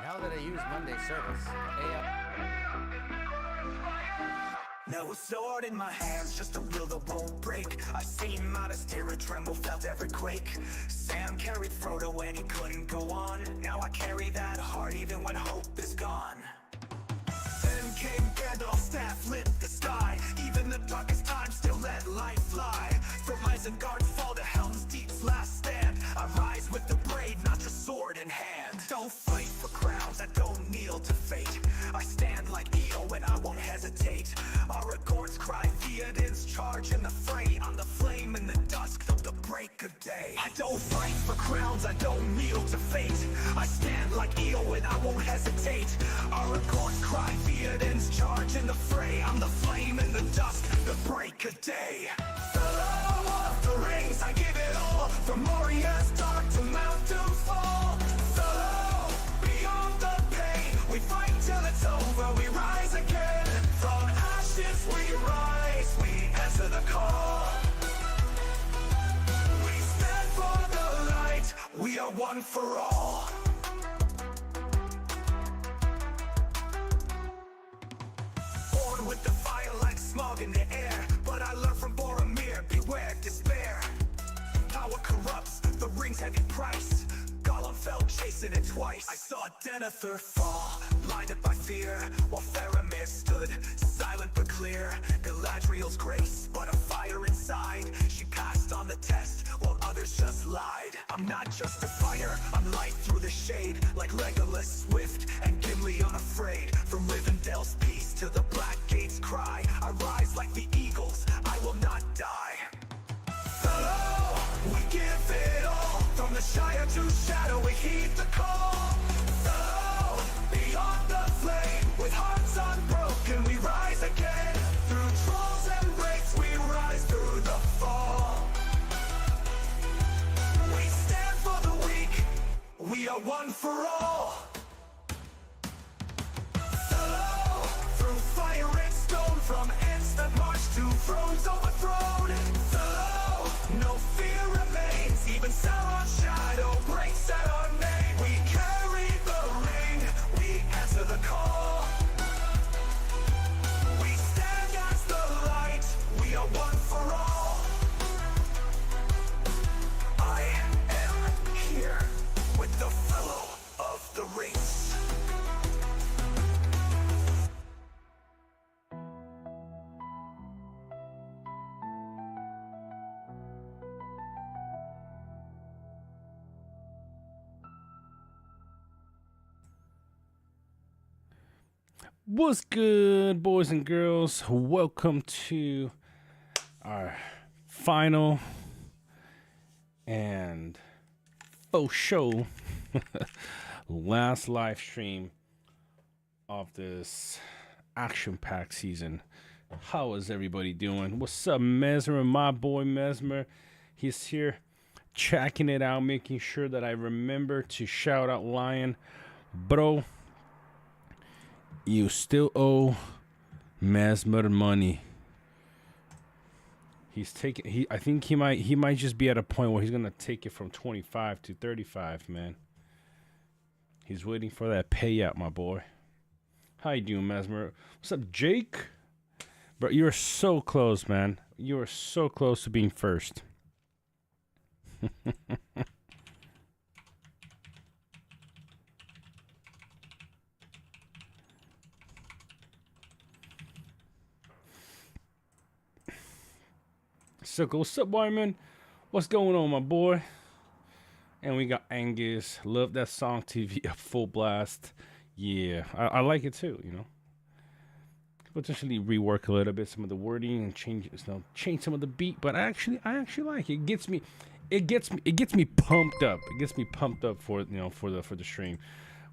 Now that I use Monday service, No sword in my hands, just a will that won't break. I seen modest terror tremble, felt every quake. Sam carried Frodo when he couldn't go on. Now I carry that heart even when hope is gone. Then came Gandalf's staff, lit the sky. Even the darkest times still let light fly. From Isengard's fall to Helm's Deep's last stand, I rise with the brave, not just sword in hand. Don't fight for crowns, I don't kneel to fate. I stand like Eo and I won't hesitate. Aragorn's cry, Theoden's charge in the fray. I'm the flame in the dusk of the break of day. I don't fight for crowns, I don't kneel to fate. I stand like Eo and I won't hesitate. Aragorn's cry, Theoden's charge in the fray. I'm the flame in the dusk, the break of day. Fellow of the rings, I give it all. From Moria's dark to Mount Doomfall. Fellow, beyond the pain, we fight till it's over, we rise again. From ashes we rise, we answer the call. We stand for the light, we are one for all. Born with the fire like smog in the air, but I learned from Boromir, beware despair. Power corrupts, the ring's heavy price. Gollum fell chasing it twice. I saw Denethor fall, blinded by fear, while Faramir stood, silent but clear. Galadriel's grace, but a fire inside. She passed on the test, while others just lied. I'm not just a fighter, I'm light through the shade. Like Legolas swift, and Gimli unafraid. From Rivendell's peace to the Black Gate's cry, I rise like the eagles, I will not die. Fellow, we give it all. From the Shire to Shadow, we heed the call. Fellow, beyond the flame, with hearts unbroken, we rise again. Through trolls and wraiths, we rise through the fall. We stand for the weak, we are one for all. Fellow, through fire and stone, from instant march to thrones overthrown. Fellow, no fear remains, even Sauron's shadow breaks at our name. We carry the ring, we answer the call. We stand as the light, we are one for all. I am here with the fellow of the rings. What's good, boys and girls? Welcome to our final and faux show last live stream of this action-packed season. How is everybody doing? What's up, Mesmer? My boy Mesmer, he's here checking it out, making sure that I remember to shout out Lion. Bro, you still owe Mesmer money. He's taking. I think he might just be at a point where he's gonna take it from 25 to 35, man. He's waiting for that payout, my boy. How you doing, Mesmer? What's up, Jake? Bro, you're so close, man. You are so close to being first. Sickle, what's up, Wyman? What's going on, my boy? And we got Angus. Love that song, TV at full blast. Yeah, I like it too, you know. Potentially rework a little bit some of the wording and change some of the beat, but I actually like it. It gets me pumped up. It gets me pumped up for for the stream.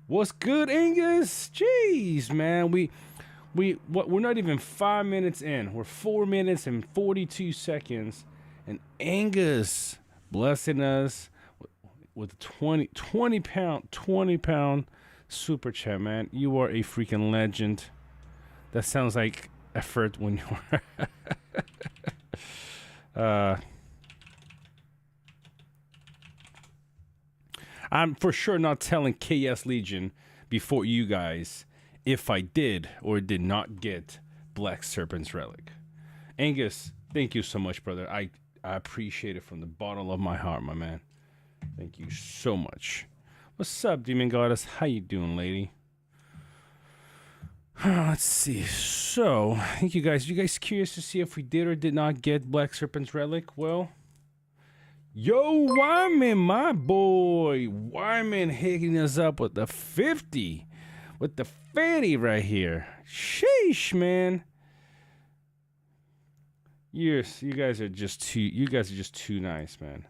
What's good, Angus? Jeez, man, we're not even 5 minutes in. We're 4 minutes and 42 seconds, and Angus blessing us with 20 pound super chat, man. You are a freaking legend. That sounds like effort when you're I'm for sure not telling KS Legion, before you guys if I did or did not get Black Serpent's Relic. Angus, thank you so much, brother. I appreciate it from the bottom of my heart, my man. Thank you so much. What's up, Demon Goddess? How you doing, lady? Let's see. So, I think you guys curious to see if we did or did not get Black Serpent's Relic? Well, yo, Wyman, my boy. Wyman hitting us up with the 50. With the fatty right here. Sheesh, man. You guys are just too nice, man.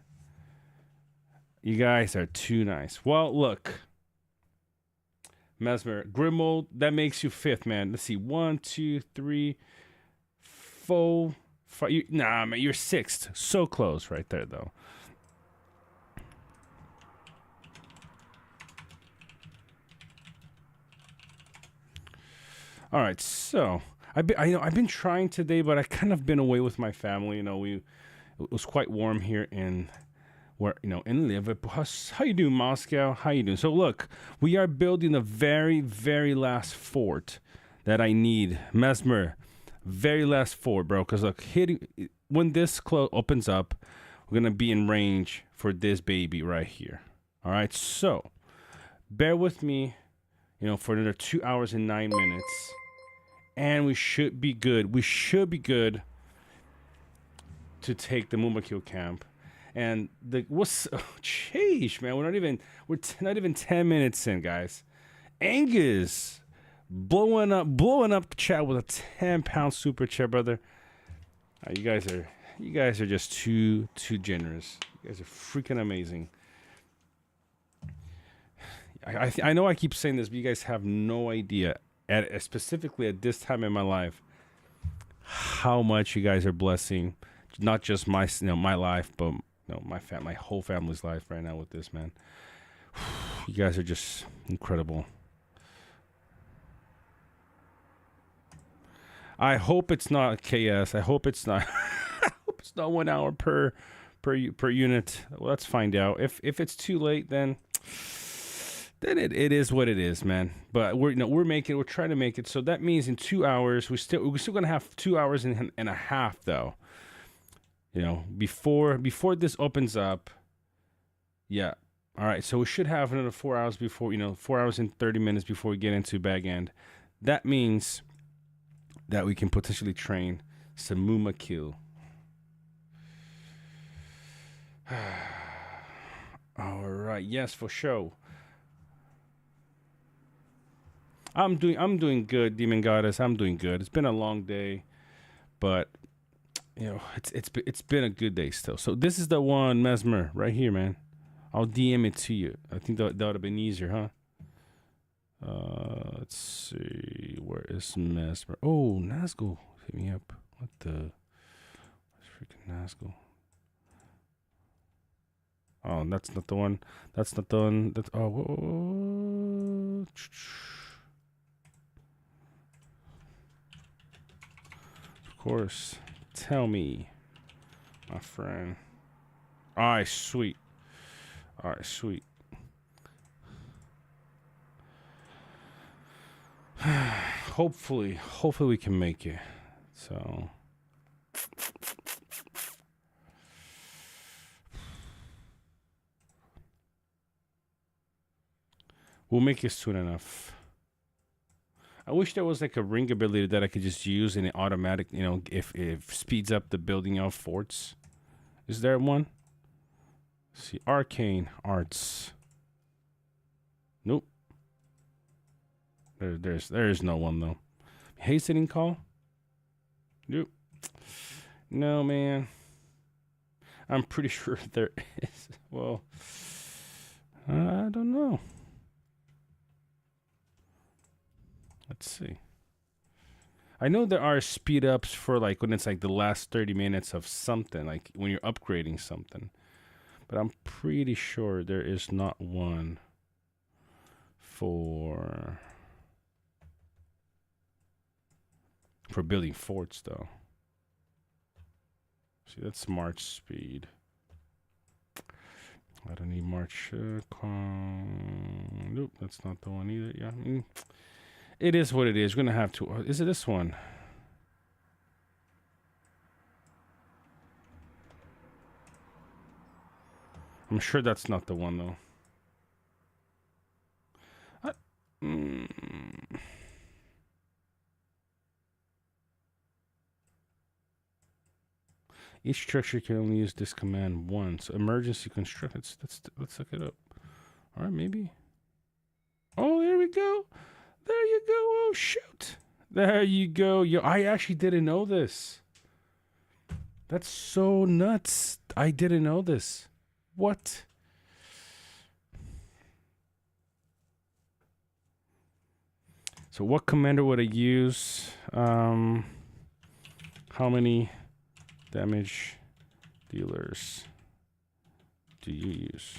You guys are too nice. Well, look. Mesmer, Grimold, that makes you 5th, man. Let's see. 1, 2, 3, 4, 5. Nah, man, you're 6th. So close right there, though. All right, so I've been trying today, but I kind of been away with my family. You know, it was quite warm here in in Liverpool. How you doing, Moscow? How you doing? So look, we are building the very, very last fort that I need. Mesmer, very last fort, bro. Because look, when this opens up, we're gonna be in range for this baby right here. All right, so bear with me, for another 2 hours and 9 minutes, and we should be good. We should be good to take the Mumakil camp. And sheesh, man, we're not even 10 minutes in, guys. Angus blowing up the chat with a 10-pound super chat, brother. You guys are just too generous. You guys are freaking amazing. I know I keep saying this, but you guys have no idea, specifically at this time in my life, how much you guys are blessing, not just my life, but my whole family's life right now with this, man. You guys are just incredible. I hope it's not KS. I hope it's not. I hope it's not 1 hour per unit. Well, let's find out. If it's too late, then it is what it is, man. But we're trying to make it. So that means in 2 hours, we're still gonna have 2 hours and a half though. Before this opens up. Yeah. All right. So we should have another 4 hours before, 4 hours and 30 minutes before we get into Bag End. That means that we can potentially train Samuma Kill. All right. Yes, for sure. I'm doing good, Demon Goddess. I'm doing good. It's been a long day, but it's been a good day still. So this is the one, Mesmer, right here, man. I'll DM it to you. I think that would have been easier, huh? Let's see. Where is Mesmer? Oh, Nazgul hit me up. What the? Where's freaking Nazgul? Oh, that's not the one. That's not the one. That's Of course. Tell me, my friend. All right, sweet. All right, sweet. Hopefully we can make it. So we'll make it soon enough. I wish there was like a ring ability that I could just use and it automatic, if speeds up the building of forts. Is there one? Let's see, arcane arts. Nope. There's no one though. Hastening call? Nope. No, man. I'm pretty sure there is. Well, I don't know. Let's see. I know there are speed ups for like when it's like the last 30 minutes of something, like when you're upgrading something. But I'm pretty sure there is not one for building forts though. See, that's March speed. I don't need March. Nope, that's not the one either. Yeah, I mean, it is what it is. We're gonna have to. Is it this one? I'm sure that's not the one though. Mm. Each structure can only use this command once. Emergency construct. Let's look it up. All right, maybe. Oh, there we go. There you go. Oh shoot. There you go. Yo, I actually didn't know this. That's so nuts. I didn't know this. What? So what commander would I use? How many damage dealers do you use?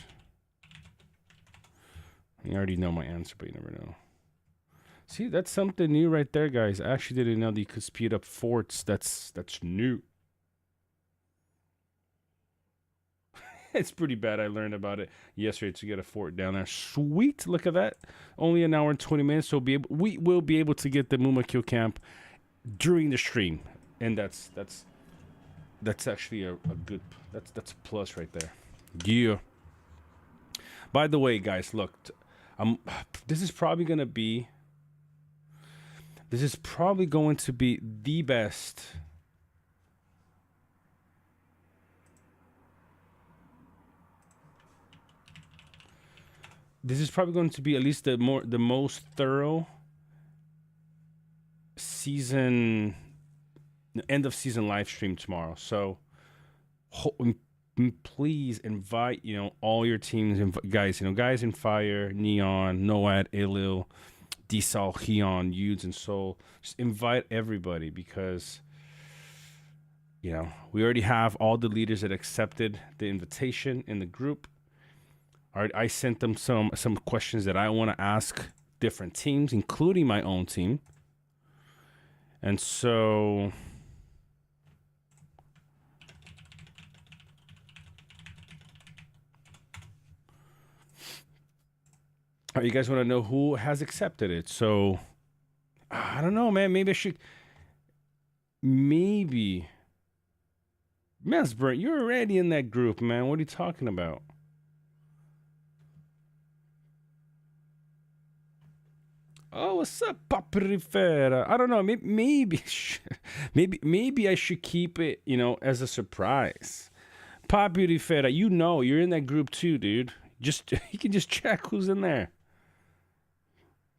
You already know my answer, but you never know. See, that's something new right there, guys. I actually didn't know that you could speed up forts. That's new. It's pretty bad. I learned about it yesterday to get a fort down there. Sweet, look at that. Only an hour and 20 minutes, so we will be able to get the Mumakil camp during the stream, and that's actually a good. That's a plus right there. Yeah. By the way, guys, look, this is probably going to be the best. This is probably going to be at least the most thorough season, end of season live stream tomorrow. So please invite, all your teams, guys, guys in Fire, Neon, Noad, Ilil, Desal, Heon, Yudes, and Soul. Just invite everybody because, we already have all the leaders that accepted the invitation in the group. I sent them some questions that I want to ask different teams, including my own team. And so you guys want to know who has accepted it? So I don't know, man. Maybe I should. Maybe. Mesbert, you're already in that group, man. What are you talking about? Oh, what's up, Paprifera? I don't know. Maybe I should keep it, as a surprise. Paprifera, you're in that group too, dude. You can just check who's in there.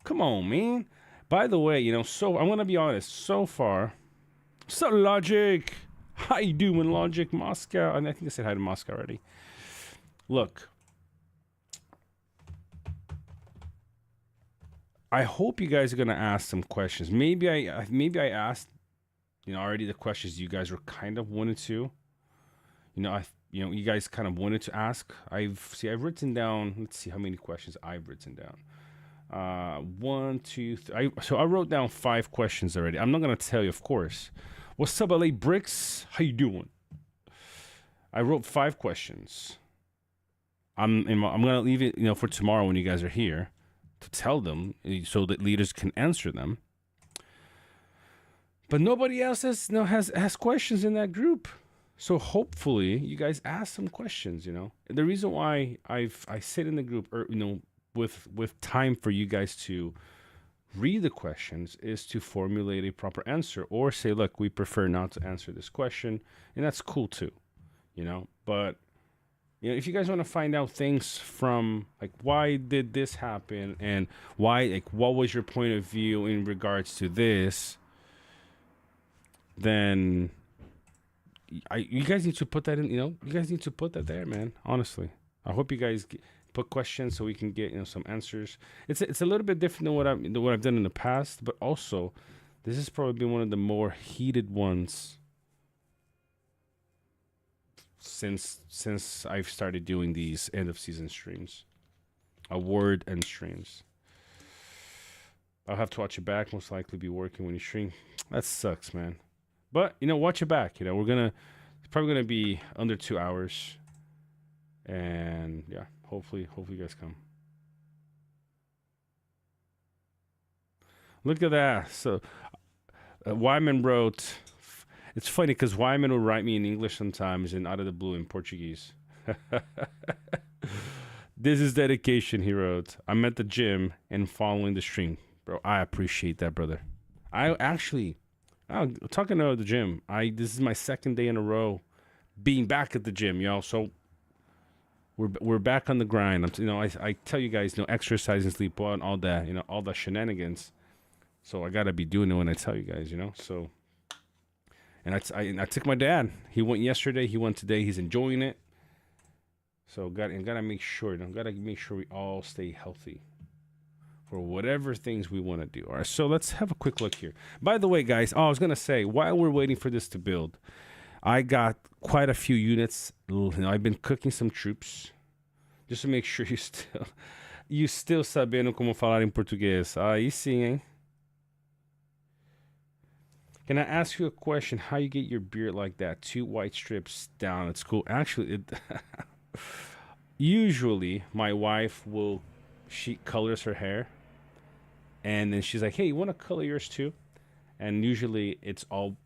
Come on, man. By the way, so I'm gonna be honest. So far, what's up, Logic? How you doing, Logic? Moscow. And I think I said hi to Moscow already. Look. I hope you guys are gonna ask some questions. Maybe I asked, already the questions you guys were kind of wanted to. You guys kind of wanted to ask. I've written down. Let's see how many questions I've written down. 1, 2, 3. So I wrote down 5 questions already. I'm not gonna tell you, of course. What's up, LA Bricks? How you doing? I wrote 5 questions. I'm gonna leave it, for tomorrow when you guys are here, to tell them so that leaders can answer them. But nobody else has questions in that group. So hopefully you guys ask some questions, The reason why I sit in the group, with time for you guys to read the questions is to formulate a proper answer, or say, look, we prefer not to answer this question, and that's cool too, But if you guys want to find out things from, like, why did this happen, and why, like, what was your point of view in regards to this, then you guys need to put that in. You guys need to put that there, man. Honestly, I hope you guys put questions so we can get some answers. It's a little bit different than what I've done in the past, but also this has probably been one of the more heated ones since I've started doing these end of season streams, award end streams. I'll have to watch it back. Most likely be working when you stream. That sucks, man. But watch it back. It's probably gonna be under 2 hours, And yeah, hopefully you guys come. Look at that. So Wyman wrote. It's funny because Wyman will write me in English sometimes and out of the blue in Portuguese. This is dedication, he wrote. I'm at the gym and following the stream. Bro, I appreciate that, brother. I actually, talking about the gym, this is my second day in a row being back at the gym, y'all. So we're back on the grind. I tell you guys, exercise and sleep well and all that, all the shenanigans. So I gotta be doing it when I tell you guys, So, and I took my dad. He went yesterday. He went today. He's enjoying it. So gotta make sure, we all stay healthy for whatever things we want to do. All right, so let's have a quick look here. By the way, guys, I was gonna say, while we're waiting for this to build, I got quite a few units. I've been cooking some troops just to make sure you still sabendo como falar em português. Aí sim, hein? Can I ask you a question? How you get your beard like that? 2 white strips down. It's cool. Actually, usually my wife she colors her hair, and then she's like, "Hey, you want to color yours too?" And usually it's all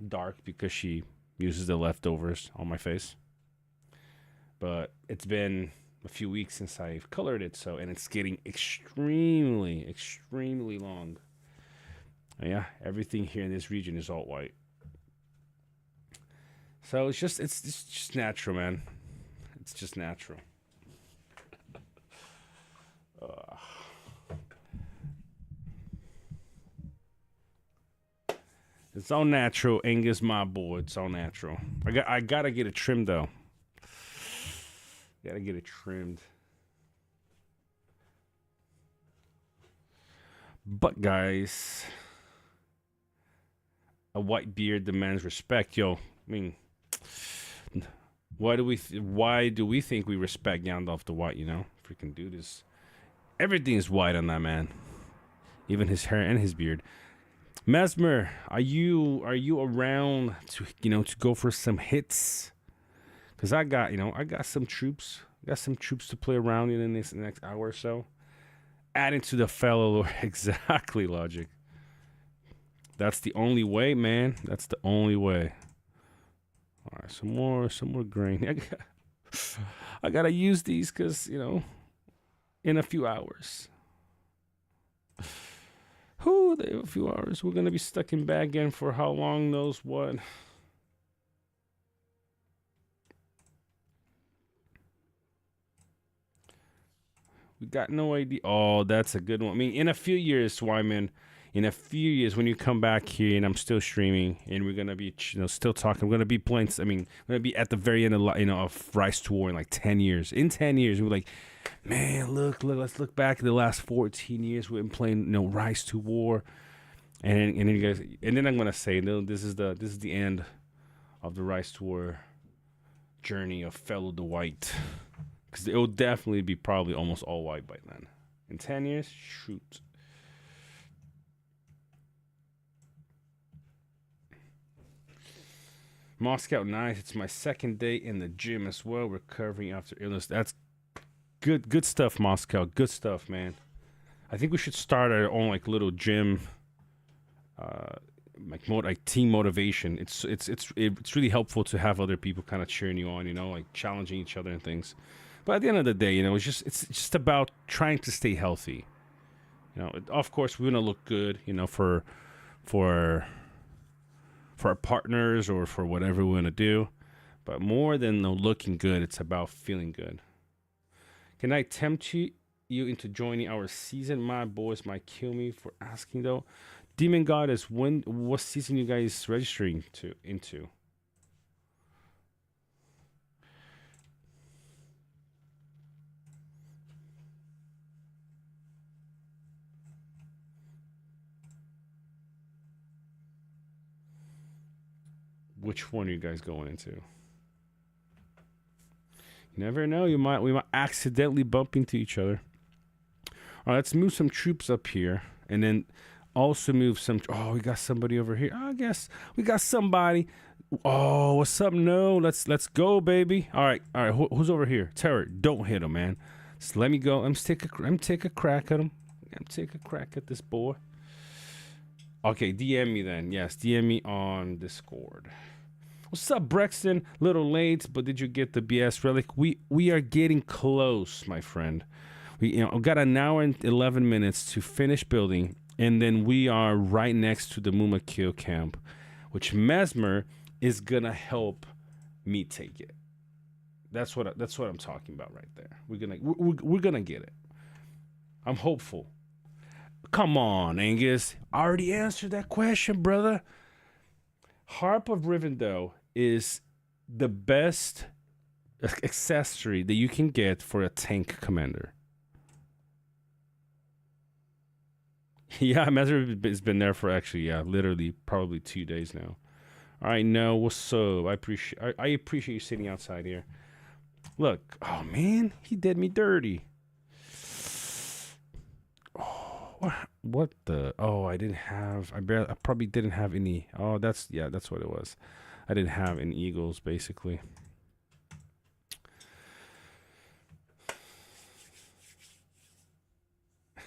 dark because she uses the leftovers on my face. But it's been a few weeks since I've colored it, and it's getting extremely, extremely long. Yeah, everything here in this region is all white. So it's just natural, man. It's just natural. It's all natural, Angus, my boy. It's all natural. I gotta get it trimmed though. Gotta get it trimmed. But guys, a white beard demands respect, yo. I mean, why do we think we respect Gandalf the White? Freaking dude is everything is white on that man, even his hair and his beard. Mesmer, are you around to go for some hits? Cause I got some troops. Got some troops to play around in the next hour or so. Adding to the fellow lore. Exactly, Logic. That's the only way, man. That's the only way. All right, some more grain. I gotta use these because in a few hours. They have a few hours. We're gonna be stuck in bag again for how long knows what. We got no idea. Oh, that's a good one. I mean, in a few years, Wyman. In a few years, when you come back here and I'm still streaming and we're gonna be, still talking, we're gonna be playing. I mean, we're gonna be at the very end of, of Rise to War in like 10 years. In 10 years, we're like, man, look, let's look back at the last 14 years we've been playing, Rise to War, and then you guys, and then I'm gonna say, no, this is the end of the Rise to War journey of Fellow the White, because it will definitely be probably almost all white by then. In 10 years, shoot. Moscow, nice. It's my second day in the gym as well, recovering after illness. That's good stuff, Moscow. Good stuff, man. I think we should start our own little gym, like team motivation. It's really helpful to have other people kind of cheering you on, challenging each other and things. But at the end of the day, it's just about trying to stay healthy. Of course, we want to look good, for our partners or for whatever we want to do. But more than looking good, it's about feeling good. Can I tempt you into joining our season? My boys might kill me for asking though. Demon Goddess, what season you guys registering into? Which one are you guys going into? You never know. We might accidentally bump into each other. All right, let's move some troops up here, and then also move some. Oh, we got somebody over here. I guess we got somebody. Oh, what's up? No, let's go, baby. All right, all right. Who's over here? Terror, don't hit him, man. Just let me go. Take a crack at him. I'm take a crack at this boy. Okay, DM me then. Yes, DM me on Discord. What's up, Brexton? Little late, but did you get the BS relic? We are getting close, my friend. We got an hour and 11 minutes to finish building, and then we are right next to the Mumakil camp, which Mesmer is gonna help me take it. That's what I'm talking about right there. We're gonna get it. I'm hopeful. Come on, Angus. I already answered that question, brother. Harp of Rivendell is the best accessory that you can get for a tank commander. Yeah, Mesmer has been there for actually, literally probably 2 days now. All right, no, what's up? I appreciate you sitting outside here. Look, oh man, he did me dirty. Oh, what the? Oh, I didn't have. I probably didn't have any. Oh, that's what it was. I didn't have any eagles, basically.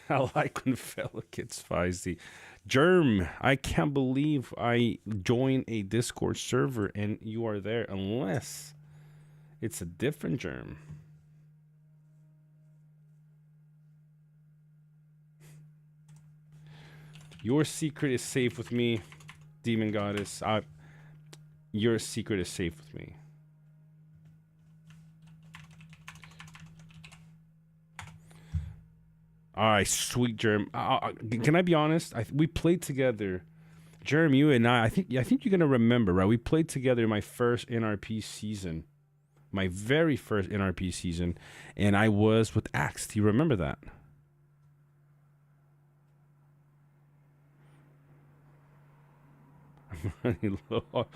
I like when fella gets feisty. Germ, I can't believe I joined a Discord server and you are there, unless it's a different Germ. Your secret is safe with me, Demon Goddess. Your secret is safe with me. All right, sweet Germ. Can I be honest? We played together, Germ. You and I think you're gonna remember, right? We played together my first NRP season, my very first NRP season, and I was with Axe. Do you remember that? I'm running low.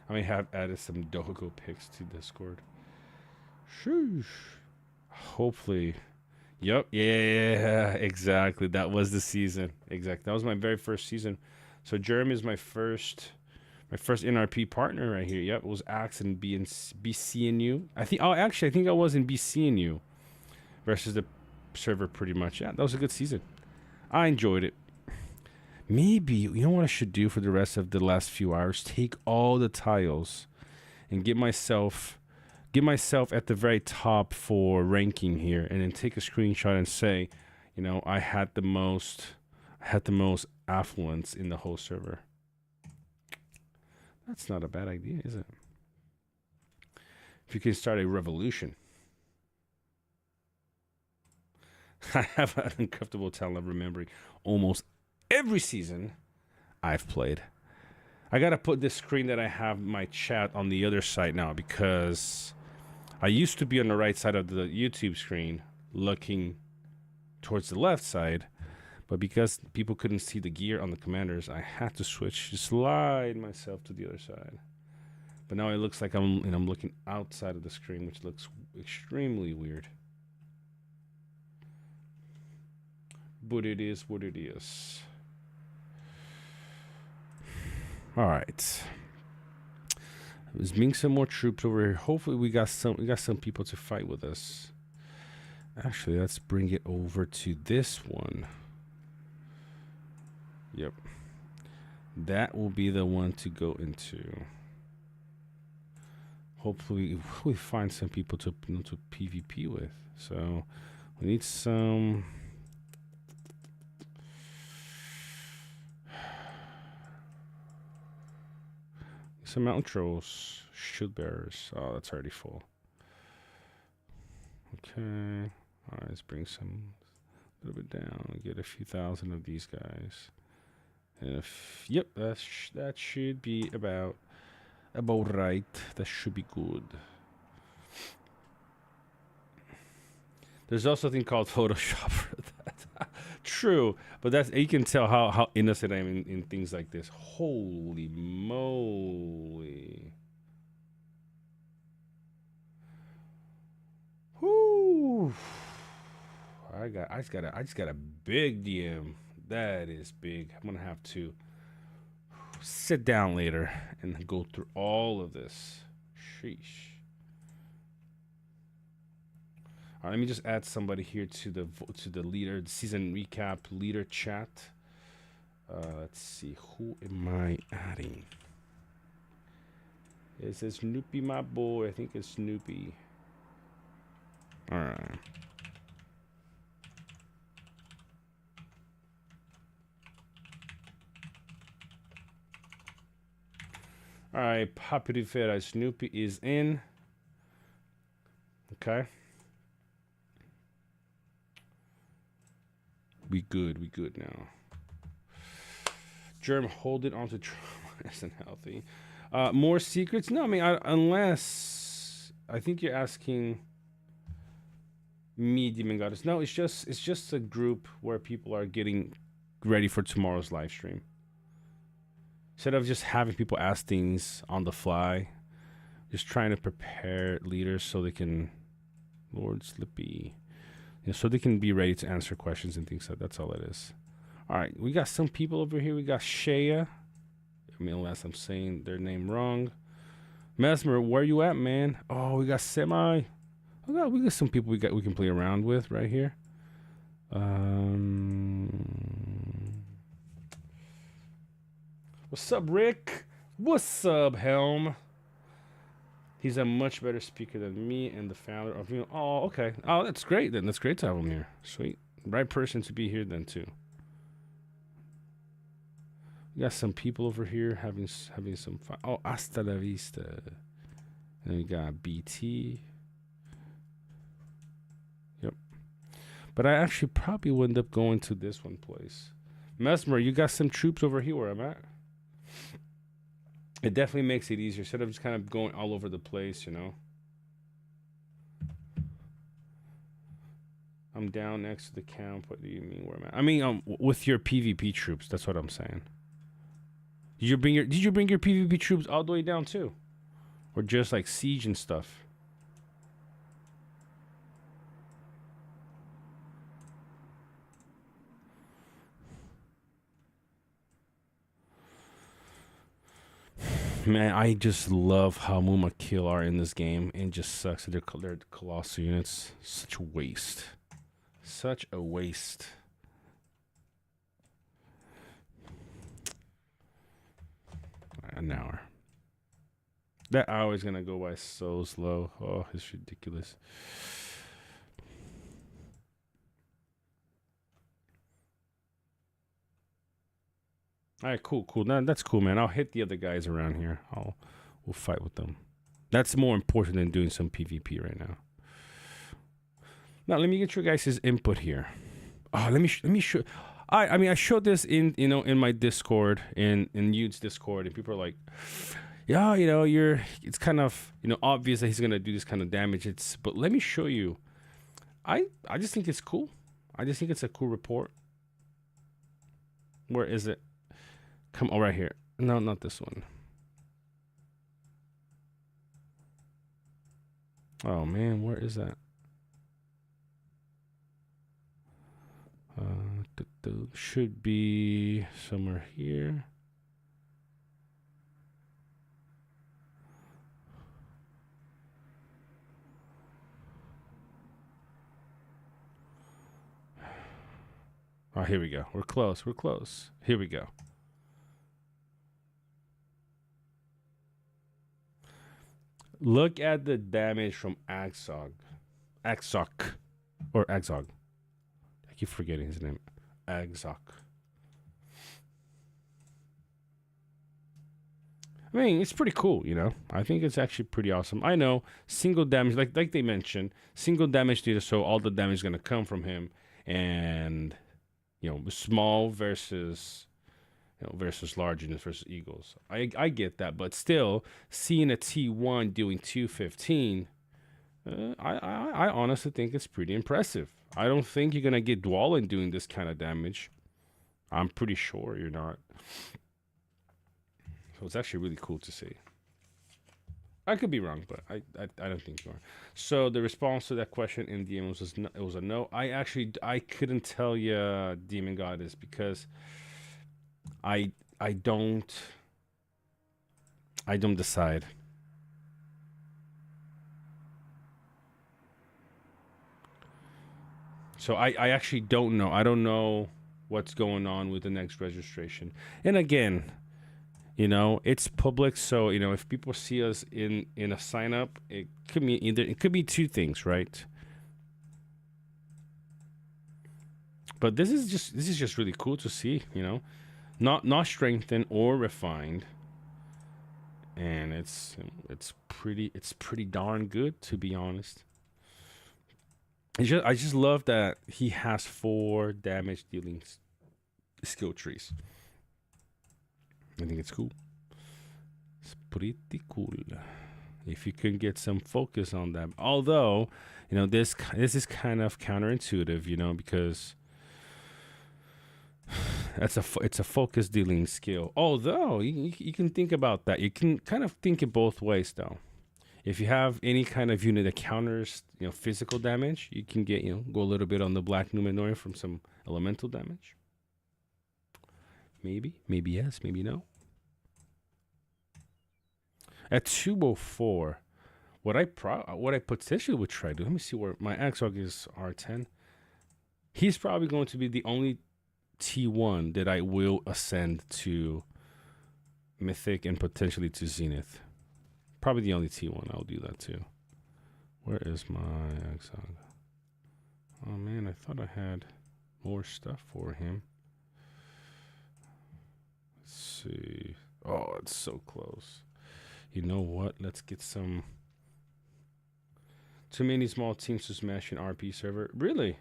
I may have added some Dogo pics to Discord. Shoosh. Hopefully. Yep. Yeah, exactly. That was the season. Exactly. That was my very first season. So Jeremy is my first NRP partner right here. Yep. It was Axe and BCNU. I think I was in BCNU versus the server pretty much. Yeah, that was a good season. I enjoyed it. Maybe, you know what I should do for the rest of the last few hours? Take all the tiles and get myself at the very top for ranking here, and then take a screenshot and say, I had the most affluence in the whole server. That's not a bad idea, is it? If you can start a revolution. I have an uncomfortable talent of remembering almost every season I've played. I gotta put this screen that I have my chat on the other side now, because I used to be on the right side of the YouTube screen looking towards the left side, but because people couldn't see the gear on the commanders, I had to slide myself to the other side. But now it looks like I'm looking outside of the screen, which looks extremely weird. But it is what it is. All right. There's being some more troops over here. Hopefully we got some people to fight with us. Actually, let's bring it over to this one. Yep. That will be the one to go into. Hopefully we find some people to PvP with. So we need some mountain trolls, shield bearers. Oh, that's already full. Okay. All right, let's bring a little bit down. Get a few thousand of these guys. And yep, that should be about right. That should be good. There's also a thing called Photoshop for that. True, but you can tell how innocent I am in things like this. Holy moly. Whoo. I just got a big DM. That is big. I'm gonna have to sit down later and go through all of this. Sheesh. All right, let me just add somebody here to the leader the season recap leader chat. Let's see, who am I adding? It says Snoopy, my boy. I think it's Snoopy. All right. All right, Papi Fera Snoopy is in. Okay. We good now. Germ, hold it onto trauma isn't healthy. More secrets? No, I mean, unless I think you're asking me, Demon Goddess. No, it's just a group where people are getting ready for tomorrow's live stream. Instead of just having people ask things on the fly, just trying to prepare leaders so they can, Lord Slippy, so they can be ready to answer questions and things like that. That's all it is. All right, we got some people over here. We got Shea. I mean, unless I'm saying their name wrong. Mesmer, where you at, man? Oh, we got Semi. Oh, we got some people we can play around with right here. What's up, Rick? What's up, Helm? He's a much better speaker than me and the founder of you. Oh, okay. Oh, that's great then. That's great to have him here. Sweet. Right person to be here then too. We got some people over here having some fun. Oh, hasta la vista. And we got BT. Yep. But I actually probably would end up going to this one place. Mesmer, you got some troops over here where I'm at. It definitely makes it easier instead of just kind of going all over the place, you know. I'm down next to the camp. What do you mean where I'm at? I mean, with your PvP troops. That's what I'm saying. Did you bring your PvP troops all the way down too, or just like siege and stuff? Man, I just love how Muma Kill are in this game, and just sucks that they're colossal units. Such a waste. Such a waste. An hour. That hour is gonna go by so slow. Oh, it's ridiculous. All right, cool. That's cool, man. I'll hit the other guys around here. We'll fight with them. That's more important than doing some PvP right now. Now, let me get your guys' input here. Oh, let me show. I mean, I showed this in my Discord, in Yude's Discord, and people are like, yeah, it's kind of obvious that he's gonna do this kind of damage. But let me show you. I just think it's cool. I just think it's a cool report. Where is it? Right here. No, not this one. Oh man, where is that? Should be somewhere here. Oh, here we go. We're close. Here we go. Look at the damage from Axog. Or Axog. I keep forgetting his name. Axog. I mean, it's pretty cool, I think it's actually pretty awesome. I know, single damage, like they mentioned, single damage data, so all the damage is going to come from him. And, small versus large units versus eagles. I get that, but still, seeing a T1 doing 215, I honestly think it's pretty impressive. I don't think you're going to get Dwalin doing this kind of damage. I'm pretty sure you're not. So it's actually really cool to see. I could be wrong, but I don't think you are. So the response to that question in DM was no, it was a no. I couldn't tell you, Demon Goddess, because I I don't I don't decide. So I actually don't know. I don't know what's going on with the next registration. And again, it's public, so if people see us in a sign up, it could be two things, right? But this is just really cool to see, not strengthened or refined, and it's pretty darn good, to be honest. I just love that he has 4 damage dealing skill trees. I think it's cool. It's pretty cool. If you can get some focus on that, although this is kind of counterintuitive, because it's a focus dealing skill. Although you can think about that, you can kind of think it both ways though. If you have any kind of unit that counters, physical damage, you can get, go a little bit on the Black Numenoid from some elemental damage. Maybe yes, maybe no. At 204, what I potentially would try to, let me see where my Axog is R10. He's probably going to be the only T1 that I will ascend to Mythic and potentially to Zenith. Probably the only T1 I'll do that too. Where is my Axog? Oh man, I thought I had more stuff for him. Let's see. Oh, it's so close. You know what? Let's get some. Too many small teams to smash an RP server. Really?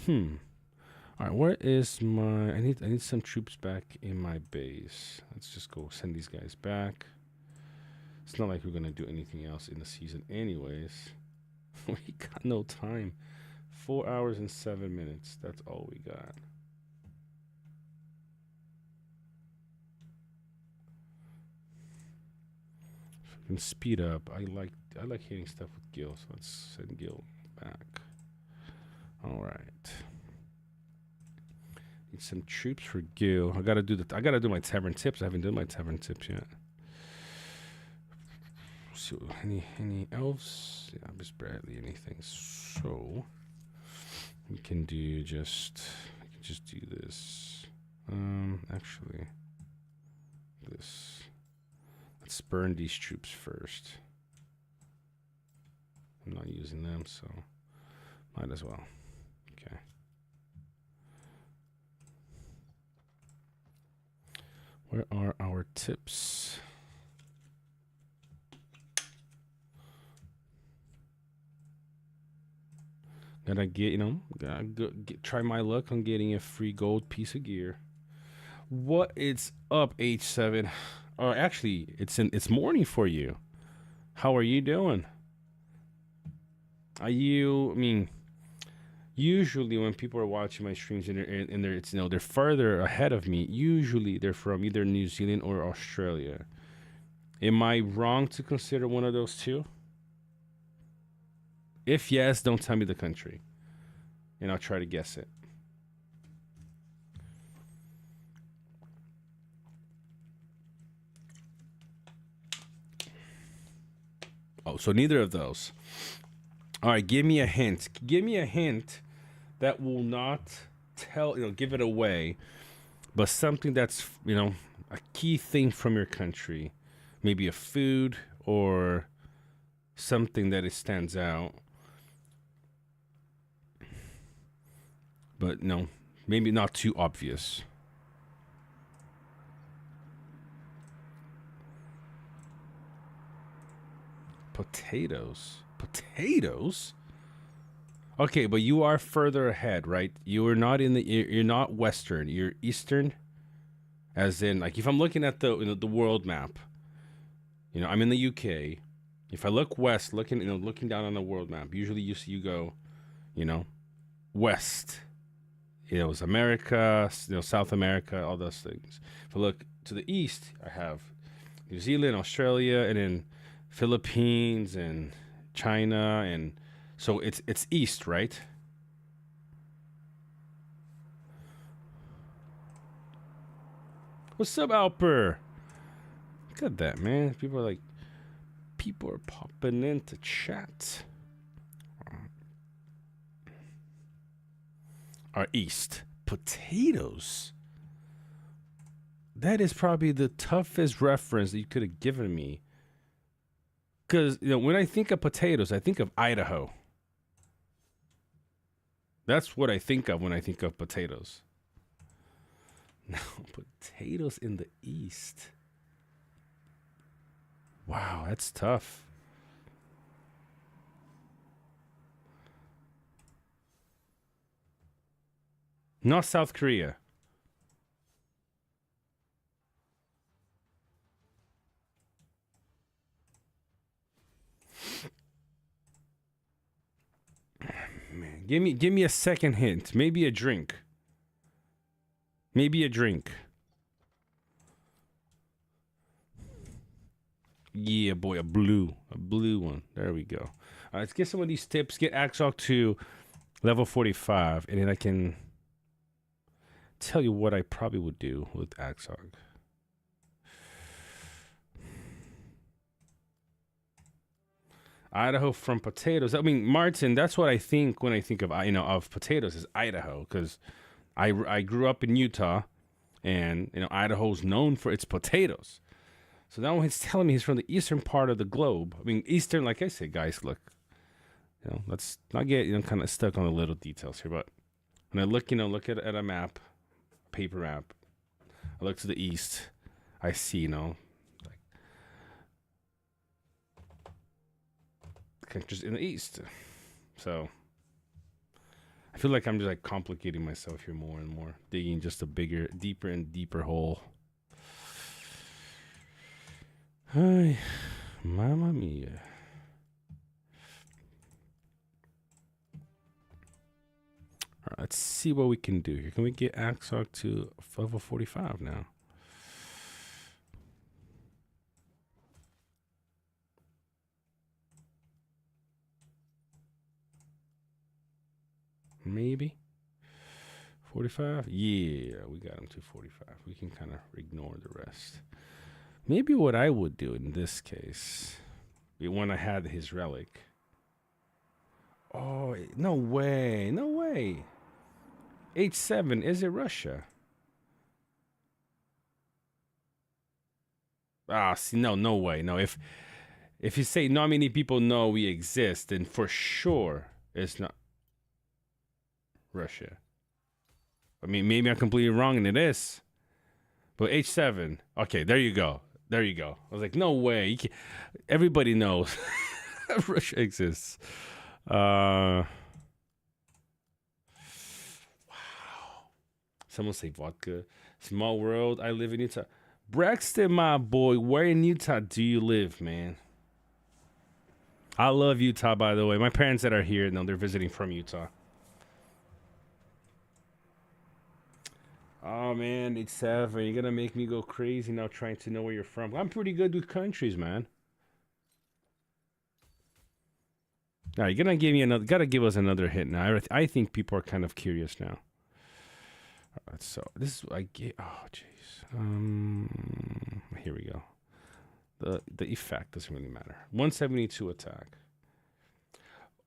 All right, where is my? I need some troops back in my base. Let's just go send these guys back. It's not like we're gonna do anything else in the season, anyways. We got no time. 4 hours and 7 minutes. That's all we got. If we can speed up, I like hitting stuff with Gil, so let's send Gil back. All right. Need some troops for Gil. I gotta do my tavern tips. I haven't done my tavern tips yet. So any elves? Yeah, just barely anything. So we can just do this. Actually, this. Let's burn these troops first. I'm not using them, so might as well. Okay. Where are our tips? Gotta try my luck on getting a free gold piece of gear. What is up, H7? Or actually, it's morning for you. How are you doing? Usually when people are watching my streams and they're further ahead of me, usually they're from either New Zealand or Australia. Am I wrong to consider one of those two? If yes, don't tell me the country, and I'll try to guess it. Oh, so neither of those. All right, give me a hint. Give me a hint that will not give it away, but something that's, a key thing from your country. Maybe a food or something that it stands out. But no, maybe not too obvious. Potatoes. Okay, but you are further ahead, right? You are not you're not western. You're eastern, as in, like, if I'm looking at the world map, I'm in the UK. If I look west, looking down on the world map, usually you go, west. It's America, South America, all those things. If I look to the east, I have New Zealand, Australia, and then Philippines and China, and so it's east, right? What's up, Alper? Look at that, man. People are popping into chat. Our east potatoes. That is probably the toughest reference that you could have given me. Because, when I think of potatoes, I think of Idaho. That's what I think of when I think of potatoes. No, potatoes in the east. Wow, that's tough. Not South Korea. Man, give me a second hint. Maybe a drink. Maybe a drink. Yeah, boy, a blue one. There we go. All right, let's get some of these tips. Get Axog to level 45, and then I can tell you what I probably would do with Axog. Idaho from potatoes. I mean, Martin, that's what I think when I think of of potatoes is Idaho, because I grew up in Utah, and Idaho's known for its potatoes. So now he's telling me he's from the eastern part of the globe. I mean, eastern, like I said, guys, look, let's not get kind of stuck on the little details here. But when I look at a map, paper map, I look to the east, I see countries in the east. So I feel like I'm just like complicating myself here more and more, digging just a bigger, deeper and deeper hole. Hi, mamma mia. All right, let's see what we can do here. Can we get Axog to level 45 now? Maybe 45. Yeah, we got him to 45. We can kind of ignore the rest. Maybe what I would do in this case, when I had his relic. Oh, no way. No way. H7, is it Russia? See, no way. No, if you say not many people know we exist, then for sure it's not Russia. I mean, maybe I'm completely wrong and it is. But H7, okay, there you go. There you go. I was like, no way. Everybody knows Russia exists. Wow. Someone say vodka. Small world. I live in Utah. Braxton, my boy, where in Utah do you live, man? I love Utah, by the way. My parents that are here, they're visiting from Utah. Oh, man, H7, you're going to make me go crazy now trying to know where you're from. I'm pretty good with countries, man. All right, you're going to give me got to give us another hint now. I think people are kind of curious now. All right, so this is, oh, jeez. Here we go. The effect doesn't really matter. 172 attack.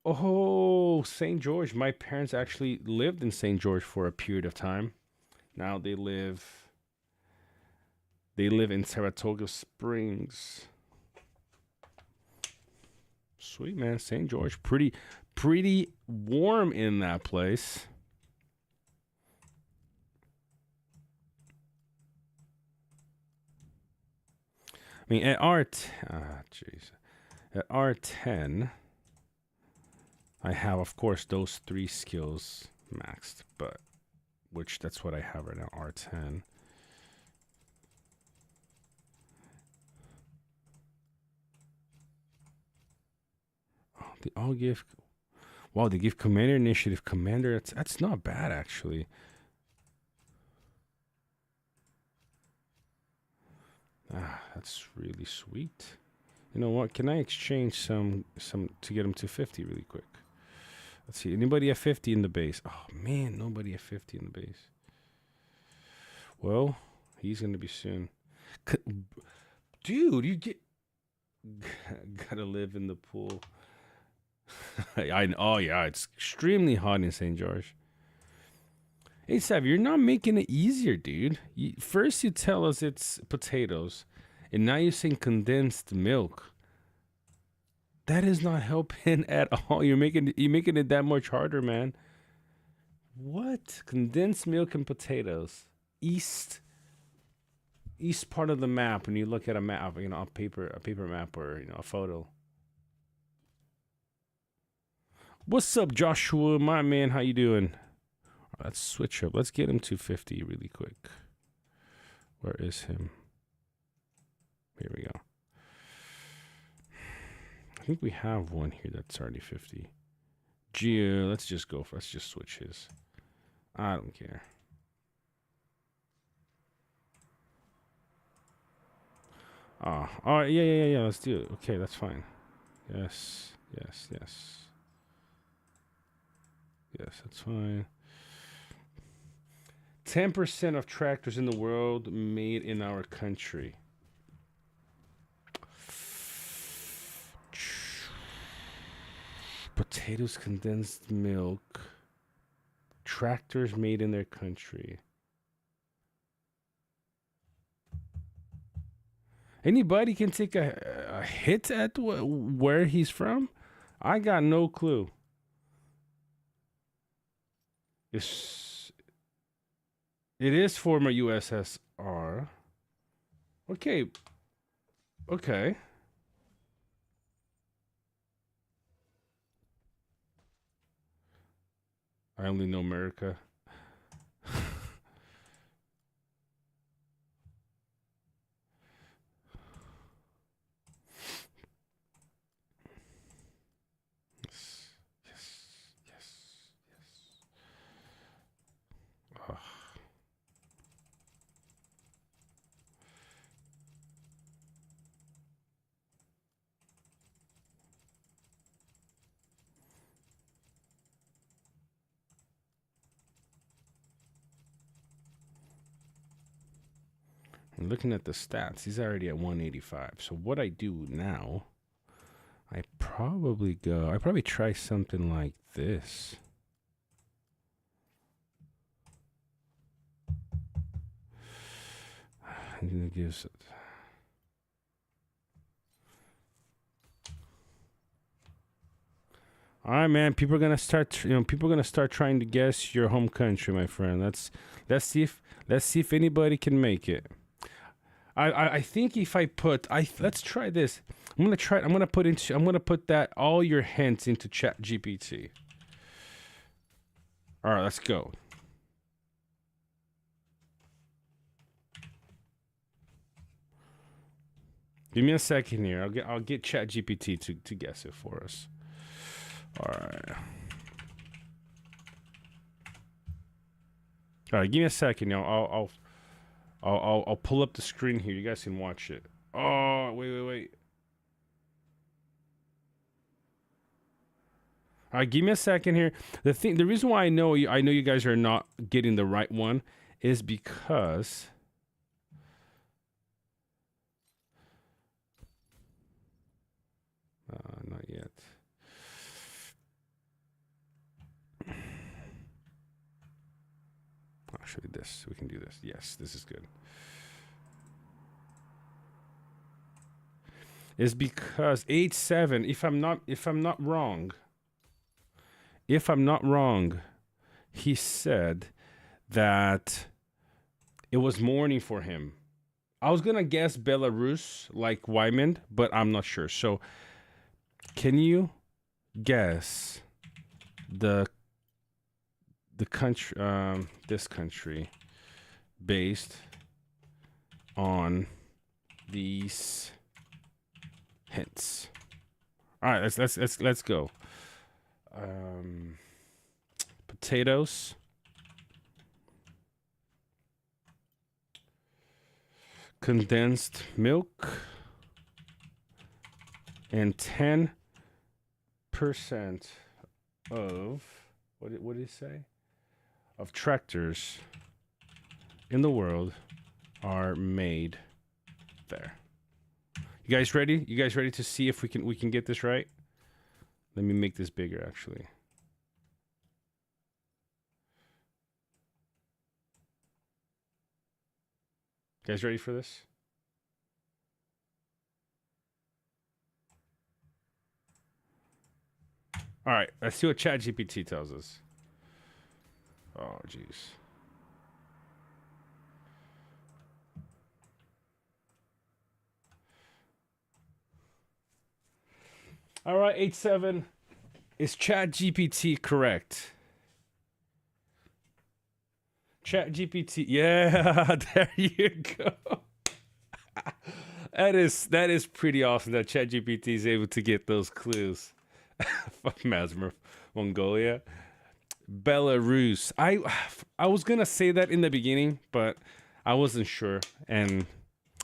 Oh, St. George. My parents actually lived in St. George for a period of time. Now they live in Saratoga Springs. Sweet, man. St. George. Pretty warm in that place. I mean, at at R10, I have, of course, those 3 skills maxed, but that's what I have right now, R10. Oh, they all give. Wow, they give commander initiative. Commander, that's not bad actually. Ah, that's really sweet. You know what? Can I exchange some to get him to 50 really quick? Let's see. Anybody at 50 in the base? Oh man, nobody at 50 in the base. Well, he's gonna be soon. Dude, you get gotta live in the pool. Oh yeah, it's extremely hot in St. George. Hey Sav, you're not making it easier, dude. First you tell us it's potatoes, and now you're saying condensed milk. That is not helping at all. You're making it that much harder, man. What? Condensed milk and potatoes. East part of the map when you look at a map, you know, a paper map or, you know, a photo. What's up, Joshua, my man? How you doing? Let's switch up. Let's get him to 50 really quick. Where is him? Here we go. I think we have one here that's already 50. Gio, let's just switch his. I don't care. Oh, all right, yeah. Let's do it. Okay, that's fine. Yes, that's fine. 10% of tractors in the world made in our country. Potatoes, condensed milk. Tractors made in their country. Anybody can take a hit at where he's from? I got no clue. It is former USSR. Okay. I only know America. Yes. Ugh. And looking at the stats, he's already at 185. So what I do now, I probably try something like this. And it gives it. All right, man. People are gonna start trying to guess your home country, my friend. Let's see if anybody can make it. I think if I put let's try this. I'm gonna put that all your hints into Chat GPT. All right, let's go. Give me a second here. I'll get Chat GPT to guess it for us. All right. All right, give me a second, y'all. I'll pull up the screen here. You guys can watch it. Oh, wait. All right, give me a second here. The reason why I know you guys are not getting the right one is because not yet. Actually, we can do this. Yes, this is good. Is because 87. If I'm not wrong, he said that it was morning for him. I was gonna guess Belarus, like Wyman, but I'm not sure. So, can you guess the country, this country, based on these hints? All right, let's go. Potatoes, condensed milk, and 10% of what did he say? Of tractors in the world are made there. You guys ready? You guys ready to see if we can get this right? Let me make this bigger actually. You guys ready for this? All right, let's see what ChatGPT tells us. Oh, jeez. All right, 87. Is ChatGPT correct? ChatGPT. Yeah, there you go. That is pretty awesome that ChatGPT is able to get those clues. Masmer, Mongolia, Belarus. I was gonna say that in the beginning, but I wasn't sure, and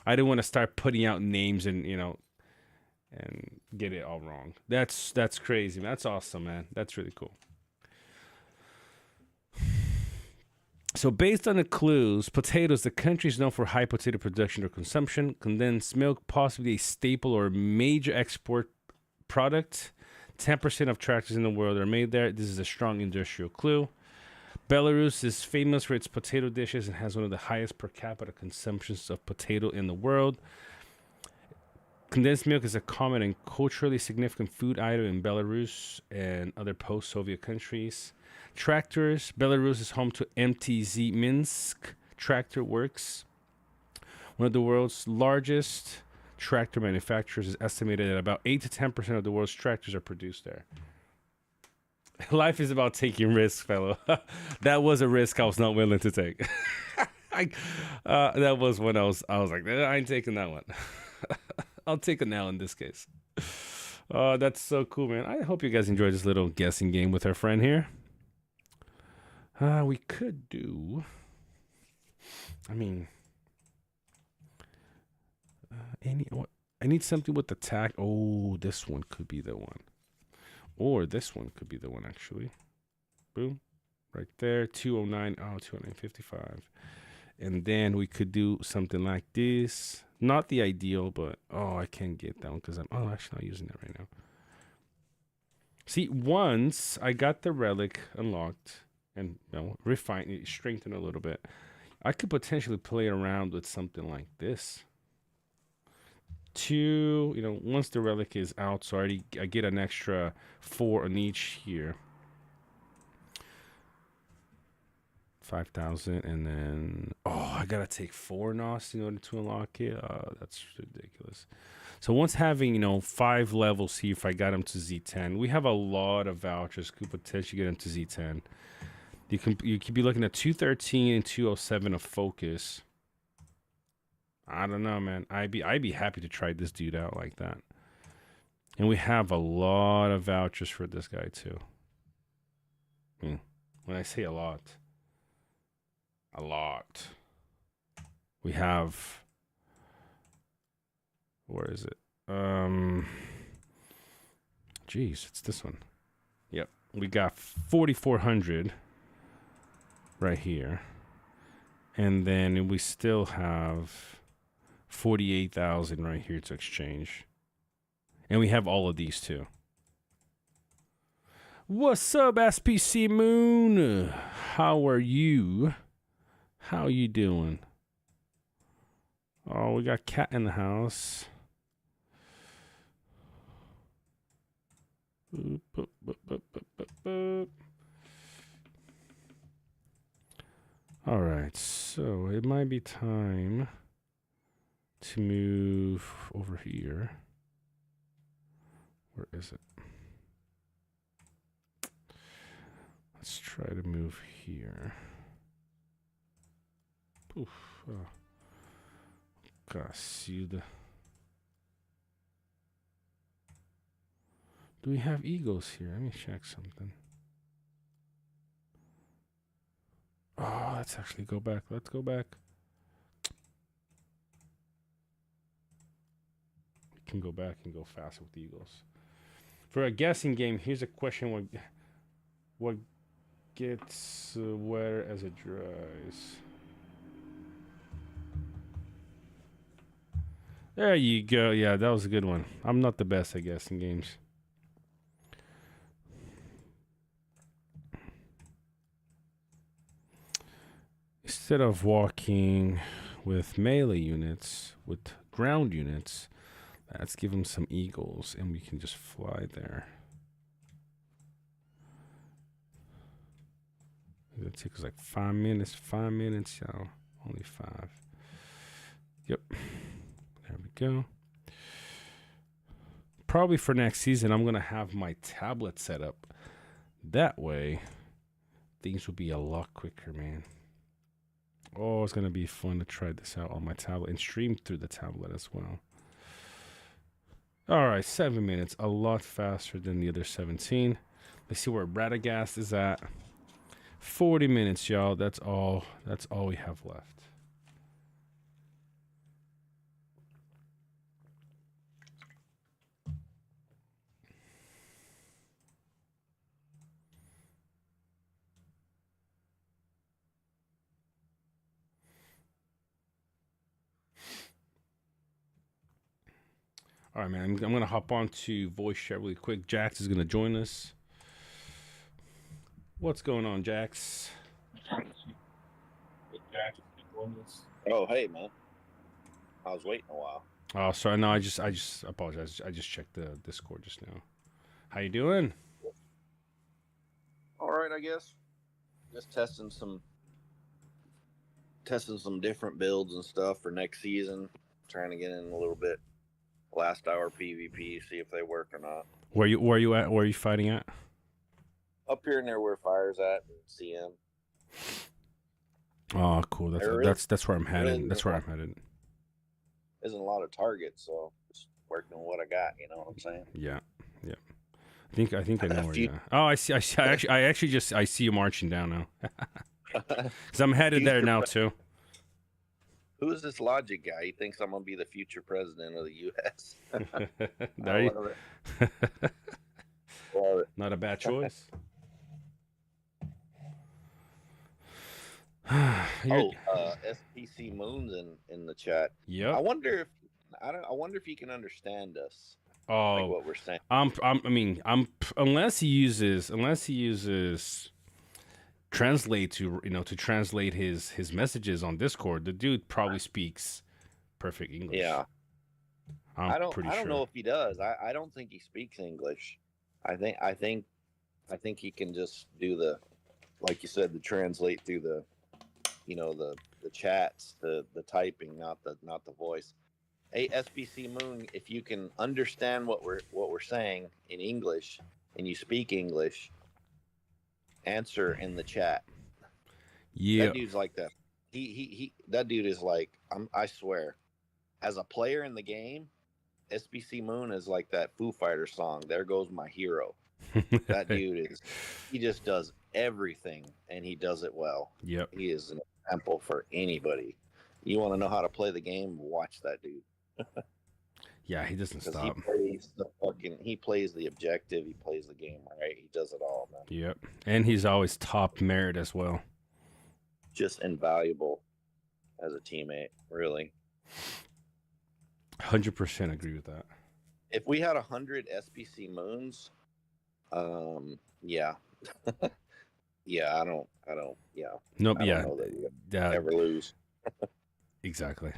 I didn't want to start putting out names and and get it all wrong. That's crazy, man. That's awesome, man. That's really cool. So based on the clues, potatoes, the country is known for high potato production or consumption. Condensed milk, possibly a staple or major export product. 10% of tractors in the world are made there. This is a strong industrial clue. Belarus is famous for its potato dishes and has one of the highest per capita consumptions of potato in the world. Condensed milk is a common and culturally significant food item in Belarus and other post-Soviet countries. Tractors. Belarus is home to MTZ Minsk Tractor Works. One of the world's largest tractor manufacturers is estimated that about 8 to 10% of the world's tractors are produced there. Life is about taking risks, fellow. That was a risk I was not willing to take. That was when I was like, I ain't taking that one. I'll take it now in this case. That's so cool, man. I hope you guys enjoyed this little guessing game with our friend here. We could do. I mean, I need something with the tag. Oh, this one could be the one. Or this one could be the one, actually. Boom. Right there. 209. Oh, 209.55. And then we could do something like this. Not the ideal, but I can't get that one because I'm actually not using it right now. See, once I got the relic unlocked and refined it, strengthened a little bit, I could potentially play around with something like this. Once the relic is out, so I get an extra 4 on each here. 5,000, and then I gotta take 4 NOS in order to unlock it. That's ridiculous. So once having 5 levels here, if I got them to Z10, we have a lot of vouchers. Could potentially get them to Z10. You could be looking at 213 and 207 of focus. I don't know, man. I'd be happy to try this dude out like that. And we have a lot of vouchers for this guy too. When I say a lot. We have, where is it? Geez, it's this one. Yep. We got 4,400 right here. And then we still have 48,000 right here to exchange. And we have all of these too. What's up, SPC Moon? How are you? How you doing? Oh, we got Cat in the house. Boop, boop, boop, boop, boop, boop, boop. All right, so it might be time to move over here. Where is it? Let's try to move here. Oof. Cacilda. Do we have eagles here? Let me check something. Oh, let's actually go back. Let's go back. can go back and go faster with the Eagles. For a guessing game, here's a question: what gets wetter as it dries? There you go. Yeah, that was a good one. I'm not the best at guessing games. Instead of walking with melee units, with ground units, let's give them some eagles and we can just fly there. It takes like 5 minutes. 5 minutes, y'all. Only 5. Yep. There we go. Probably for next season, I'm going to have my tablet set up. That way, things will be a lot quicker, man. Oh, it's going to be fun to try this out on my tablet and stream through the tablet as well. All right, 7 minutes. A lot faster than the other 17. Let's see where Radagast is at. 40 minutes, y'all. That's all we have left. All right, man. I'm going to hop on to voice chat really quick. Jax is going to join us. What's going on, Jax? Oh, hey, man. I was waiting a while. Oh, sorry. No, I just apologize. I just checked the Discord just now. How you doing? All right, I guess. Just testing some different builds and stuff for next season. Trying to get in a little bit last hour PvP, see if they work or not. Where you at? Where are you fighting at? Up here near where Fire's at in CM. Oh, cool. That's where I'm headed. That's where I'm headed. Isn't a lot of targets, so just working on what I got. You know what I'm saying? Yeah. I think I know where you're at. Oh, I see. I see you marching down now. Because I'm headed there now too. Who is this Logic guy? He thinks I'm gonna be the future president of the U.S. There you. Love it. Not a bad choice. SPC Moon's in the chat. Yep. I wonder if he can understand us. Oh, like what we're saying. Unless he uses translate to translate his messages on Discord, the dude probably speaks perfect English. Yeah. I don't sure. know if he does. I don't think he speaks English. I think he can just do the, like you said, the translate through the chats, the typing, not the voice. Hey, SBC Moon, if you can understand what we're saying in English and you speak English, answer in the chat. Yeah. That dude's like that. That dude is like, I swear, as a player in the game, SBC Moon is like that Foo Fighters song, There Goes My Hero. That dude he just does everything and he does it well. Yep. He is an example for anybody. You want to know how to play the game? Watch that dude. Yeah, he doesn't stop. He plays the objective. He plays the game right. He does it all, man. Yep. And he's always top merit as well. Just invaluable as a teammate, really. 100% agree with that. If we had 100 SPC Moons, yeah. Yeah, I don't, yeah. Nope, I yeah. don't know that you ever lose. Exactly.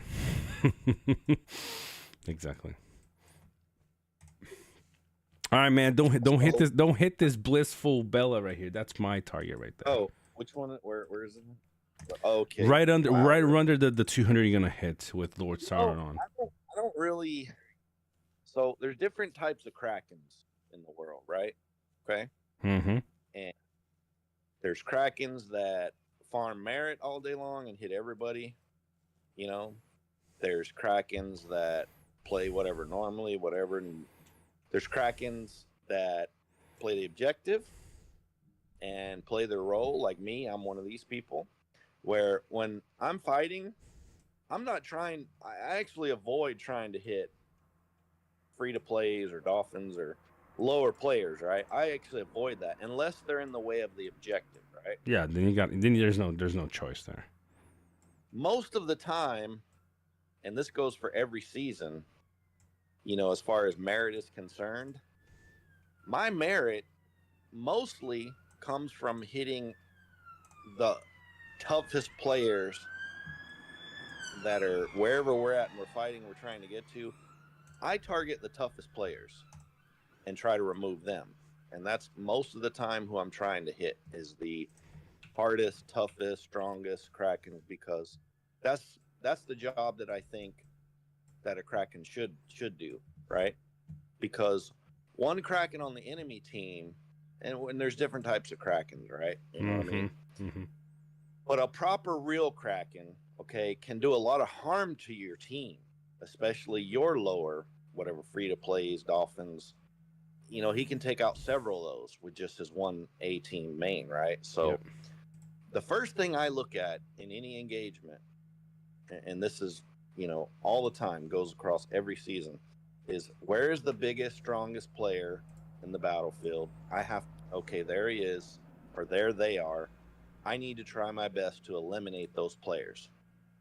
Exactly. All right, man. Don't hit this blissful Bella right here. That's my target right there. Oh, which one? Where is it? Okay. Right under the 200 you're gonna hit with Lord Sauron. I don't really. So there's different types of Krakens in the world, right? Okay. Mm-hmm. And there's Krakens that farm merit all day long and hit everybody. You know, there's Krakens that play normally, and there's Krakens that play the objective and play their role. Like me, I'm one of these people where when I'm fighting, I actually avoid trying to hit free to plays or dolphins or lower players, right? I actually avoid that unless they're in the way of the objective, right? Yeah, then there's no choice there. Most of the time, and this goes for every season, you know, as far as merit is concerned, my merit mostly comes from hitting the toughest players that are wherever we're at and we're fighting, we're trying to get to. I target the toughest players and try to remove them. And that's most of the time who I'm trying to hit is the hardest, toughest, strongest Krakens, because that's the job that I think that a Kraken should do, right? Because one Kraken on the enemy team, and when there's different types of Krakens, right? You know what I mean? Mm-hmm. But a proper real Kraken, okay, can do a lot of harm to your team, especially your lower, whatever free to plays, dolphins. You know, he can take out several of those with just his one A team main, right? So Yep. the first thing I look at in any engagement, and this is, you know, all the time, goes across every season, is where is the biggest, strongest player in the battlefield? Okay, there he is, or there they are. I need to try my best to eliminate those players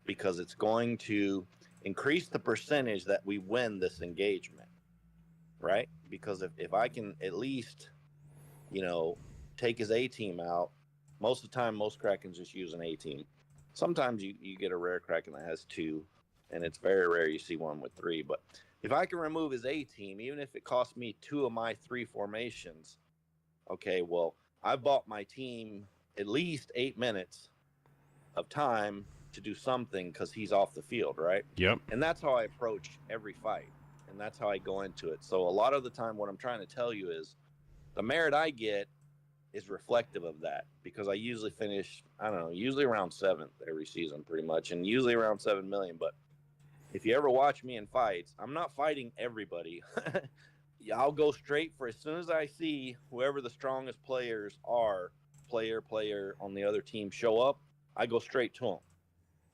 because it's going to increase the percentage that we win this engagement, right? Because if I can at least, you know, take his A team out, most of the time, most Krakens just use an A team. Sometimes you get a rare Kraken that has two, and it's very rare you see one with three. But if I can remove his A team, even if it costs me 2 of my 3 formations, okay, well, I bought my team at least 8 minutes of time to do something because he's off the field, right? Yep. And that's how I approach every fight, and that's how I go into it. So a lot of the time, what I'm trying to tell you is the merit I get is reflective of that, because I usually finish, I don't know, usually around 7th every season pretty much, and usually around 7 million. But if you ever watch me in fights, I'm not fighting everybody. I'll go straight for, as soon as I see whoever the strongest players are, player on the other team show up, I go straight to them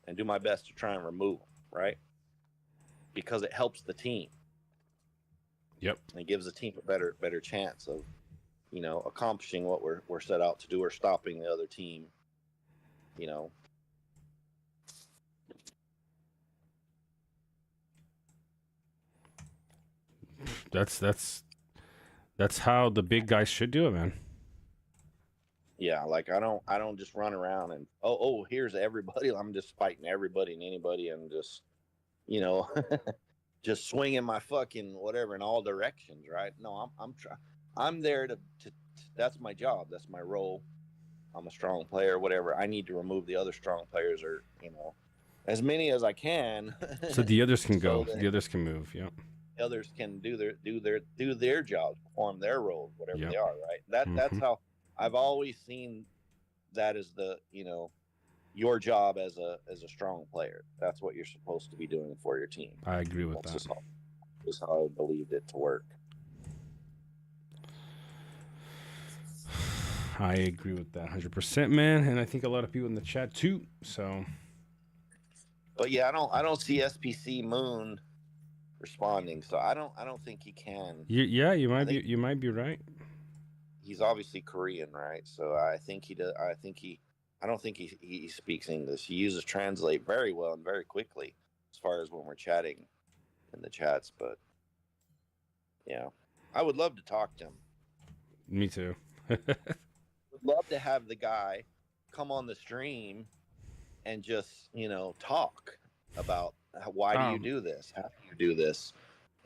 and do my best to try and remove them, right? Because it helps the team. Yep. And it gives the team a better chance of, you know, accomplishing what we're set out to do, or stopping the other team, you know. That's how the big guys should do it, man. Yeah, like I don't just run around and here's everybody. I'm just fighting everybody and anybody and just, you know, just swinging my fucking whatever in all directions, right? No, I'm there to that's my job, that's my role. I'm a strong player, whatever. I need to remove the other strong players, or, you know, as many as I can. So the others can So go. The others can move. Yep. others can do their jobs, perform their roles, whatever Yep. they are, right? That's how I've always seen that as the, you know, your job as a strong player. That's what you're supposed to be doing for your team. I agree with That's that. just how I believed it to work. I agree with that 100%, man, and I think a lot of people in the chat too. So, But yeah, I don't see SPC Moon responding, so I don't think he can. you might be right. He's obviously Korean, right? So I think he does. I don't think he speaks English. He uses Translate very well and very quickly, as far as when we're chatting in the chats. But yeah, I would love to talk to him. Me too. Would love to have the guy come on the stream and just, you know, talk about why do you do this, how do you do this,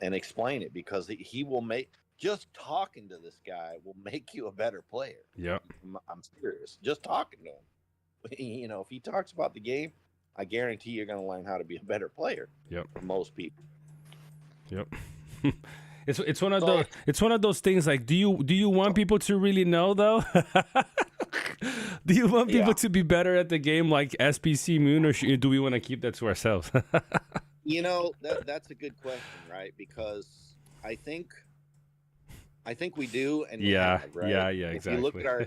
and explain it, because he will make, just talking to this guy will make you a better player. Yep. I'm serious. Just talking to him, you know, if he talks about the game, I guarantee you're going to learn how to be a better player. Yep. For most people. Yep. It's one of those things, like, do you want people to really know though? Do you want people to be better at the game like SPC Moon, or do we want to keep that to ourselves? You know, that's a good question, right? Because I think we do, and we have, right? Yeah, exactly.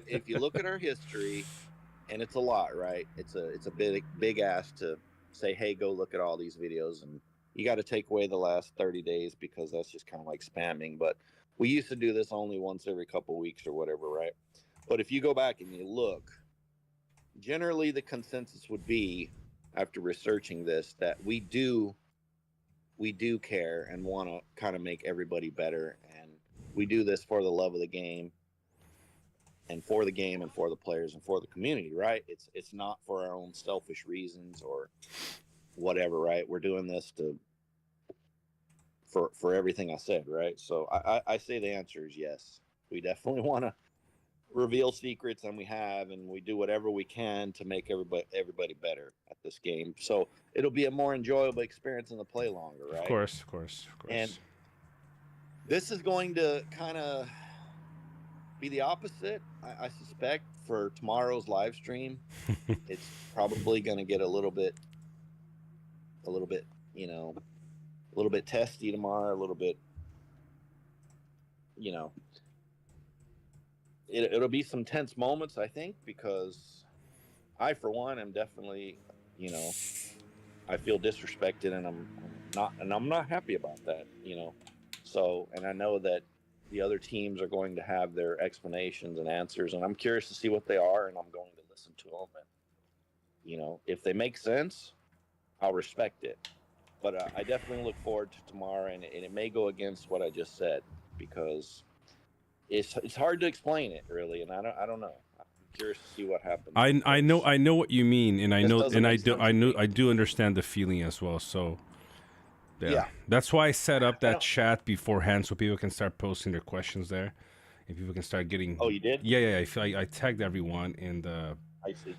If you look at our history, and it's a lot, right? It's a big ask to say, hey, go look at all these videos and you got to take away the last 30 days because that's just kind of like spamming. But we used to do this only once every couple weeks or whatever, right? But if you go back and you look, generally the consensus would be, after researching this, that we do care and want to kind of make everybody better, and we do this for the love of the game, and for the game and for the players and for the community, right? It's not for our own selfish reasons or whatever, right? We're doing this for everything I said, right? So I say the answer is yes. We definitely want to reveal secrets, and we do whatever we can to make everybody better at this game. So it'll be a more enjoyable experience and to play longer, right? Of course. And this is going to kind of be the opposite, I suspect, for tomorrow's live stream. It's probably going to get a little bit, you know, a little bit testy tomorrow, a little bit, you know, it'll be some tense moments, I think, because I, for one, am definitely, you know, I feel disrespected, and I'm not happy about that, you know. So, and I know that the other teams are going to have their explanations and answers, and I'm curious to see what they are, and I'm going to listen to them. And, you know, if they make sense, I'll respect it. But I definitely look forward to tomorrow, and it may go against what I just said, because it's hard to explain it, really, and I don't know. I'm curious to see what happens. I know what you mean, and I do understand the feeling as well. So yeah. That's why I set up that chat beforehand so people can start posting their questions there, and people can start getting. Oh, you did? Yeah. I tagged everyone in the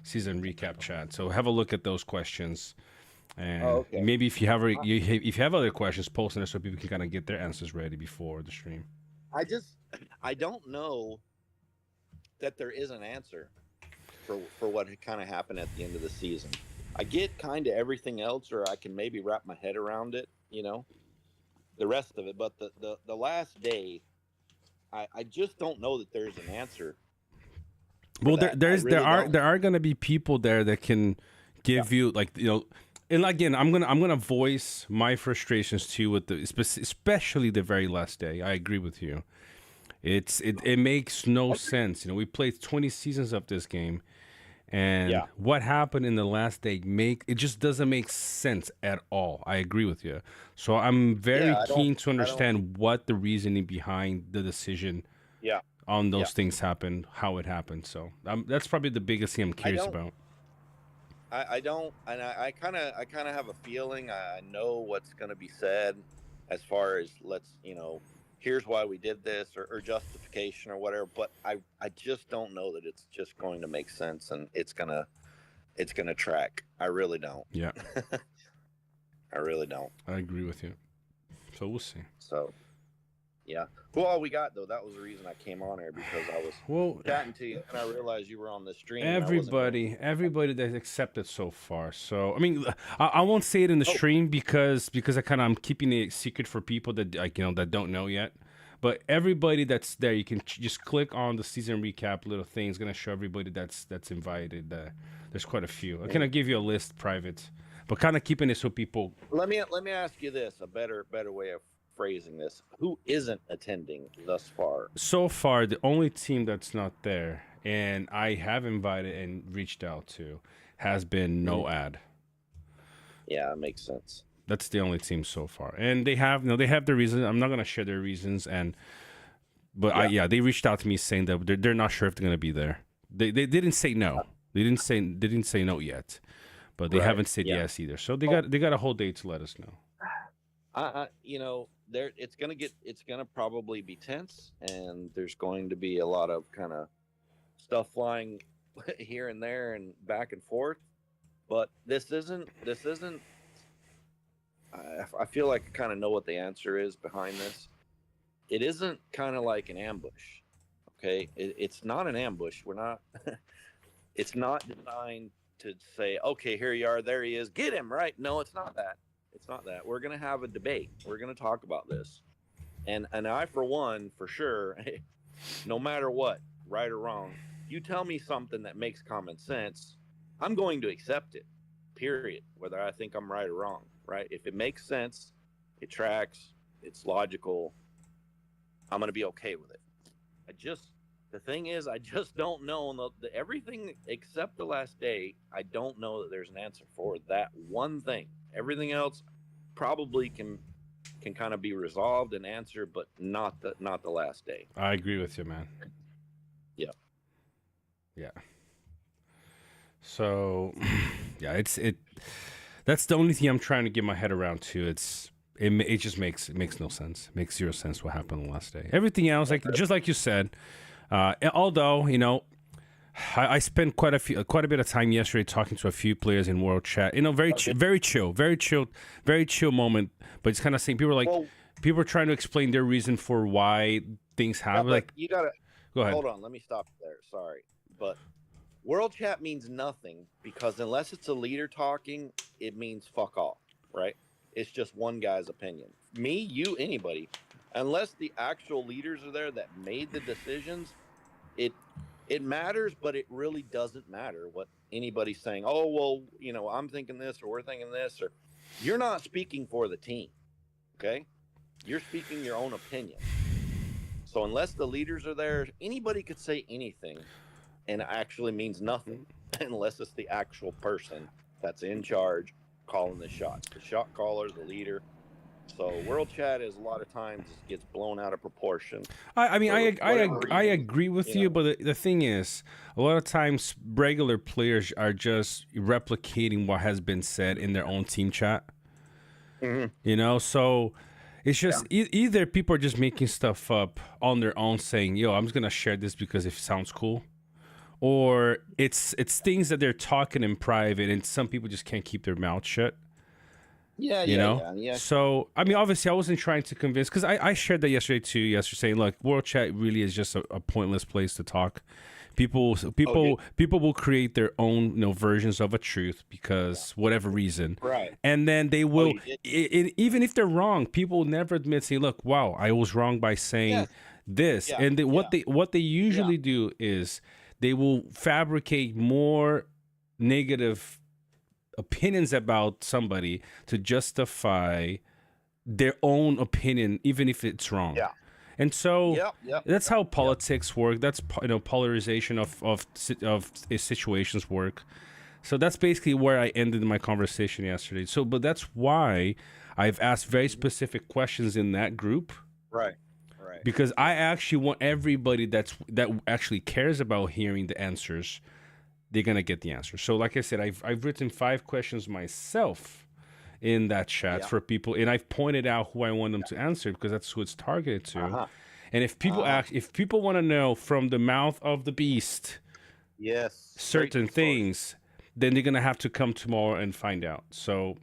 season recap chat, so have a look at those questions. And maybe if you have other questions, post them there so people can kind of get their answers ready before the stream. I don't know that there is an answer for what kind of happened at the end of the season. I get kind of everything else, or I can maybe wrap my head around it, you know, the rest of it. But the last day, I just don't know that there's an answer. Well, there are going to be people there that can give you, like, you know. And again, I'm gonna voice my frustrations too with especially the very last day. I agree with you. It makes no sense. You know, we played 20 seasons of this game, and what happened in the last day it just doesn't make sense at all. I agree with you. So I'm very keen to understand what the reasoning behind the decision on those things happened, how it happened. So that's probably the biggest thing I'm curious about. I don't, and I kind of have a feeling. I know what's going to be said as far as, here's why we did this, or justification or whatever. But I just don't know that it's just going to make sense, and it's gonna track. I really don't. Yeah. I really don't. I agree with you. So we'll see. So. Yeah. Who all we got, though? That was the reason I came on here, because I was chatting to you and I realized you were on the stream. Everybody that's accepted so far. So I mean, I won't say it in the stream because I'm keeping it secret for people that that don't know yet. But everybody that's there, you can just click on the season recap little thing. It's gonna show everybody that's invited. There's quite a few. I cannot give you a list private, but kind of keeping it so people. Let me ask you this: a better way of phrasing this. Who isn't attending thus far? So far, the only team that's not there, and I have invited and reached out to, has been No Ad. Yeah, that makes sense. That's the only team so far, and they have their reasons. I'm not gonna share their reasons, but they reached out to me saying that they're not sure if they're gonna be there. They didn't say no. They didn't say no yet, but they haven't said yes either. So they got a whole day to let us know. It's gonna probably be tense, and there's going to be a lot of kind of stuff flying here and there and back and forth. But this isn't. I feel like I kind of know what the answer is behind this. It isn't kind of like an ambush. Okay, it's not an ambush. We're not. It's not designed to say, okay, here you are, there he is, get him, right? No, it's not that. It's not that. We're going to have a debate. We're going to talk about this. And I, for one, for sure, no matter what, right or wrong, you tell me something that makes common sense, I'm going to accept it. period, whether I think I'm right or wrong, right? If it makes sense, it tracks, it's logical, I'm going to be okay with it. The thing is, I just don't know everything except the last day. I don't know that there's an answer for that one thing. Everything else probably can kind of be resolved and answered, but not the last day. I agree with you, man. Yeah. Yeah. So, yeah, that's the only thing I'm trying to get my head around too. It just makes no sense. It makes zero sense what happened the last day. Everything else, just like you said, although, you know, I spent quite a bit of time yesterday talking to a few players in World Chat. You know, very chill moment. But it's kind of saying people are trying to explain their reason for why things happen. Like, you gotta go ahead. Hold on, let me stop there. Sorry, but World Chat means nothing because unless it's a leader talking, it means fuck off, right? It's just one guy's opinion. Me, you, anybody. Unless the actual leaders are there that made the decisions, it matters, but it really doesn't matter what anybody's saying. Oh, well, you know, I'm thinking this or we're thinking this, or you're not speaking for the team, okay? You're speaking your own opinion. So unless the leaders are there, anybody could say anything and it actually means nothing unless it's the actual person that's in charge calling the shots. The shot caller, the leader. So World Chat is a lot of times gets blown out of proportion. I mean, I agree with you, but the thing is, a lot of times regular players are just replicating what has been said in their own team chat. Mm-hmm. You know, so it's just either people are just making stuff up on their own, saying, "Yo, I'm just gonna share this because it sounds cool," or it's things that they're talking in private, and some people just can't keep their mouth shut. Yeah. So, I mean, obviously, I wasn't trying to convince, because I shared that yesterday too, saying, look, World Chat really is just a pointless place to talk. People will create their own, versions of a truth because whatever reason. Right. And then they will, even if they're wrong, people will never admit, say, look, wow, I was wrong by saying this. Yeah. And what they usually do is they will fabricate more negative opinions about somebody to justify their own opinion, even if it's wrong. Yeah. And so that's how politics work. That's polarization of situations work. So that's basically where I ended my conversation yesterday. So, but that's why I've asked very specific questions in that group. Right. Because I actually want everybody that actually cares about hearing the answers, they're gonna get the answer. So, like I said, I've written 5 questions myself in that chat for people, and I've pointed out who I want them to answer because that's who it's targeted to. And if people if people want to know from the mouth of the beast, certain things, then they're gonna have to come tomorrow and find out. So,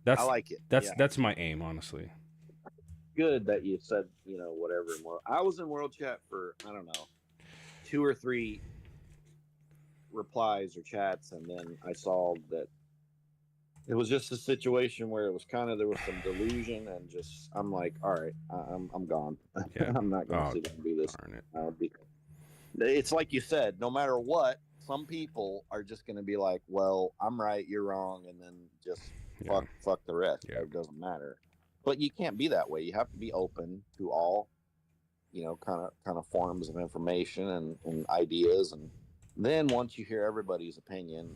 I like it. That's my aim, honestly. Good that you said whatever. I was in World Chat for 2 or 3 replies or chats, and then I saw that it was just a situation where it was there was some delusion, and just I'm like, all right, I'm gone. I'm not going to sit and do this. It's like you said, no matter what, some people are just going to be like, well, I'm right, you're wrong, and then just fuck the rest. It doesn't matter. But you can't be that way. You have to be open to all kind of forms of information and ideas. And then once you hear everybody's opinion,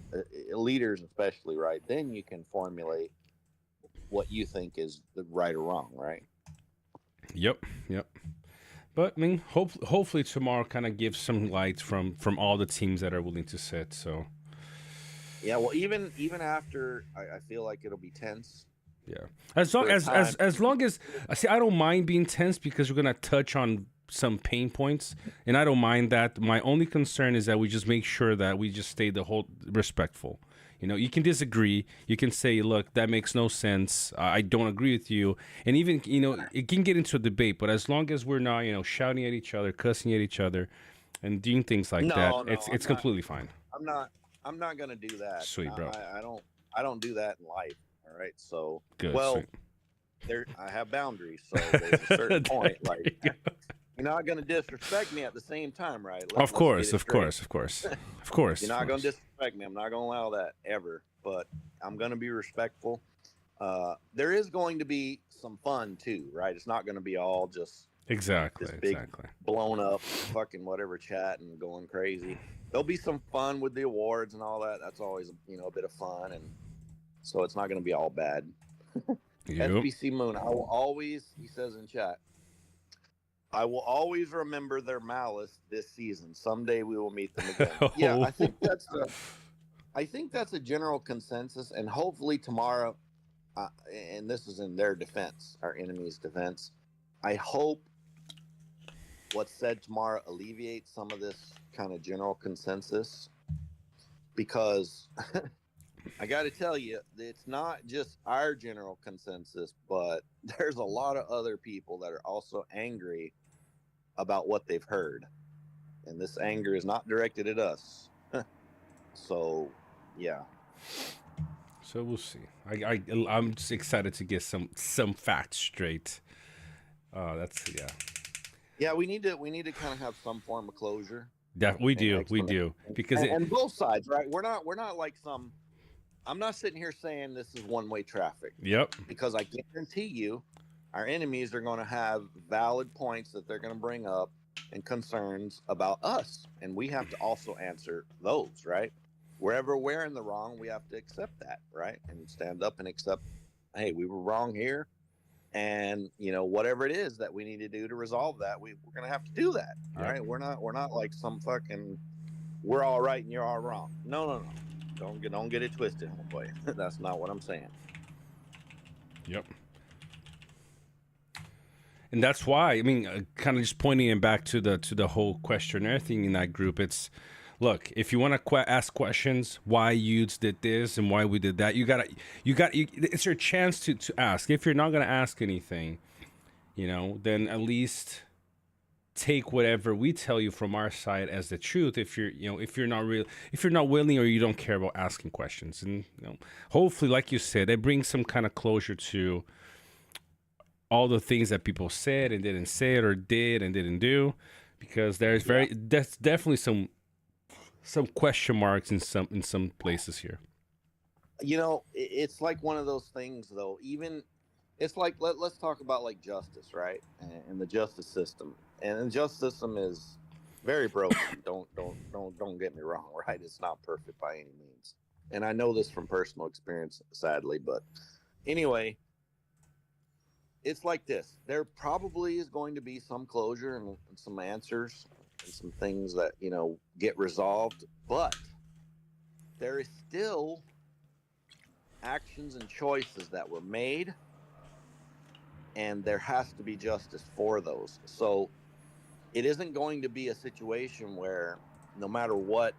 leaders especially, right, then you can formulate what you think is the right or wrong, right? Yep. But I mean, hopefully tomorrow kind of gives some light from all the teams that are willing to sit. So yeah, well, even after, I feel like it'll be tense. Yeah, as long as see, I don't mind being tense because we're gonna touch on some pain points, and I don't mind that. My only concern is that we just make sure that we just stay the whole respectful. You can disagree. You can say, look, that makes no sense. I don't agree with you. And even, it can get into a debate, but as long as we're not, shouting at each other, cussing at each other, and doing things like it's completely fine. I'm not going to do that. Sweet, bro. I don't do that in life. All right. So, good, well, I have boundaries. So there's a certain point, like, you're not going to disrespect me at the same time, right? Of course. You're not going to disrespect disrespect me. I'm not going to allow that ever, but I'm going to be respectful. There is going to be some fun too, right? It's not going to be all just Exactly. this big Exactly. blown up fucking whatever chat and going crazy. There'll be some fun with the awards and all that. That's always, a bit of fun. And so it's not going to be all bad. Yep. SBC Moon, I will always, he says in chat, I will always remember their malice this season. Someday we will meet them again. Yeah, I think that's a general consensus, and hopefully tomorrow, and this is in their defense, our enemy's defense. I hope what's said tomorrow alleviates some of this kind of general consensus, because I got to tell you, it's not just our general consensus, but there's a lot of other people that are also angry about what they've heard. And this anger is not directed at us. So, yeah. So we'll see. I'm just excited to get some facts straight. That's yeah. Yeah, we need to kind of have some form of closure. We do because and both sides, right? We're not like some. I'm not sitting here saying this is one-way traffic. Yep. Because I guarantee you, our enemies are going to have valid points that they're going to bring up and concerns about us, and we have to also answer those, right? Wherever we're in the wrong, we have to accept that, right? And stand up and accept, hey, we were wrong here, and whatever it is that we need to do to resolve that, we're going to have to do that. All right, we're not like some fucking we're all right and you're all wrong. No. Don't get it twisted, homeboy. That's not what I'm saying. Yep. And that's why, I mean, kind of just pointing it back to the whole questionnaire thing in that group. It's, look, if you want to ask questions, why you did this and why we did that, you got it's your chance to ask. If you're not gonna ask anything, then at least take whatever we tell you from our side as the truth. If you're not willing, or you don't care about asking questions, and hopefully, like you said, it brings some kind of closure to all the things that people said and didn't say it, or did and didn't do, because that's definitely some question marks in some places here. It's like one of those things, though. Even it's like let's talk about like justice, right? And the justice system. And the justice system is very broken. Don't get me wrong, right? It's not perfect by any means. And I know this from personal experience, sadly. But anyway, it's like this. There probably is going to be some closure and some answers and some things that, get resolved. But there is still actions and choices that were made, and there has to be justice for those. So it isn't going to be a situation where no matter what,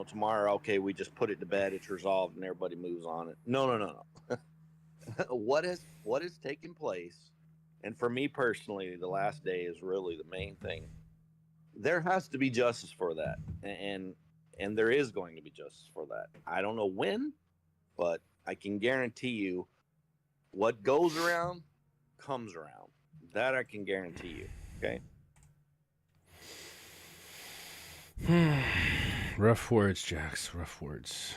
tomorrow, okay, we just put it to bed, it's resolved, and everybody moves on it. No. What has taken place, and for me personally, the last day is really the main thing. There has to be justice for that, and there is going to be justice for that. I don't know when, but I can guarantee you, what goes around comes around. That I can guarantee you. Okay. Rough words, Jax. Rough words.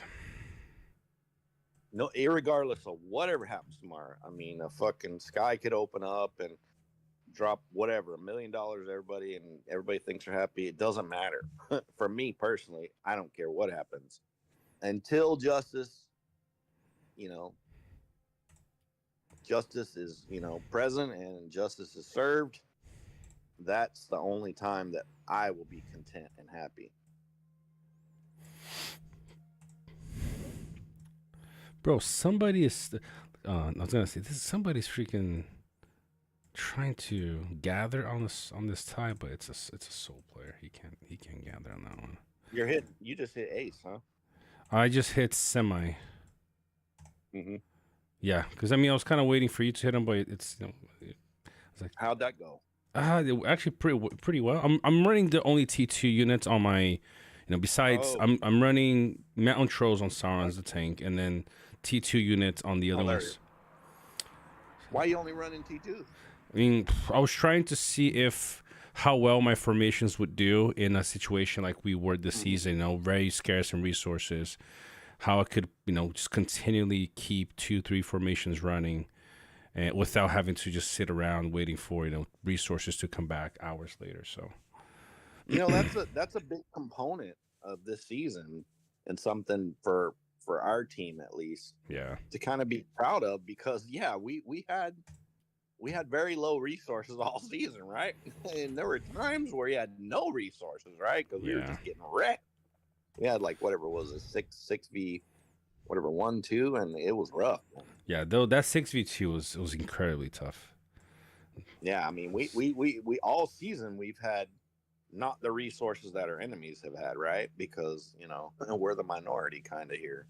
No, irregardless of whatever happens tomorrow. I mean, a fucking sky could open up and drop whatever, $1 million everybody, and everybody thinks they're happy. It doesn't matter. For me personally, I don't care what happens. Until justice, justice is, present and justice is served, that's the only time that I will be content and happy. Bro, somebody is. I was gonna say somebody's freaking trying to gather on this tie, but it's a soul player. He can't gather on that one. You just hit ace, huh? I just hit semi. Mm-hmm. Yeah, because I was kind of waiting for you to hit him, but it's I was like, how'd that go? Actually pretty well. I'm running the only T2 units on my, besides I'm running Mountain Trolls on Sauron's the tank, and then T2 units on the other ones. Why are you only running T2? I mean, I was trying to see if how well my formations would do in a situation like we were this Mhm. season. You know, very scarce in resources. How I could, you know, just continually keep 2, 3 formations running, and without having to just sit around waiting for, you know, resources to come back hours later. So You know, that's a big component of this season, and something for our team at least yeah, to kind of be proud of, because yeah, we had very low resources all season, right? And there were times where you had no resources, right? Because we were yeah, just getting wrecked. We had like whatever was a six v whatever 1-2, and it was rough. yeah. Though that 6v2 was incredibly tough. Yeah, I mean, we all season we've had not the resources that our enemies have had, right? Because you know we're the minority kind of here.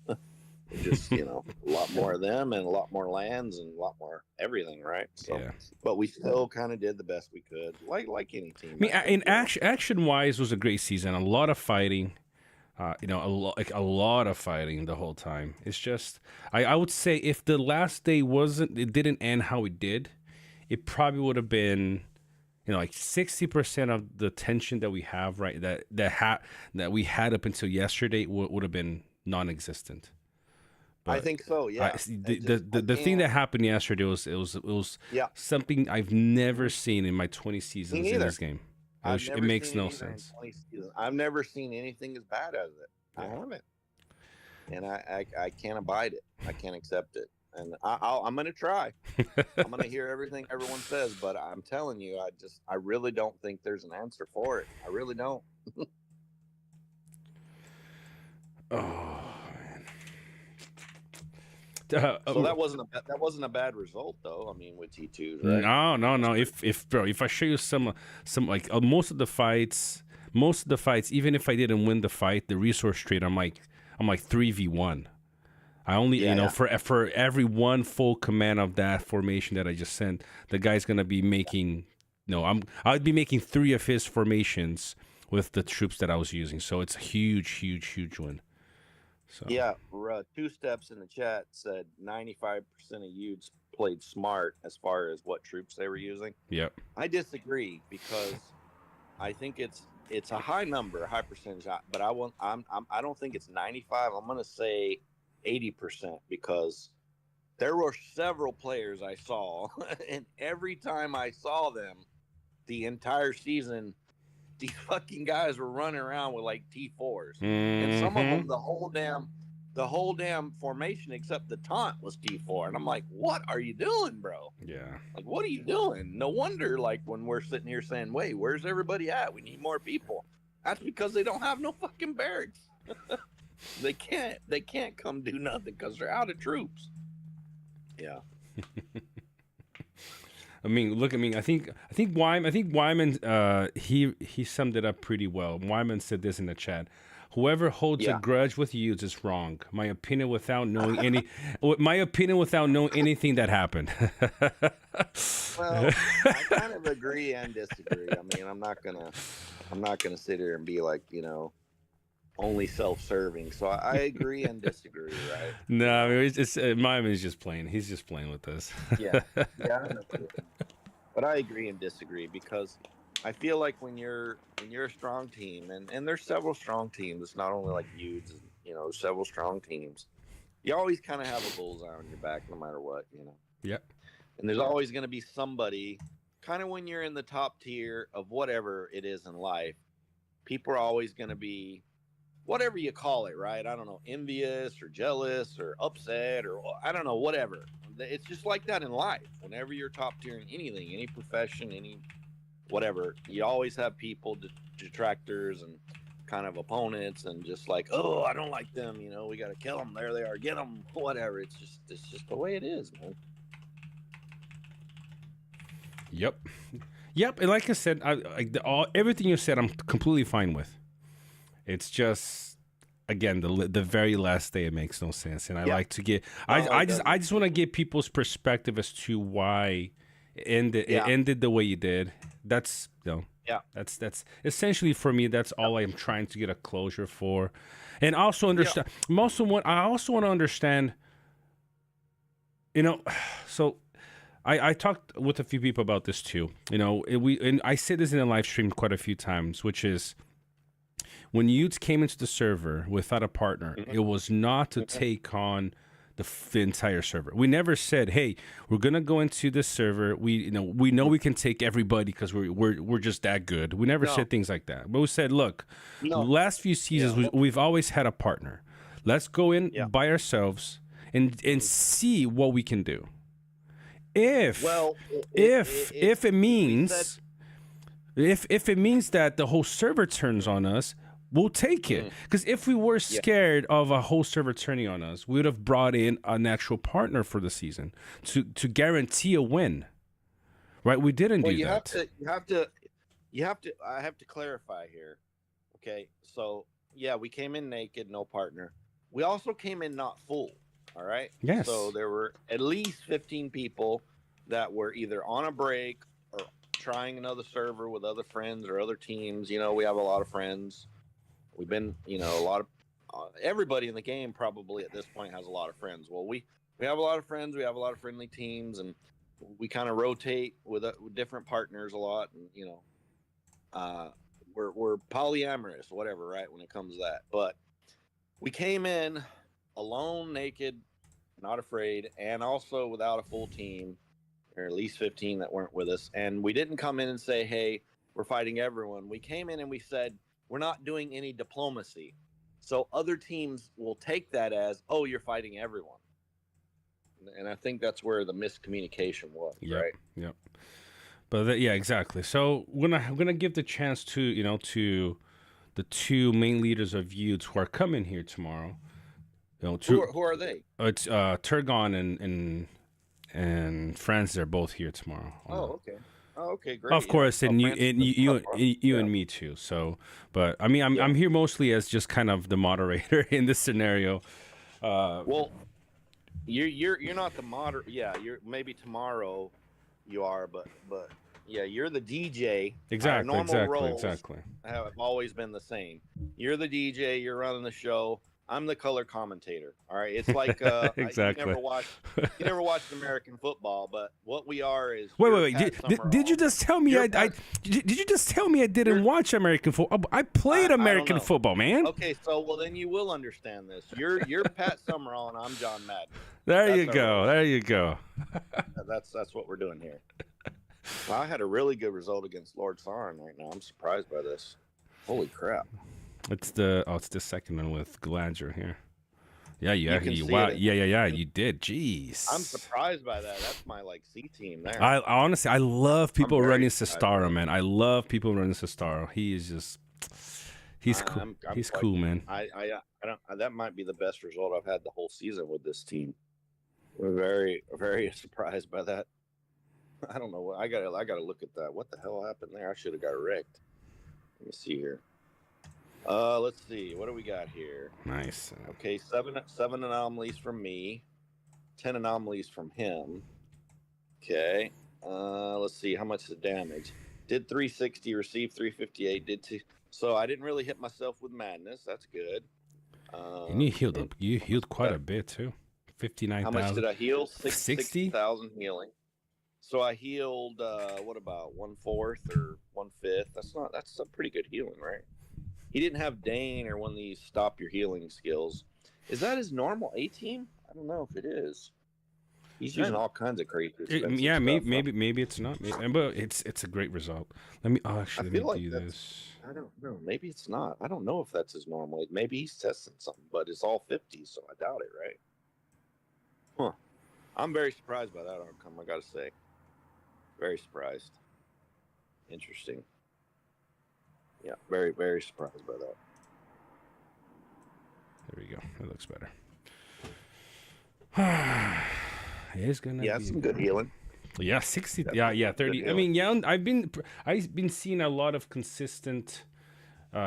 Just you know a lot more of them and a lot more lands and a lot more everything, right? So, Yeah. but we still kind of did the best we could, like any I team. mean, I think, in you know. action wise, was a great season. A lot of fighting. You know, a lot of fighting the whole time. It's just, I would say if the last day it didn't end how it did, it probably would have been, you know, like 60% of the tension that we have right that we had up until yesterday would have been non-existent. I But think so. I, Yeah. the, the the the thing that happened yesterday was Yeah. something I've never seen in my 20 seasons in neither. this game. I've It never makes seen it no either in sense. 20 seasons. I've never seen anything as bad as it. I Yeah. haven't, and I can't abide it. I can't accept it, and I'm gonna try. I'm gonna hear everything everyone says, but I'm telling you, I really don't think there's an answer for it. I really don't. Oh So that wasn't a bad result though. I mean, with T2s, right? no. If I show you some like most of the fights, even if I didn't win the fight, the resource trade, I'm like 3v1. I only Yeah, you know yeah. for every one full command of that formation that I just sent, the guy's gonna be making I'd be making 3 of his formations with the troops that I was using. So it's a huge win. So Yeah, two steps in the chat said 95% of youths played smart as far as what troops they were using. yep. I disagree, because I think it's a high number, a high percentage, but I don't think it's 95. I'm going to say 80%, because there were several players I saw and every time I saw them the entire season, these fucking guys were running around with like T4s, and some of Mm-hmm. them the whole damn formation except the taunt was T4, and I'm like, what are you doing, bro? Yeah. Like, what are you doing? No wonder, like, when we're sitting here saying, wait, where's everybody at? We need more people. That's because they don't have no fucking barracks. They can't come do nothing because they're out of troops. Yeah. I mean, look. I mean, I think Wyman. He summed it up pretty well. Wyman said this in the chat. Whoever holds a Yeah. grudge with you is wrong. My opinion without knowing anything that happened. Well, I kind of agree and disagree. I mean, I'm not gonna sit here and be like, you know, only self-serving. So I agree and disagree, right? No, I mean, it's Wyman is just playing. He's just playing with us. Yeah. Yeah, I know. But I agree and disagree, because I feel like when you're a strong team, and there's several strong teams, it's not only like Utes, you know, several strong teams. You always kind of have a bullseye on your back, no matter what, you know. Yep. And there's always going to be somebody, kind of when you're in the top tier of whatever it is in life, people are always going to be, whatever you call it, right? I don't know, envious or jealous or upset, or I don't know, whatever. It's just like that in life. Whenever you're top tier in anything, any profession, any whatever, you always have people, detractors and kind of opponents, and just like, oh, I don't like them, you know, we got to kill them. There they are, get them, whatever. It's just the way it is, man. Yep. And like I said, everything you said, I'm completely fine with. It's just, again, the very last day, it makes no sense, and I like to get. I just want to get people's perspective as to why it ended the way you did. That's that's essentially, for me, that's all I'm trying to get a closure for, and also understand. I also want to understand. You know, so I talked with a few people about this too. You know, and I said this in a live stream quite a few times, which is when youths came into the server without a partner, Mhm. it was not to take on the entire server. We never said, "Hey, we're gonna go into this server. We know we can take everybody because we're just that good." We never No, said things like that. But we said, "Look, the no, last few seasons yeah, we've always had a partner. Let's go in yeah. by ourselves and see what we can do. If Well, it if it we said, means if it means that the whole server turns on us, we'll take it. mm, Because if we were yeah. scared of a whole server turning on us, we would have brought in an actual partner for the season to guarantee a win. Right? We didn't Well, do that. you have to. I have to clarify here. Okay, so yeah, we came in naked, no partner. We also came in not full. All right. So Yes. there were at least 15 people that were either on a break or trying another server with other friends or other teams. You know, we have a lot of friends. We've been, a lot of everybody in the game probably at this point has a lot of friends. Well, we have a lot of friends. We have a lot of friendly teams, and we kind of rotate with different partners a lot. And uh, we're polyamorous, whatever, right? When it comes to that, but we came in alone, naked, not afraid, and also without a full team, or at least 15 that weren't with us. And we didn't come in and say, "Hey, we're fighting everyone." We came in and we said, "We're not doing any diplomacy." So other teams will take that as, "Oh, you're fighting everyone." And I think that's where the miscommunication was, Yep. right? Yep. But yeah, exactly. So I'm gonna give the chance to the two main leaders of youths who are coming here tomorrow. Who are they? It's Turgon and friends. They're both here tomorrow. Oh, okay. Oh, okay, Of great. Yeah. course, Oh, and Francis is up, huh? you Yeah. and me too. So, but I mean, Yeah. I'm here mostly as just kind of the moderator in this scenario. Well, you're not the Yeah, you're maybe tomorrow you are, but yeah, you're the DJ. Our normal roles Exactly. have always been the same. You're the DJ. You're running the show. I'm the color commentator. All right, it's like Exactly. you never watched American football, but what we are is Wait. Pat Did you Summerall. just tell me You're Pat. did you just tell me I didn't You're watch American football? I played I don't American know. football, man. Okay, so well then you will understand this. You're Pat Summerall and I'm John Madden. There That's you our go. role. There you go. That's what we're doing here. Well, I had a really good result against Lord Sauron right now. I'm surprised by this. Holy crap! It's the second one with Galadriel here. Yeah, You can see wow, it. yeah. You did. Jeez. I'm surprised by that. That's my C team there. I honestly, I love people very running surprised. Sestaro, man. I love people running Sestaro. He is just, he's cool. I'm He's quite- cool, man. I don't. That might be the best result I've had the whole season with this team. We're very very surprised by that. I don't know what I gotta look at that. What the hell happened there? I should have got wrecked. Let me see here. Let's see. What do we got here? Nice. Okay, seven anomalies from me, 10 anomalies from him. Okay. Let's see how much the damage. Did 360, received 358, did two. So I didn't really hit myself with madness. That's good. And you healed up. You healed quite a bit too. 59,000. How much did I heal? 60? 60,000 healing. So I healed what about 1/4 or 1/5? That's a pretty good healing, right? He didn't have Dane or one of these stop your healing skills. Is that his normal A team? I don't know if it is. He's using all kinds of crazy expensive Yeah, stuff. maybe it's not. But it's a great result. Let me feel let like me do that's- this. I don't know. Maybe it's not. I don't know if that's his normal. Maybe he's testing something, but it's all 50s, so I doubt it, right? Huh. I'm very surprised by that outcome, I gotta say. Very surprised. Interesting. Yeah, very, very surprised by that. There we go. It looks better. It's gonna Yeah, be some good healing. Yeah, 60. Definitely Yeah, good 30. I healing. mean, yeah, I've been seeing a lot of consistent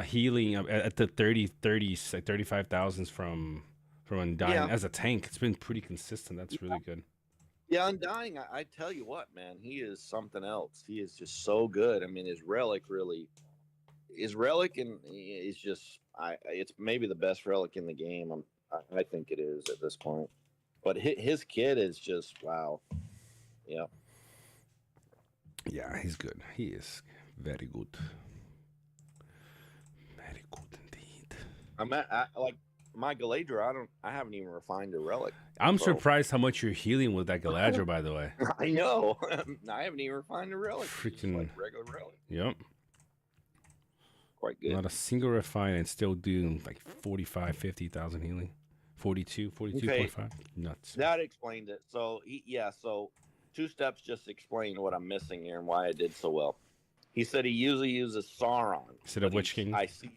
healing at the 30s, like 35,000s from Undying Yeah. as a tank. It's been pretty consistent. That's really good. Yeah, Undying, I tell you what, man, he is something else. He is just so good. I mean, his relic and is just it's maybe the best relic in the game. I think it is at this point. But his kid is just wow. Yeah. Yeah, he's good. He is very good. Very good indeed. Like my Galadra. I haven't even refined a relic. I'm So surprised how much you're healing with that Galadriel, by the way. I know. I haven't even refined a relic. It's just Freaking. like regular relic. Yep. Quite good. Not a single refine and still doing like 45, 50,000 healing. 42, 42.5. Okay. Nuts. That explained it. So so 2 steps just explained what I'm missing here and why I did so well. He said he usually uses Sauron Instead of Witch King? I see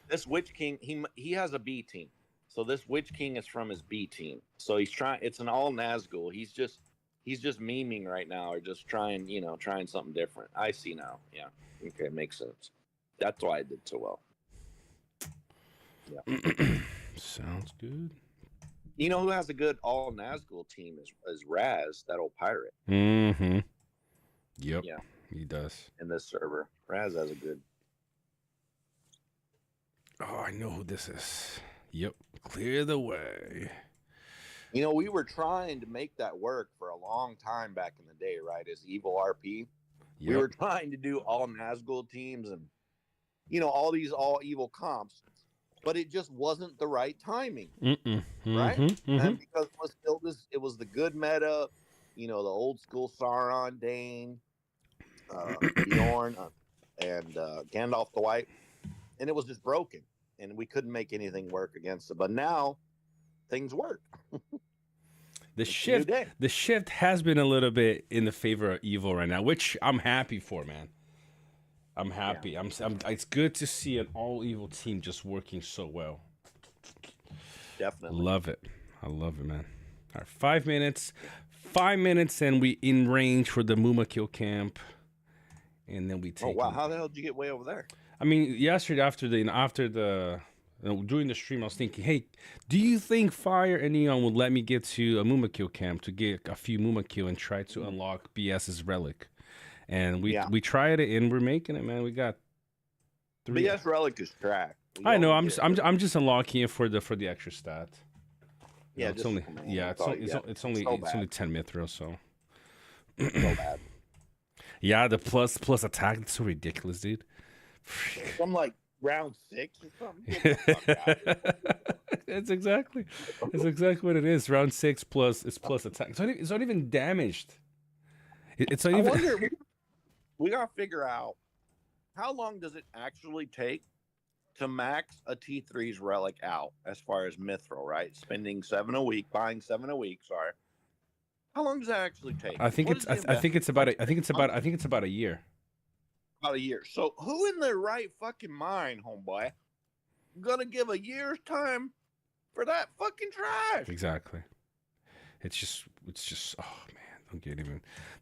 this Witch King. He has a B team, so this Witch King is from his B team. So he's trying. It's an all Nazgul. He's just memeing right now, or just trying something different. I see now. Yeah. Okay, makes sense. That's why I did so well. Yeah. Sounds good. You know who has a good all Nazgul team is Raz, that old pirate. Mm-hmm. Yep. Yeah. He does. In this server. Raz has a good. Oh, I know who this is. Yep. Clear the way. You know, we were trying to make that work for a long time back in the day, right? As Evil RP. Yep. We were trying to do all Nazgul teams and, all these all evil comps, but it just wasn't the right timing. Right? And because it was still it was the good meta, the old school Sauron, Dane, Bjorn, and Gandalf the White. And it was just broken. And we couldn't make anything work against it. But now things work. The shift has been a little bit in the favor of evil right now, which I'm happy for, man. I'm happy. Yeah. It's good to see an all evil team just working so well. Definitely. Love it. I love it, man. All right, 5 minutes. 5 minutes and we in range for the Muma kill camp. And then we take. Oh wow! How the hell did you get way over there? I mean, yesterday after during the stream, I was thinking, hey, do you think Fire and Neon would let me get to a Mumakil camp to get a few Mumakil and try to unlock BS's relic? And we tried it and we're making it, man. We got 3. BS relic is track. I know. I'm just unlocking it for the extra stat. Yeah, it's only 10 mithril, so. So bad. Yeah, the plus attack. It's so ridiculous, dude. I'm like round 6 or something. It's exactly what it is. Round 6 plus attack. It's not even damaged. It's not even. I wonder. We gotta figure out how long does it actually take to max a T3's relic out as far as mithril, right? Spending 7 a week, buying 7 a week. Sorry. How long does that actually take? I think it's about a year. About a year. So who in their right fucking mind, homeboy, gonna give a year's time for that fucking trash? Exactly. It's just oh man,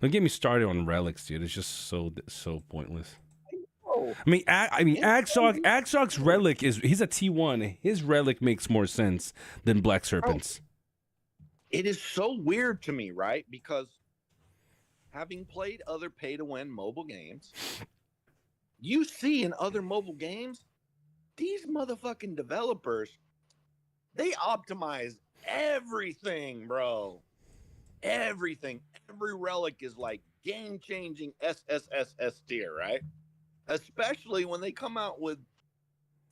don't get me started on relics, dude. It's just so pointless. I mean Axog's relic he's a T1. His relic makes more sense than Black Serpent's. It is so weird to me, right? Because having played other pay-to-win mobile games, you see in other mobile games, these motherfucking developers, they optimize everything, bro. Everything. Every relic is like game-changing SSSS tier, right? Especially when they come out with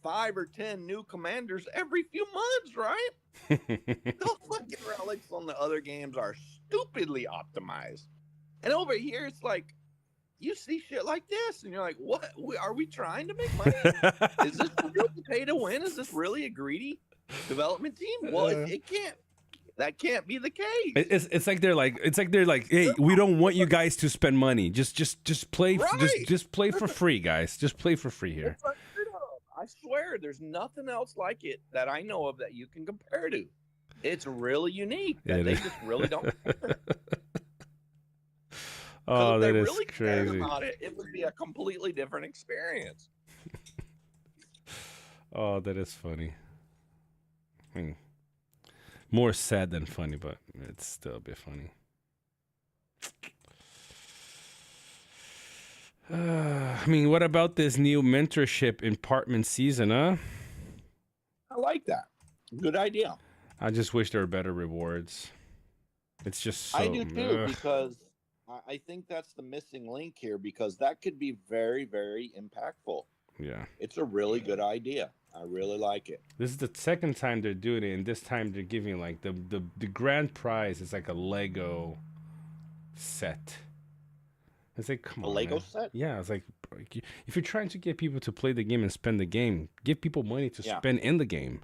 5 or 10 new commanders every few months, right? Those fucking relics on the other games are stupidly optimized. And over here, it's like, you see shit like this, and you're like, what? Are we trying to make money? Is this really pay to win? Is this really a greedy development team? Well, it can't. That can't be the case. It's like they're like, hey, we don't want you guys to spend money. Just play, right. just play for free, guys. Just play for free here. I swear, there's nothing else like it that I know of that you can compare to. It's really unique. They just really don't. Oh, that is really crazy. About it, it would be a completely different experience. Oh, that is funny. More sad than funny, but it's still a bit funny. I mean, what about this new mentorship impartment season, huh? I like that. Good idea. I just wish there were better rewards. It's just so... I do too, because I think that's the missing link here because that could be very, very impactful. Yeah. It's a really good idea. I really like it. This is the second time they're doing it, and this time they're giving like the grand prize is like a Lego set. It's like, come A on, Lego man. set? Yeah, it's like if you're trying to get people to play the game and spend the game, give people money to Yeah. spend in the game.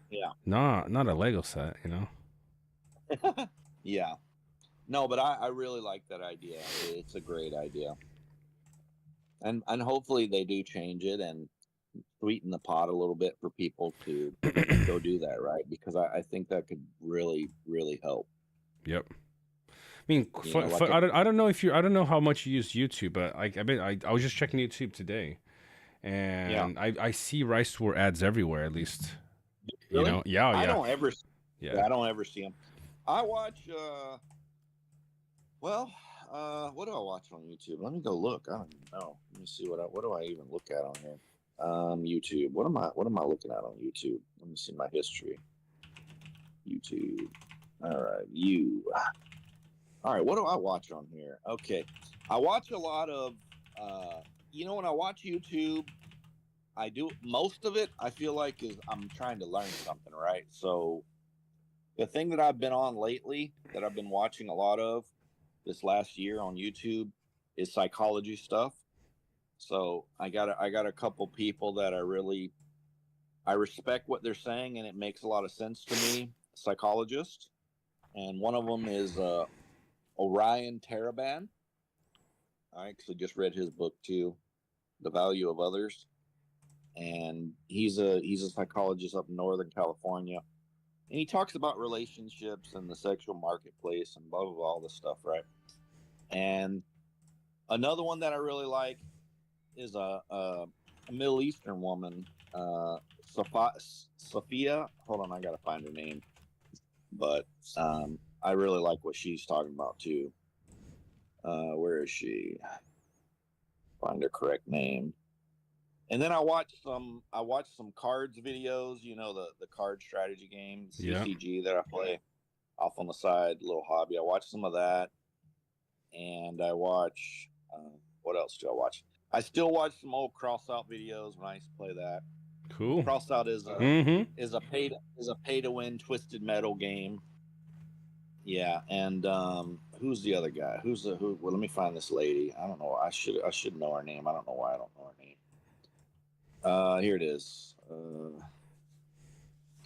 Yeah. Not a Lego set, you know. Yeah. No, but I really like that idea. It's a great idea. And hopefully they do change it and sweeten the pot a little bit for people to go do that, right? Because I think that could really, really help. Yep. I mean, You know, like I don't know if you I don't know how much you use YouTube, but I was just checking YouTube today, yeah. and I see Rice War ads everywhere. At least, you Really? know, yeah, I yeah, don't ever yeah. I don't ever see them. I watch well, what do I watch on YouTube? Let me go look. I don't even know. Let me see what do I even look at on here? YouTube. What am I looking at on YouTube? Let me see my history. YouTube. All right, All right, what do I watch on here? Okay. I watch a lot of when I watch YouTube, I do most of it I feel like is I'm trying to learn something, right? So the thing that I've been on lately that I've been watching a lot of this last year on YouTube is psychology stuff. So I got a couple people that I respect what they're saying and it makes a lot of sense to me, psychologists. And one of them is Orion Taraban. I actually just read his book too, The Value of Others. And he's a psychologist up in Northern California. And he talks about relationships and the sexual marketplace and blah blah blah, all this stuff, right? And another one that I really like is a Middle Eastern woman, Sophia. Hold on, I gotta find her name. But I really like what she's talking about too. Where is she? Find her correct name. And then I watched some cards videos. You know the card strategy game Yeah. CCG that I play off on the side, little hobby. I watch some of that, and I watch what else do I watch? I still watch some old Crossout videos when I used to play that. Cool. Crossout is a pay to win twisted metal game. Yeah, and who's the other guy? Who? Well, let me find this lady. I don't know. I should know her name. I don't know why I don't know her name. Here it is.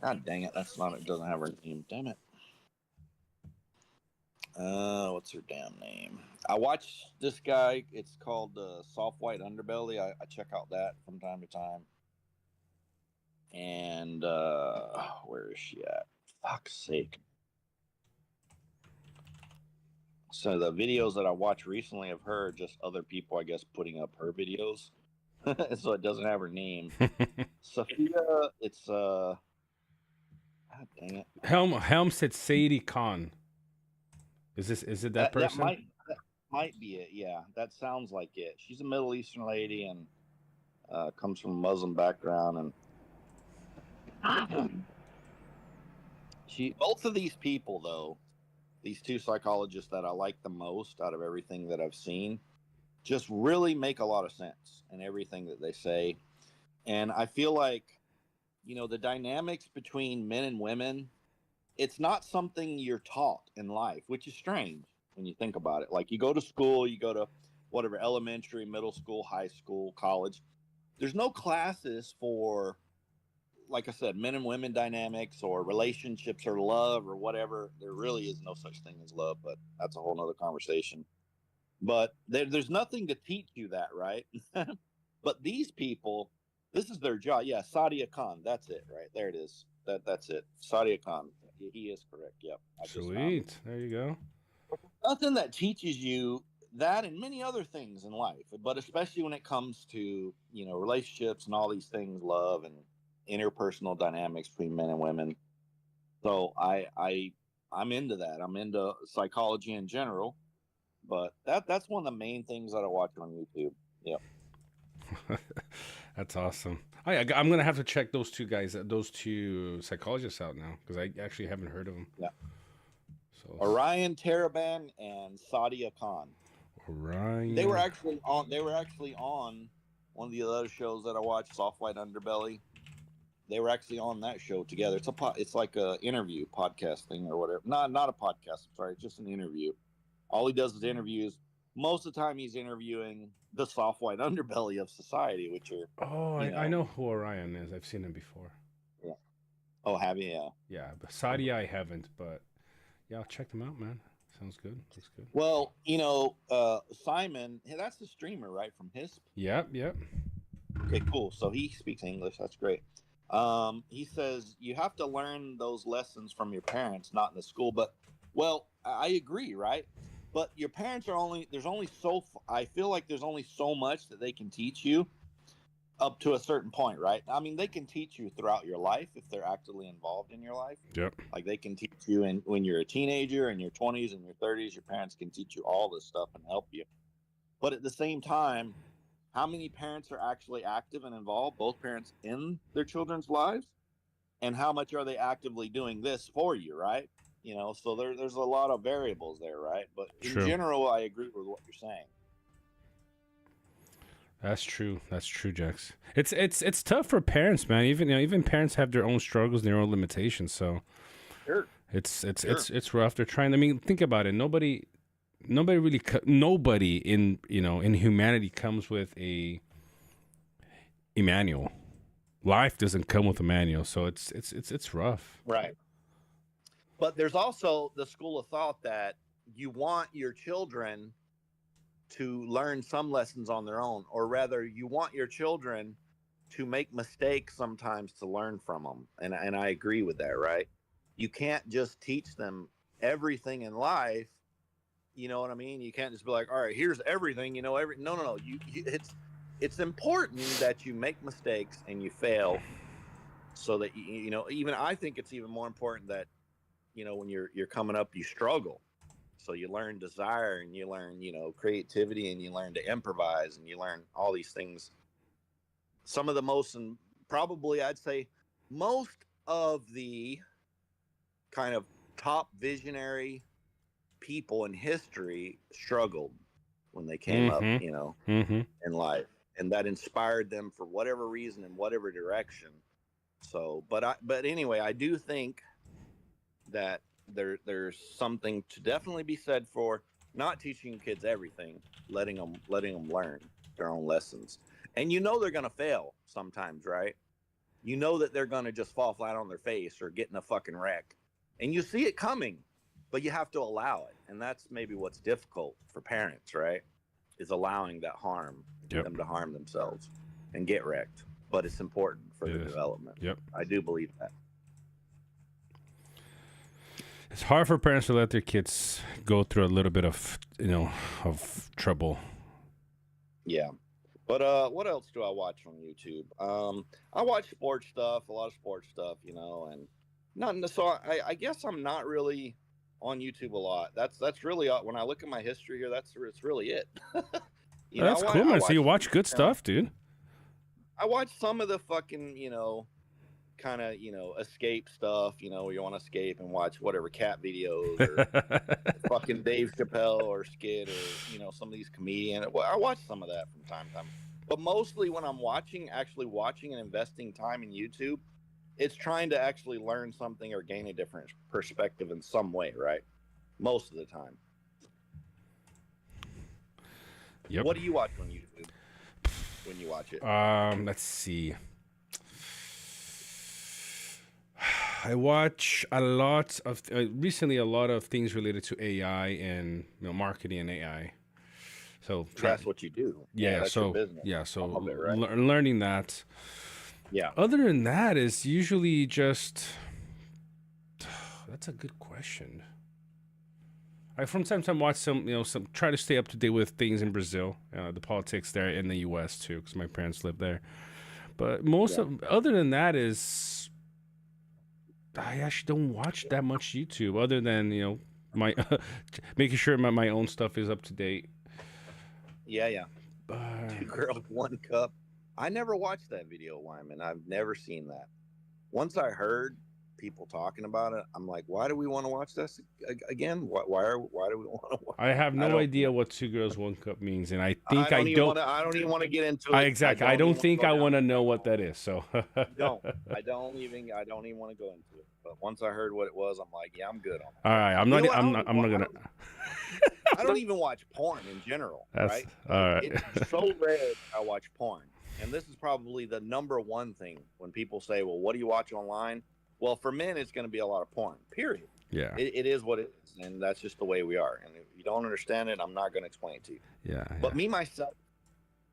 God dang it! That's not. It doesn't have her name. Damn it. What's her damn name? I watch this guy. It's called Soft White Underbelly. I check out that from time to time. And where is she at? Fuck's sake. So the videos that I watched recently of her, just other people, I guess, putting up her videos. So it doesn't have her name. Sophia, it's God dang it. Helm said Sadie Khan. Is it that person? That might be it. Yeah, that sounds like it. She's a Middle Eastern lady and comes from a Muslim background, and both of these people though, these two psychologists that I like the most out of everything that I've seen, just really make a lot of sense in everything that they say. And I feel like, the dynamics between men and women, it's not something you're taught in life, which is strange when you think about it. Like you go to school, you go to whatever, elementary, middle school, high school, college. There's no classes for, like I said, men and women dynamics or relationships or love or whatever. There really is no such thing as love, but that's a whole nother conversation. But there's nothing to teach you that, right? But these people, this is their job. Yeah, Sadia Khan. That's it, right? There it is. That's it. Sadia Khan. He is correct. Yep. Sweet. There you go. Nothing that teaches you that and many other things in life, but especially when it comes to, relationships and all these things, love and interpersonal dynamics between men and women. So I'm into that. I'm into psychology in general, but that's one of the main things that I watch on YouTube. Yep. That's awesome. I'm gonna have to check those two psychologists out now because I actually haven't heard of them. Yeah. So Orion Taraban and Sadia Khan. They were Orion. actually on. They were actually on one of the other shows that I watched, Soft White Underbelly. They were actually on that show together. It's like a interview podcast thing or whatever. Not a podcast. I'm sorry, it's just an interview. All he does is interviews. Most of the time, he's interviewing the soft white underbelly of society, which are, Oh, you I know, know who Orion is. I've seen him before. yeah. Oh, have you? Yeah. Yeah, but Sadia I haven't, but yeah, I'll check them out, man. Sounds good. Looks good. Well, Simon, that's the streamer, right, from HISP. Yep, yep. Okay, cool. So he speaks English. That's great. He says you have to learn those lessons from your parents, not in the school. But, well, I agree, right? But your parents are there's only I feel like there's only so much that they can teach you up to a certain point, right? I mean, they can teach you throughout your life if they're actively involved in your life. Yep. Like they can teach you when you're a teenager, in your 20s and your 30s, your parents can teach you all this stuff and help you. But at the same time, how many parents are actually active and involved, both parents in their children's lives? And how much are they actively doing this for you, right? So there's a lot of variables there, right? But in True. general, I agree with what you're saying. That's true. That's true, Jax. It's tough for parents, man. Even parents have their own struggles and their own limitations. So Sure. it's rough. They're trying. I mean, think about it. Nobody in humanity comes with a manual. Life doesn't come with a manual, so it's rough. Right. But there's also the school of thought that you want your children to learn some lessons on their own, or rather you want your children to make mistakes sometimes to learn from them. And I agree with that, right? You can't just teach them everything in life. You know what I mean? You can't just be like, all right, here's everything, no. It's important that you make mistakes and you fail, so that even I think it's even more important that when you're coming up, you struggle. So you learn desire and you learn, creativity, and you learn to improvise, and you learn all these things. Some of the most, and probably I'd say most of the kind of top visionary people in history struggled when they came up, in life, and that inspired them for whatever reason in whatever direction. So, but anyway, I do think that there's something to definitely be said for not teaching kids everything, letting them learn their own lessons. And they're going to fail sometimes, right? That they're going to just fall flat on their face or get in a fucking wreck. And you see it coming, but you have to allow it. And that's maybe what's difficult for parents, right? Is allowing that harm, them to harm themselves and get wrecked. But it's important for the development. Yep. I do believe that. It's hard for parents to let their kids go through a little bit of trouble. Yeah. But what else do I watch on YouTube? I watch sports stuff, a lot of sports stuff, and I guess I'm not really on YouTube a lot. That's really when I look at my history here, it's really it. That's cool, man. So you watch good stuff, dude. I watch some of the fucking, kind of, escape stuff, where you want to escape and watch whatever cat videos or fucking Dave Chappelle or Skid or, some of these comedians. I watch some of that from time to time. But mostly when I'm actually watching and investing time in YouTube, it's trying to actually learn something or gain a different perspective in some way, right? Most of the time. Yep. What do you watch on YouTube when you watch it? Let's see. I watch a lot of recently a lot of things related to AI and marketing and AI. So that's what you do. Yeah. That's your business. Yeah. So it, right? Learning that. Yeah. Other than that, is usually just. That's a good question. I from time to time watch some try to stay up to date with things in Brazil, the politics there, in the U.S. too, because my parents live there. But other than that is, I actually don't watch that much YouTube, other than my making sure my own stuff is up to date. Yeah. 2 Girls, 1 Cup. I never watched that video, Wyman. I've never seen that. Once I heard people talking about it, I'm like, why do we want to watch this again? Why do we want to watch? I have I no don't idea what Two Girls One Cup means, and I I think I don't even don't. want to. I don't even want to get into I it. exactly. I Even don't want to think go I down want to that know rabbit what hole. that is. So Don't. I don't even. I don't even want to go into it. But once I heard what it was, I'm like, yeah, I'm good on it. all right, I'm You know not. what? I'm not. I'm not gonna. I don't even watch porn in general, That's right? all right. It's so rare that I watch porn. And this is probably the number one thing when people say, well, what do you watch online? Well, for men, it's going to be a lot of porn, period. Yeah. It is what it is. And that's just the way we are. And if you don't understand it, I'm not going to explain it to you. Yeah. But me, myself,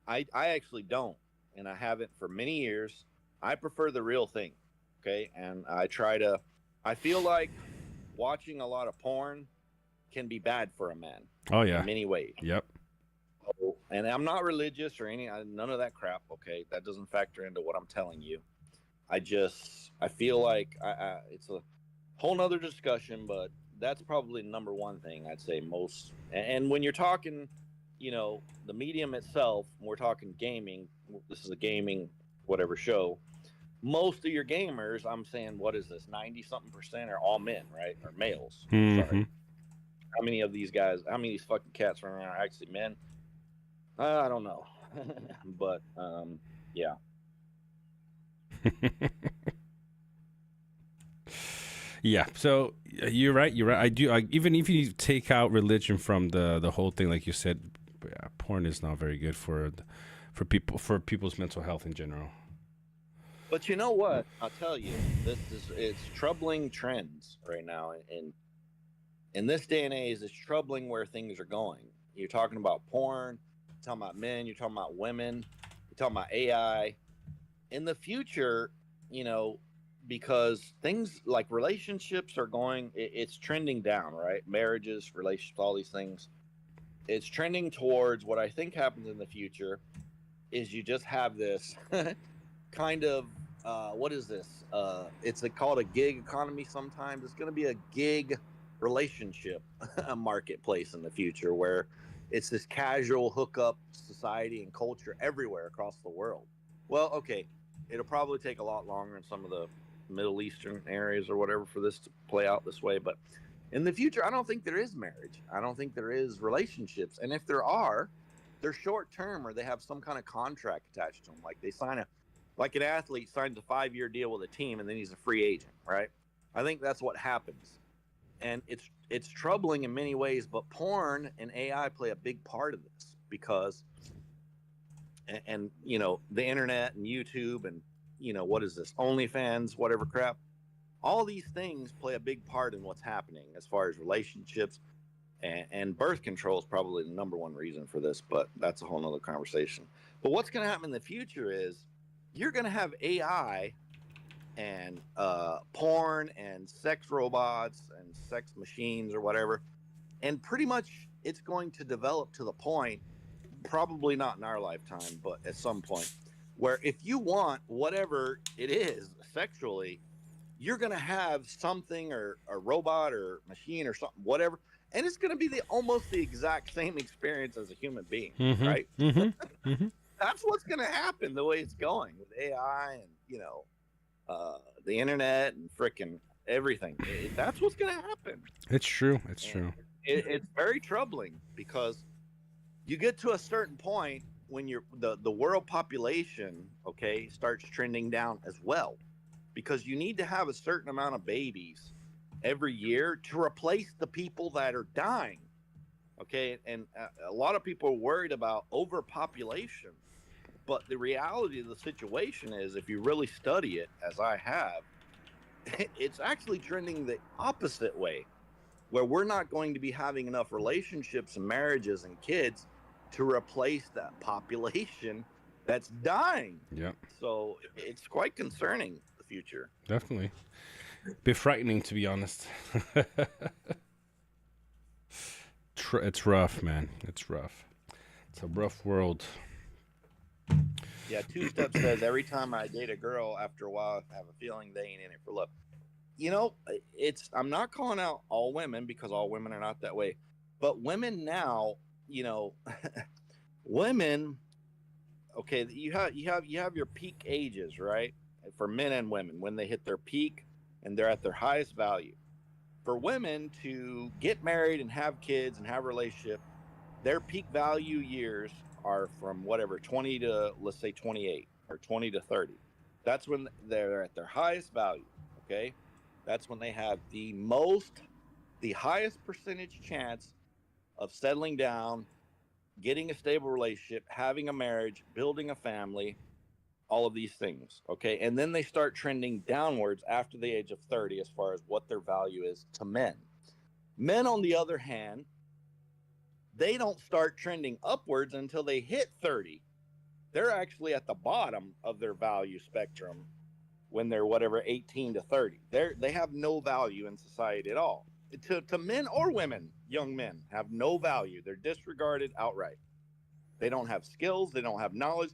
I actually don't. And I haven't for many years. I prefer the real thing. Okay. And I feel like watching a lot of porn can be bad for a man. Oh yeah. In many ways. Yep. And I'm not religious or none of that crap. Okay, that doesn't factor into what I'm telling you. I feel like it's a whole nother discussion, but that's probably the number one thing I'd say most. And when you're talking, the medium itself, we're talking gaming. This is a gaming whatever show. Most of your gamers, I'm saying, what is this? 90-something% are all men, right? Or males. Sorry. How many of these guys? How many of these fucking cats running around are actually men? I don't know, but yeah. Yeah. So you're right. You're right. I do. Even if you take out religion from the whole thing, like you said, porn is not very good for people's mental health in general. But you know what? I'll tell you, it's troubling trends right now, and in this day and age, it's troubling where things are going. You're talking about porn. You're talking about men, you're talking about women, you're talking about AI. In the future, because things like relationships are it's trending down, right? Marriages, relationships, all these things. It's trending towards what I think happens in the future is you just have this kind of, what is this? It's called a gig economy sometimes. It's going to be a gig relationship marketplace in the future where it's this casual hookup society and culture everywhere across the world. Well, okay, it'll probably take a lot longer in some of the Middle Eastern areas or whatever for this to play out this way. But in the future, I don't think there is marriage. I don't think there is relationships. And if there are, they're short term or they have some kind of contract attached to them. Like they like an athlete signs a 5-year deal with a team and then he's a free agent, right? I think that's what happens. And it's troubling in many ways, but porn and AI play a big part of this because, and the internet and YouTube and what is this, OnlyFans, whatever crap, all these things play a big part in what's happening as far as relationships, and birth control is probably the number one reason for this, but that's a whole nother conversation. But what's going to happen in the future is you're going to have AI and porn and sex robots and sex machines or whatever, and pretty much it's going to develop to the point, probably not in our lifetime, but at some point, where if you want whatever it is sexually, you're going to have something or a robot or machine or something, whatever, and it's going to be almost the exact same experience as a human being, right? That's what's going to happen the way it's going with AI and the internet and frickin' everything. That's what's going to happen. It's true. It's true. It's very troubling because you get to a certain point when the world population, okay, starts trending down as well, because you need to have a certain amount of babies every year to replace the people that are dying. Okay, and a lot of people are worried about overpopulation. But the reality of the situation is, if you really study it, as I have, it's actually trending the opposite way, where we're not going to be having enough relationships and marriages and kids to replace that population that's dying. Yeah. So it's quite concerning, the future. Definitely. Bit frightening, to be honest. It's rough, man. It's rough. It's a rough world. Yeah, Two Step says, every time I date a girl, after a while, I have a feeling they ain't in it for love. I'm not calling out all women, because all women are not that way. But women now, women, okay, you have your peak ages, right? For men and women, when they hit their peak, and they're at their highest value. For women to get married and have kids and have a relationship, their peak value years are from whatever 20 to, let's say, 28 or 20 to 30. That's when they're at their highest value. Okay, that's when they have the highest percentage chance of settling down, getting a stable relationship, having a marriage, building a family, all of these things. Okay, and then they start trending downwards after the age of 30 as far as what their value is to men. Men, on the other hand, they don't start trending upwards until they hit 30. They're actually at the bottom of their value spectrum when they're whatever 18 to 30. They have no value in society at all. To men or women, young men have no value. They're disregarded outright. They don't have skills, they don't have knowledge,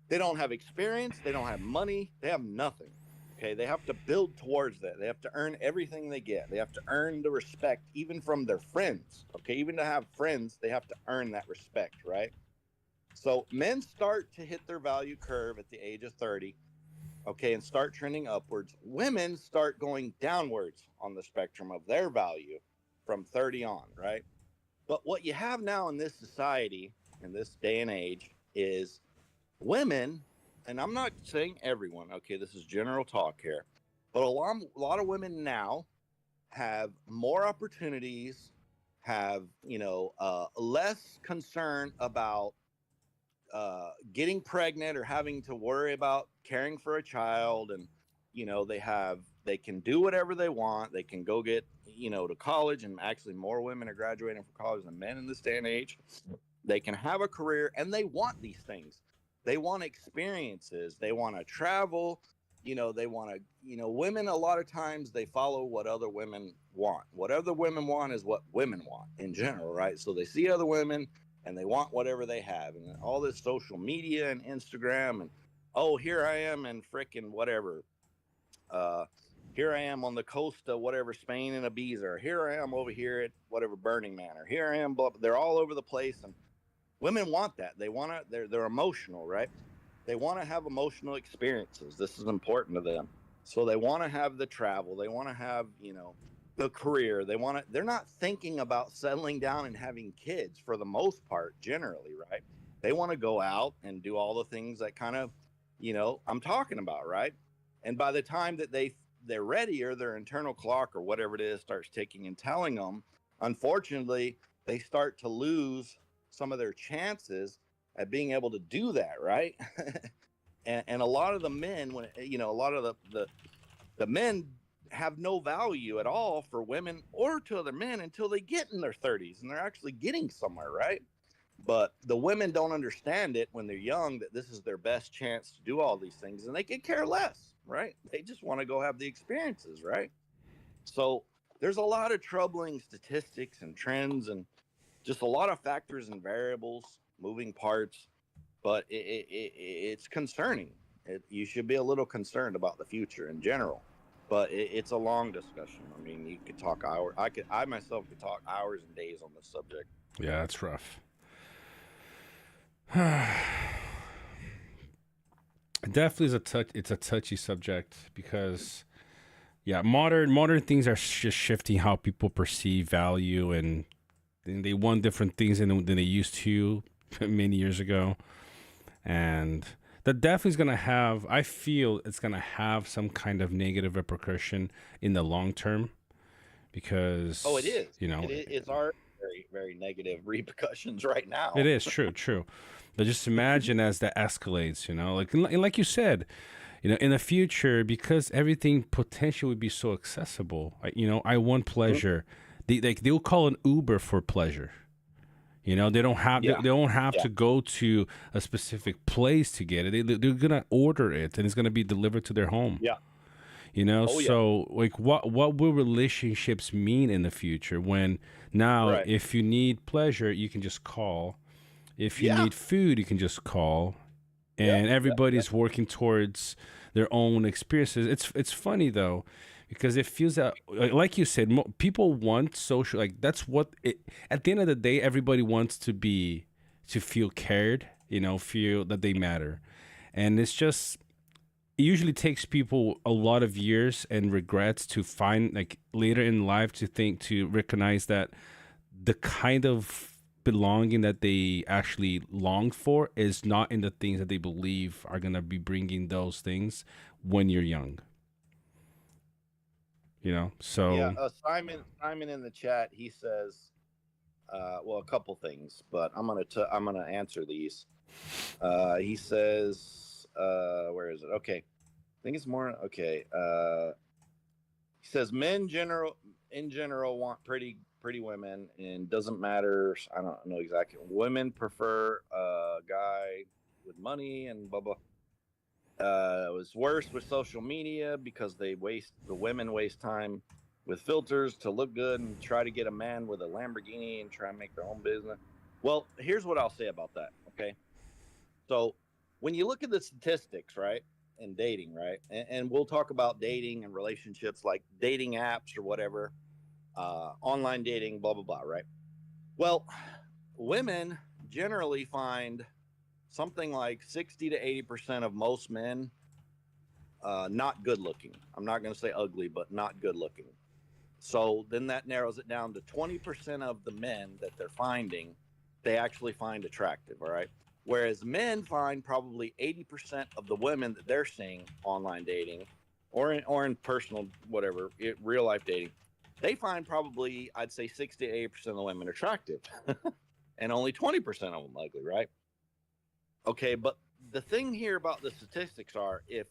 they don't have experience, they don't have money, they have nothing. Okay, they have to build towards that. They have to earn everything they get. They have to earn the respect even from their friends. Okay, even to have friends, they have to earn that respect, right? So men start to hit their value curve at the age of 30, okay, and start trending upwards. Women start going downwards on the spectrum of their value from 30 on, right? But what you have now in this society, in this day and age, is women, and I'm not saying everyone, okay, this is general talk here, but a lot of women now have more opportunities, have, less concern about getting pregnant or having to worry about caring for a child. And they can do whatever they want. They can go get to college, and actually more women are graduating from college than men in this day and age. They can have a career, and they want these things. They want experiences. They want to travel. They want to, women, a lot of times they follow what other women want. What other women want is what women want in general, right? So they see other women and they want whatever they have. And all this social media and Instagram, and, oh, here I am in frickin' whatever. Here I am on the coast of whatever, Spain in Ibiza, or here I am over here at whatever Burning Man, or here I am, blah, they're all over the place. And women want that. They want to, they're emotional, right? They want to have emotional experiences. This is important to them. So they want to have the travel. They want to have, the career. They're not thinking about settling down and having kids for the most part, generally, right? They want to go out and do all the things that kind of, I'm talking about, right? And by the time that they're ready, or their internal clock or whatever it is starts ticking and telling them, unfortunately, they start to lose some of their chances at being able to do that, right? and a lot of the men, when a lot of the men have no value at all for women or to other men until they get in their 30s and they're actually getting somewhere, right? But the women don't understand it when they're young, that this is their best chance to do all these things, and they could care less, right? They just want to go have the experiences, right? So there's a lot of troubling statistics and trends, and just a lot of factors and variables, moving parts, but it's concerning. You should be a little concerned about the future in general, but it's a long discussion. I mean, you could talk hours. I myself could talk hours and days on this subject. Yeah, that's rough. Definitely is it's a touchy subject, because modern things are just shifting how people perceive value, and they want different things than they used to many years ago. And that definitely is going to have, I feel it's going to have some kind of negative repercussion in the long term, because it is. It's already very, very negative repercussions right now. It is true. But just imagine as that escalates, like you said, in the future, because everything potentially would be so accessible. I want pleasure. They'll call an Uber for pleasure. They don't have to go to a specific place to get it. They're gonna order it, and it's gonna be delivered to their home. Yeah. So like, what will relationships mean in the future, when now if you need pleasure, you can just call. If you need food, you can just call, and everybody's working towards their own experiences. It's funny though, because it feels that, like you said, people want social. Like, that's what at the end of the day, everybody wants to feel cared. Feel that they matter, and it's just it usually takes people a lot of years and regrets to find, like, later in life, to recognize that the kind of belonging that they actually longed for is not in the things that they believe are going to be bringing those things when you're young, Yeah, so Simon in the chat, he says, well, a couple things, but I'm gonna answer these. He says, where is it? Okay, I think it's more okay. He says in general want pretty women, and doesn't matter. I don't know exactly. Women prefer a guy with money and blah blah. It was worse with social media because the women waste time with filters to look good and try to get a man with a Lamborghini and try and make their own business. Well, here's what I'll say about that. Okay. So when you look at the statistics, right, and dating, right, and we'll talk about dating and relationships like dating apps or whatever, online dating, blah, blah, blah, right? Well, women generally find something like 60 to 80% of most men not good looking. I'm not going to say ugly, but not good looking. So then that narrows it down to 20% of the men that they're finding, they actually find attractive. All right. Whereas men find probably 80% of the women that they're seeing online dating or in personal, whatever, real life dating, they find probably, I'd say 60 to 80% of the women attractive and only 20% of them ugly. Right. Okay. But the thing here about the statistics are if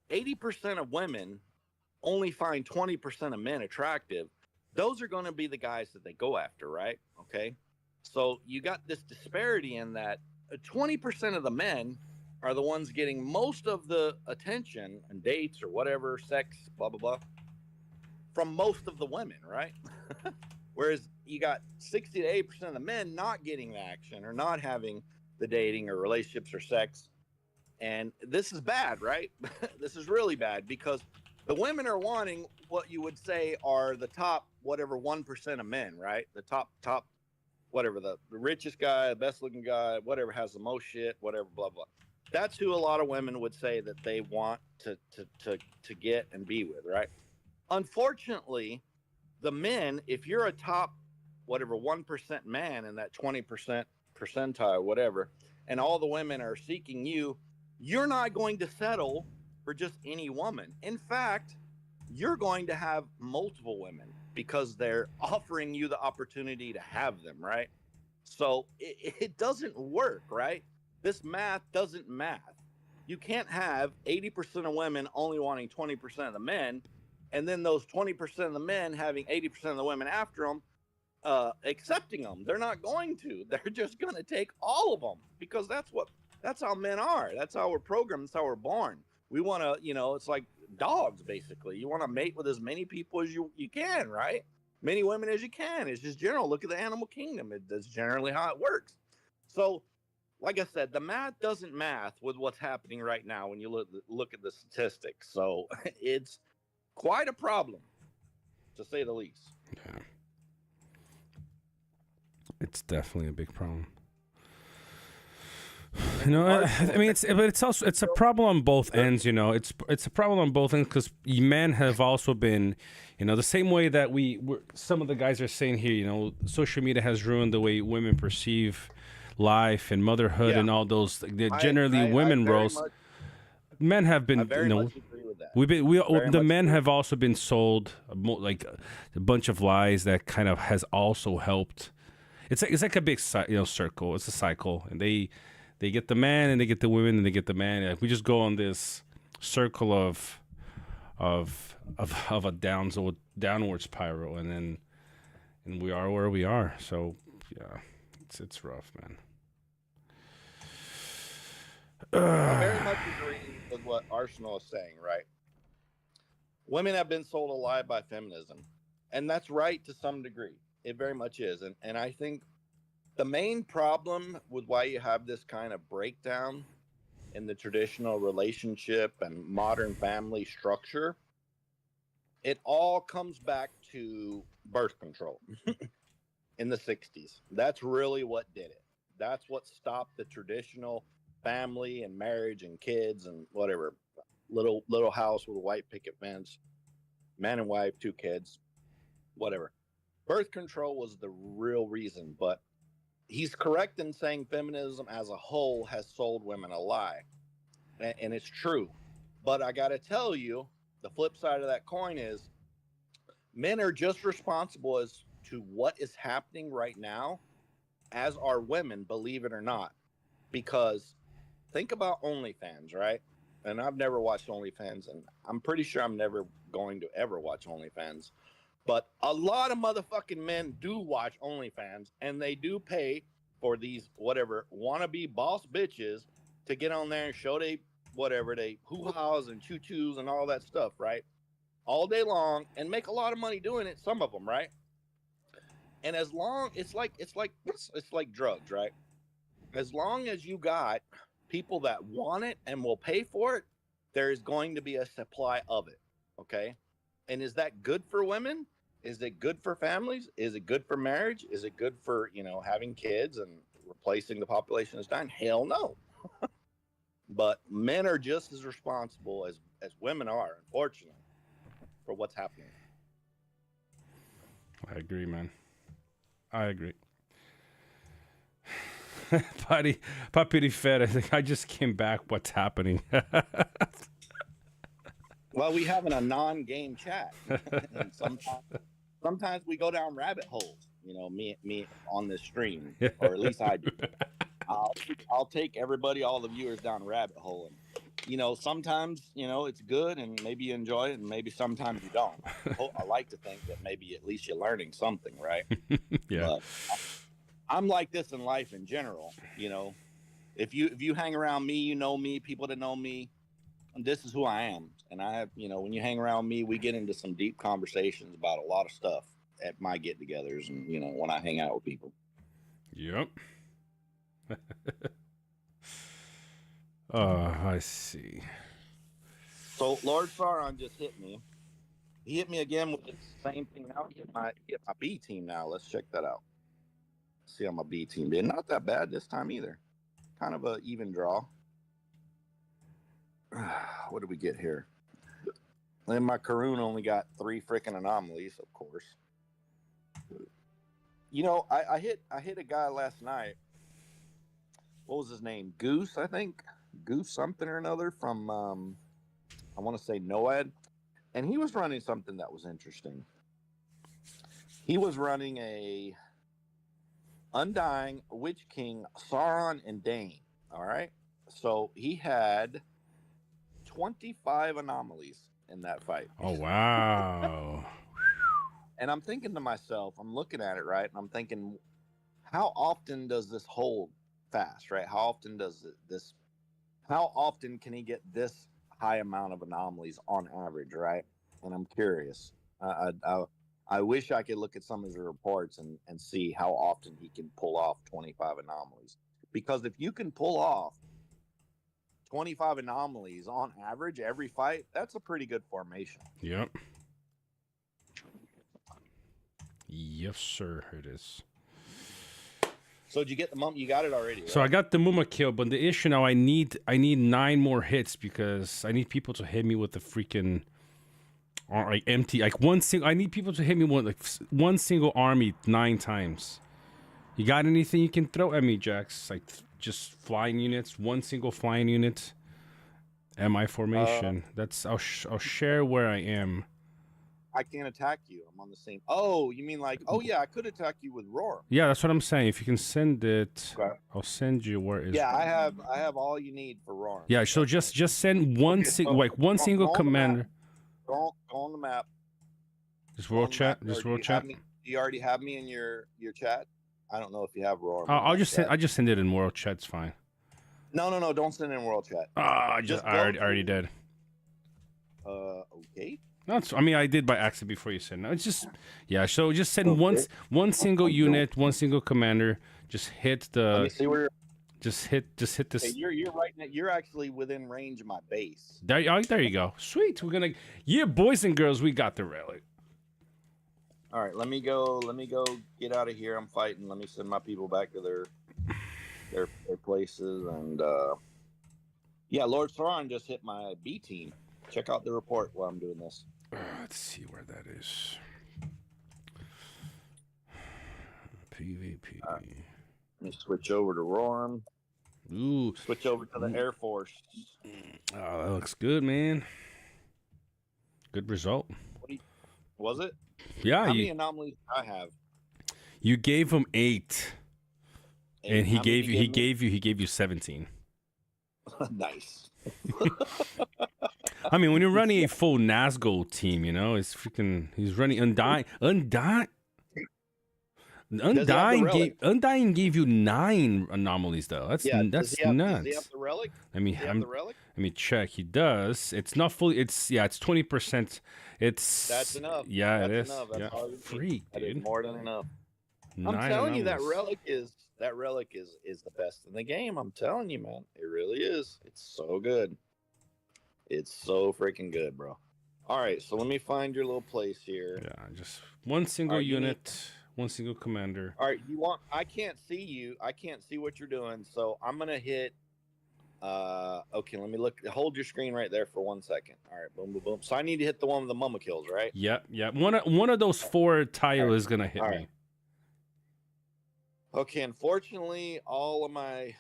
80% of women only find 20% of men attractive, those are going to be the guys that they go after, right? Okay. So you got this disparity in that 20% of the men are the ones getting most of the attention and dates or whatever, sex, blah, blah, blah, from most of the women, right? Whereas you got 60 to 80% of the men not getting the action or not having the dating or relationships or sex. And this is bad, right? This is really bad because the women are wanting what you would say are the top, whatever, 1% of men, right? The top, whatever, the richest guy, the best looking guy, whatever, has the most shit, whatever, blah, blah. That's who a lot of women would say that they want to get and be with, right? Unfortunately, the men, if you're a top, whatever, 1% man in that 20% percentile, whatever, and all the women are seeking you, you're not going to settle for just any woman. In fact, you're going to have multiple women because they're offering you the opportunity to have them, right? So it doesn't work, right? This math doesn't math. You can't have 80% of women only wanting 20% of the men, and then those 20% of the men having 80% of the women after them, accepting them. They're not going to. They're just going to take all of them because that's how men are. That's how we're programmed. That's how we're born. We want to, it's like dogs, basically. You want to mate with as many people as you can, right? Many women as you can. It's just general. Look at the animal kingdom. That's generally how it works. So, like I said, the math doesn't math with what's happening right now when you look at the statistics. So it's quite a problem, to say the least. yeah, it's definitely a big problem. I mean, it's a problem on both ends. It's a problem on both ends because men have also been, the same way that some of the guys are saying here. Social media has ruined the way women perceive life and motherhood and all those. Generally, women roles. Men have been, I very much agree with that. The men have also been sold like a bunch of lies that kind of has also helped. It's like a big circle. It's a cycle, and they get the man and they get the women and they get the man. Like, we just go on this circle of a downward spiral, and we are where we are. So yeah, it's rough, man. I very much agree with what Arsenal is saying, right? Women have been sold a lie by feminism, and that's right to some degree. It very much is, and I think the main problem with why you have this kind of breakdown in the traditional relationship and modern family structure, it all comes back to birth control in the 60s. That's really what did it. That's what stopped the traditional family and marriage and kids and whatever. little house with a white picket fence, man and wife, 2 kids, whatever. Birth control was the real reason, but he's correct in saying feminism as a whole has sold women a lie, and it's true. But I got to tell you, the flip side of that coin is men are just responsible as to what is happening right now, as are women, believe it or not. Because think about OnlyFans, right? And I've never watched OnlyFans, and I'm pretty sure I'm never going to ever watch OnlyFans. But a lot of motherfucking men do watch OnlyFans, and they do pay for these whatever wannabe boss bitches to get on there and show they whatever they hoo-haws and choo-choos and all that stuff, right? All day long, and make a lot of money doing it. Some of them, right? And as long it's like drugs, right? As long as you got people that want it and will pay for it, there is going to be a supply of it. Okay. And is that good for women? Is it good for families? Is it good for marriage? Is it good for, having kids and replacing the population that's dying? Hell no. But men are just as responsible as women are, unfortunately, for what's happening. I agree, man. I agree. Papiri Fed, I think I just came back. What's happening? Well, we have a non-game chat. And sometimes we go down rabbit holes, me on this stream, or at least I do. I'll take everybody, all the viewers down a rabbit hole. And, sometimes, it's good and maybe you enjoy it and maybe sometimes you don't. I like to think that maybe at least you're learning something, right? Yeah. But I'm like this in life in general. If you hang around me, you know me, people that know me, this is who I am. And I have, when you hang around me, we get into some deep conversations about a lot of stuff at my get-togethers and, when I hang out with people. Yep. I see. So Lord Sauron just hit me. He hit me again with the same thing now. He hit my B team now. Let's check that out. See how my B team did. Not that bad this time either. Kind of a even draw. What did we get here? And my Karoon only got 3 freaking anomalies, of course. I hit a guy last night. What was his name? Goose, I think. Goose something or another from I want to say Noad. And he was running something that was interesting. He was running a Undying, Witch King, Sauron, and Dane. All right. So he had 25 anomalies in that fight. Oh, wow. And I'm thinking to myself, I'm looking at it, right? And I'm thinking, how often does this hold fast, right? How often can he get this high amount of anomalies on average, right? And I'm curious. I wish I could look at some of his reports and see how often he can pull off 25 anomalies. Because if you can pull off 25 anomalies on average every fight, that's a pretty good formation. Yep. Yes, sir, it is. So did you get the mum? You got it already, right? So I got the Muma kill, but the issue now, I need 9 more hits because I need people to hit me with the freaking empty, one single. I need people to hit me with one single army 9 times. You got anything you can throw at me, Jax? Just flying units, one single flying unit. MI formation. I'll share where I am. I can't attack you. I'm on the same. Oh, you mean yeah, I could attack you with Roar. Yeah, that's what I'm saying. If you can send it, okay. I'll send you where is. Yeah, I have all you need for Roar. Yeah, so just send one single commander. Go on the map. Just world chat. Just world chat. Do you already have me in your chat? I don't know if you have Roar. I just send it in world chat. It's fine. No, don't send it in world chat. I already did. Okay. No, I did by accident before you said. No, it's just So just send one single unit, one single commander. Just hit the. Let me see where. Just hit this. Hey, you're right. You're actually within range of my base. There you go. Sweet. We're gonna. Yeah, boys and girls, we got the rally. All right, let me go get out of here. I'm fighting. Let me send my people back to their places and yeah, Lord Sauron just hit my B team. Check out the report while I'm doing this. Let's see where that is. PvP. Let me switch over to Roram. Ooh. Switch over to the Air Force. Oh, that looks good, man. Good result. Was it? Yeah. How many anomalies do I have? You gave him 8. And he How many gave you 17. Nice. I mean, when you're running a full Nazgul team, you know, he's running Undying. Undying gave you 9 anomalies though. That's does nuts. he have the relic? Let me check. He does. It's not fully. It's 20%. That's enough. Yeah, That's it is. enough. That's all you Freak, need. That is dude. more than enough. 9 I'm telling you, anomalies. that relic is the best in the game. I'm telling you, man, it really is. It's so good. It's so freaking good, bro. All right, so let me find your little place here. Yeah, just one single unit, one single commander. All right, I can't see you. I can't see what you're doing. So I'm gonna hit. Okay, let me look. Hold your screen right there for 1 second. All right, boom, boom, boom. So I need to hit the one with the mama kills, right? Yep. One of those 4 tile is gonna hit me. Right. Okay, unfortunately, all of my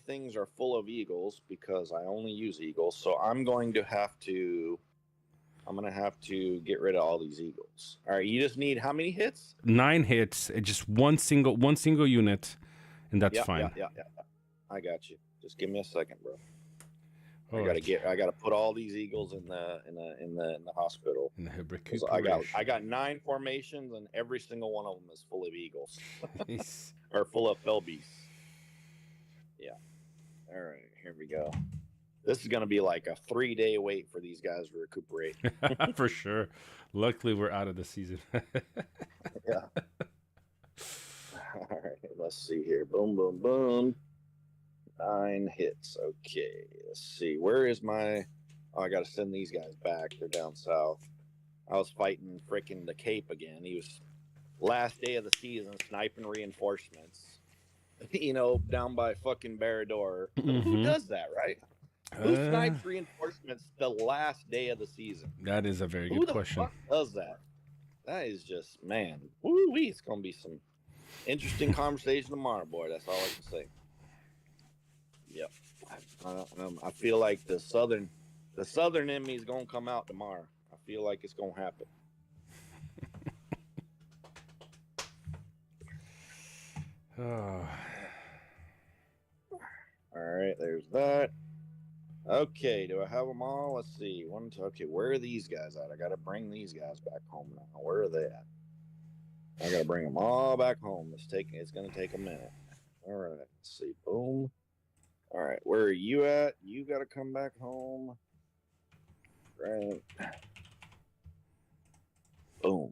things are full of eagles because I only use eagles. So I'm going to have to get rid of all these eagles. All right, you just need how many hits? 9 hits. Just one single unit, and that's fine. Yeah. I got you. Just give me a second, bro. All I gotta put all these eagles in the hospital. In the I got 9 formations, and every single one of them is full of eagles. Nice. Or full of fell beasts. Yeah. All right, here we go. This is gonna be like a 3-day wait for these guys to recuperate. For sure. Luckily, we're out of the season. Yeah. All right, let's see here. Boom, boom, boom. 9 hits. Okay, let's see. Where is my... Oh, I got to send these guys back. They're down south. I was fighting freaking the Cape again. He was last day of the season sniping reinforcements. You know, down by fucking Harondor. Who does that, right? Who snipes reinforcements the last day of the season? That is a very good question. Who the fuck does that? That is just, man. Woo-wee. It's going to be some interesting conversation tomorrow, boy. That's all I can say. Yep. I feel like the southern in me is gonna come out tomorrow. I feel like it's gonna happen. Oh. All right, there's that. Okay, do I have them all? Let's see. Okay, where are these guys at? I gotta bring these guys back home now. Where are they at? I gotta bring them all back home. It's gonna take a minute. All right, let's see. Boom. All right, where are you at? You got to come back home. Right. Boom.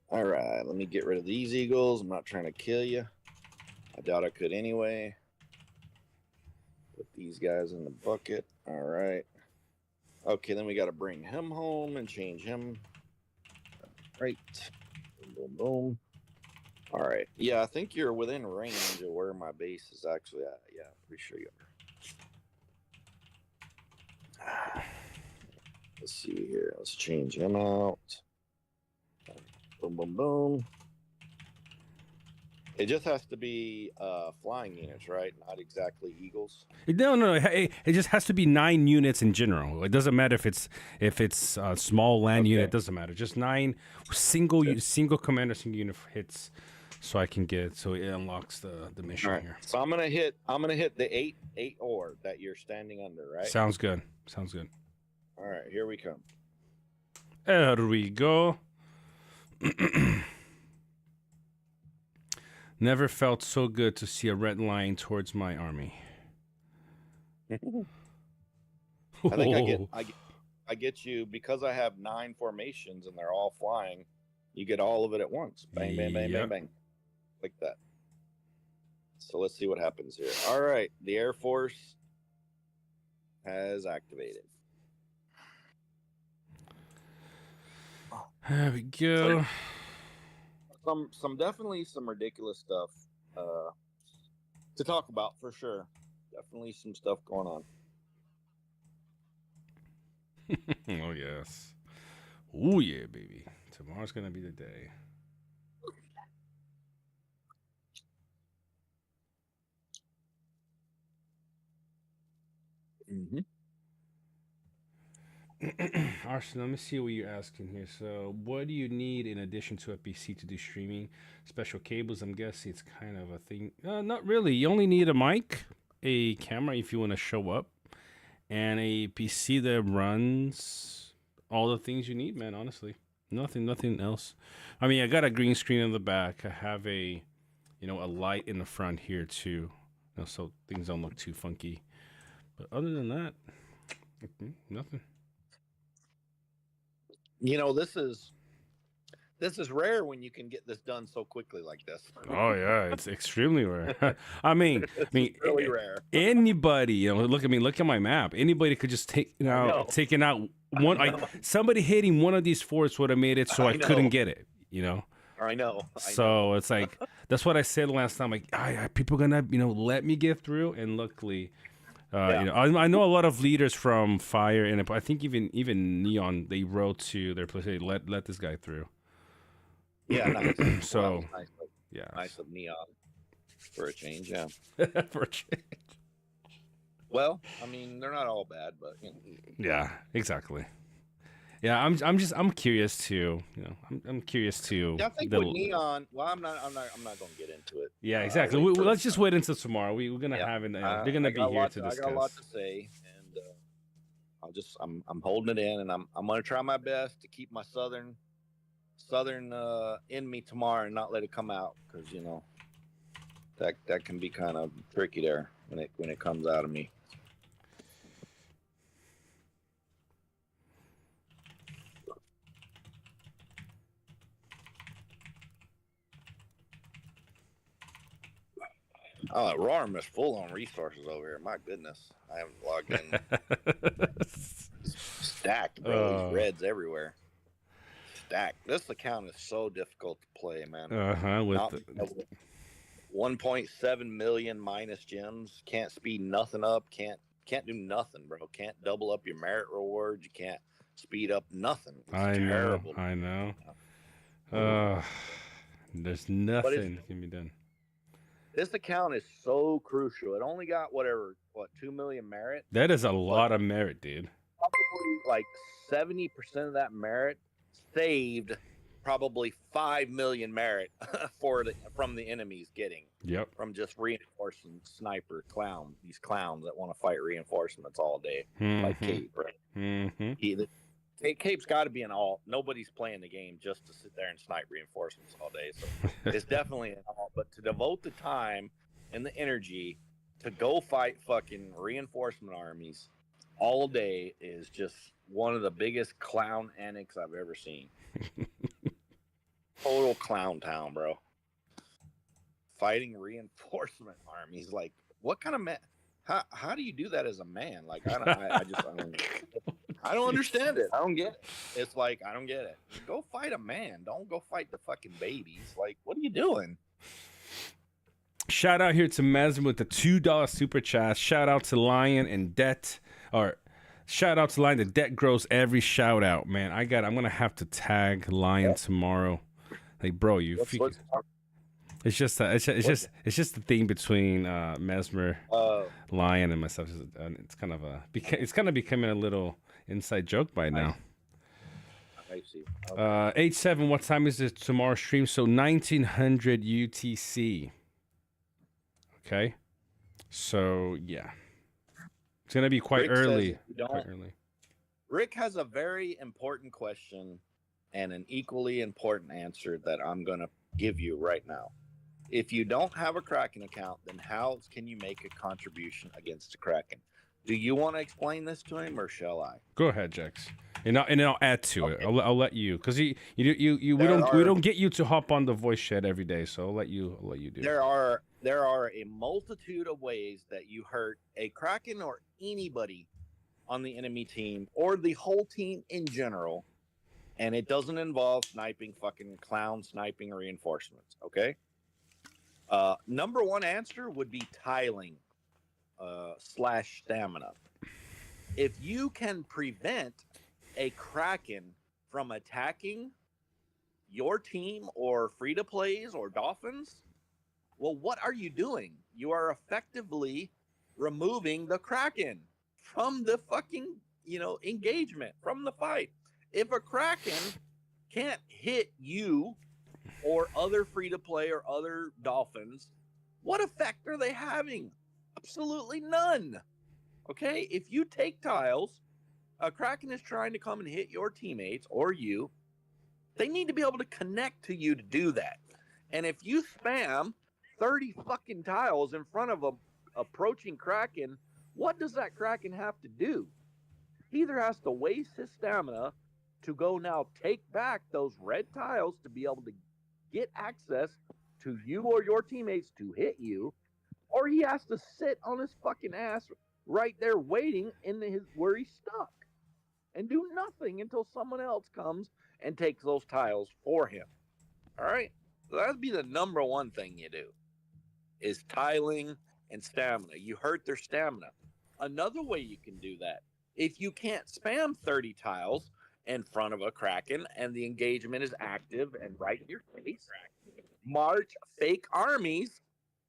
All right, let me get rid of these eagles. I'm not trying to kill you. I doubt I could anyway. Put these guys in the bucket. All right. Okay, then we got to bring him home and change him. Right. Boom, boom, boom. All right. Yeah, I think you're within range of where my base is actually at. Yeah, pretty sure you are. Let's see here. Let's change him out. Boom, boom, boom. It just has to be flying units, right? Not exactly eagles. No. It just has to be 9 units in general. It doesn't matter if it's a small land unit. It doesn't matter. Just 9 single commander, single unit hits. So it unlocks the mission here. So I'm gonna hit the 8 ore that you're standing under, right? Sounds good. All right, here we come. There we go. Never felt so good to see a red line towards my army. I think I get you because I have 9 formations and they're all flying. You get all of it at once. Bang, bang, bang, bang, bang. Like that. So let's see what happens here. All right, the Air Force has activated. There we go. Definitely some ridiculous stuff to talk about for sure. Definitely some stuff going on. Oh yes. Oh yeah, baby. Tomorrow's gonna be the day. Mm-hmm. Arsenal, let me see what you're asking here. So, what do you need in addition to a PC to do streaming? Special cables, I'm guessing it's kind of a thing. Not really. You only need a mic, a camera if you want to show up, and a PC that runs all the things you need, man, honestly. Nothing else. I mean, I got a green screen in the back. I have a light in the front here too. So things don't look too funky. But other than that, nothing. This is rare when you can get this done so quickly like this. Oh yeah, it's extremely rare. I mean, It's really rare. anybody, look at me, look at my map. Anybody could just taking out one. Somebody hitting one of these forts would have made it so I couldn't get it. I know. So it's like that's what I said last time. Like, people gonna let me get through, and luckily. I know a lot of leaders from Fire, and I think even Neon, they wrote to their place, hey, let this guy through. Yeah, nice. So, nice of Neon for a change. Yeah, for a change. Well, I mean, they're not all bad, but Yeah, exactly. Yeah, I'm curious to, I'm curious to. Yeah, I think with Neon. Well, I'm not going to get into it. Yeah, exactly. Let's just wait until tomorrow. We're gonna have it. They're gonna be here to discuss. I got a lot to say, and I'm holding it in, and I'm going to try my best to keep my southern in me tomorrow and not let it come out, because that can be kind of tricky there when it comes out of me. Oh, Rarm is full on resources over here. My goodness, I haven't logged in. Stacked, bro. These reds everywhere. Stacked. This account is so difficult to play, man. 1.7 million minus gems. Can't speed nothing up. Can't do nothing, bro. Can't double up your merit rewards. You can't speed up nothing. It's terrible. I know. There's nothing that can be done. This account is so crucial. It only got 2 million merit. That is a lot of merit, dude. Probably like 70% of that merit saved probably 5 million merit from the enemies getting. Yep. From just reinforcing sniper clown, these clowns that want to fight reinforcements all day, like Cape, right? Mm-hmm. Cape's got to be an alt. Nobody's playing the game just to sit there and snipe reinforcements all day. So it's definitely an alt. But to devote the time and the energy to go fight fucking reinforcement armies all day is just one of the biggest clown annex I've ever seen. Total clown town, bro. Fighting reinforcement armies. Like, what kind of man? How do you do that as a man? Like, I don't understand it. I don't get it. It's like, I don't get it. Go fight a man. Don't go fight the fucking babies. Like, what are you doing? Shout out here to Mesm with the $2 super chat. Shout out to Lion and Debt. Shout out to Lion. The Debt grows every shout out, man. I'm gonna have to tag Lion tomorrow. Like, bro, it's just the thing between Mesmer, Lion, and myself. It's kind of becoming a little inside joke by now. I see. Okay. 8-7. What time is it tomorrow stream? So 1900 UTC. Okay. So yeah, it's gonna be quite early. Rick has a very important question and an equally important answer that I'm gonna give you right now. If you don't have a Kraken account, then how can you make a contribution against the Kraken? Do you want to explain this to him, or shall I? Go ahead, Jax, and I'll add to it. I'll let you, because we don't get you to hop on the voice chat every day, so I'll let you do. There are a multitude of ways that you hurt a Kraken or anybody on the enemy team or the whole team in general, and it doesn't involve sniping fucking clown sniping reinforcements. Okay. Number one answer would be tiling / stamina. If you can prevent a Kraken from attacking your team or free to plays or Dolphins, well, what are you doing? You are effectively removing the Kraken from the fucking, engagement, from the fight. If a Kraken can't hit you or other free to play or other Dolphins, what effect are they having? Absolutely none. Okay? If you take tiles, a Kraken is trying to come and hit your teammates or you, they need to be able to connect to you to do that. And if you spam 30 fucking tiles in front of a approaching Kraken, what does that Kraken have to do? He either has to waste his stamina to go now take back those red tiles to be able to get access to you or your teammates to hit you, or he has to sit on his fucking ass right there waiting in his where he's stuck and do nothing until someone else comes and takes those tiles for him. All right? So that'd be the number one thing you do is tiling and stamina. You hurt their stamina. Another way you can do that, if you can't spam 30 tiles in front of a Kraken and the engagement is active and right in your face, march fake armies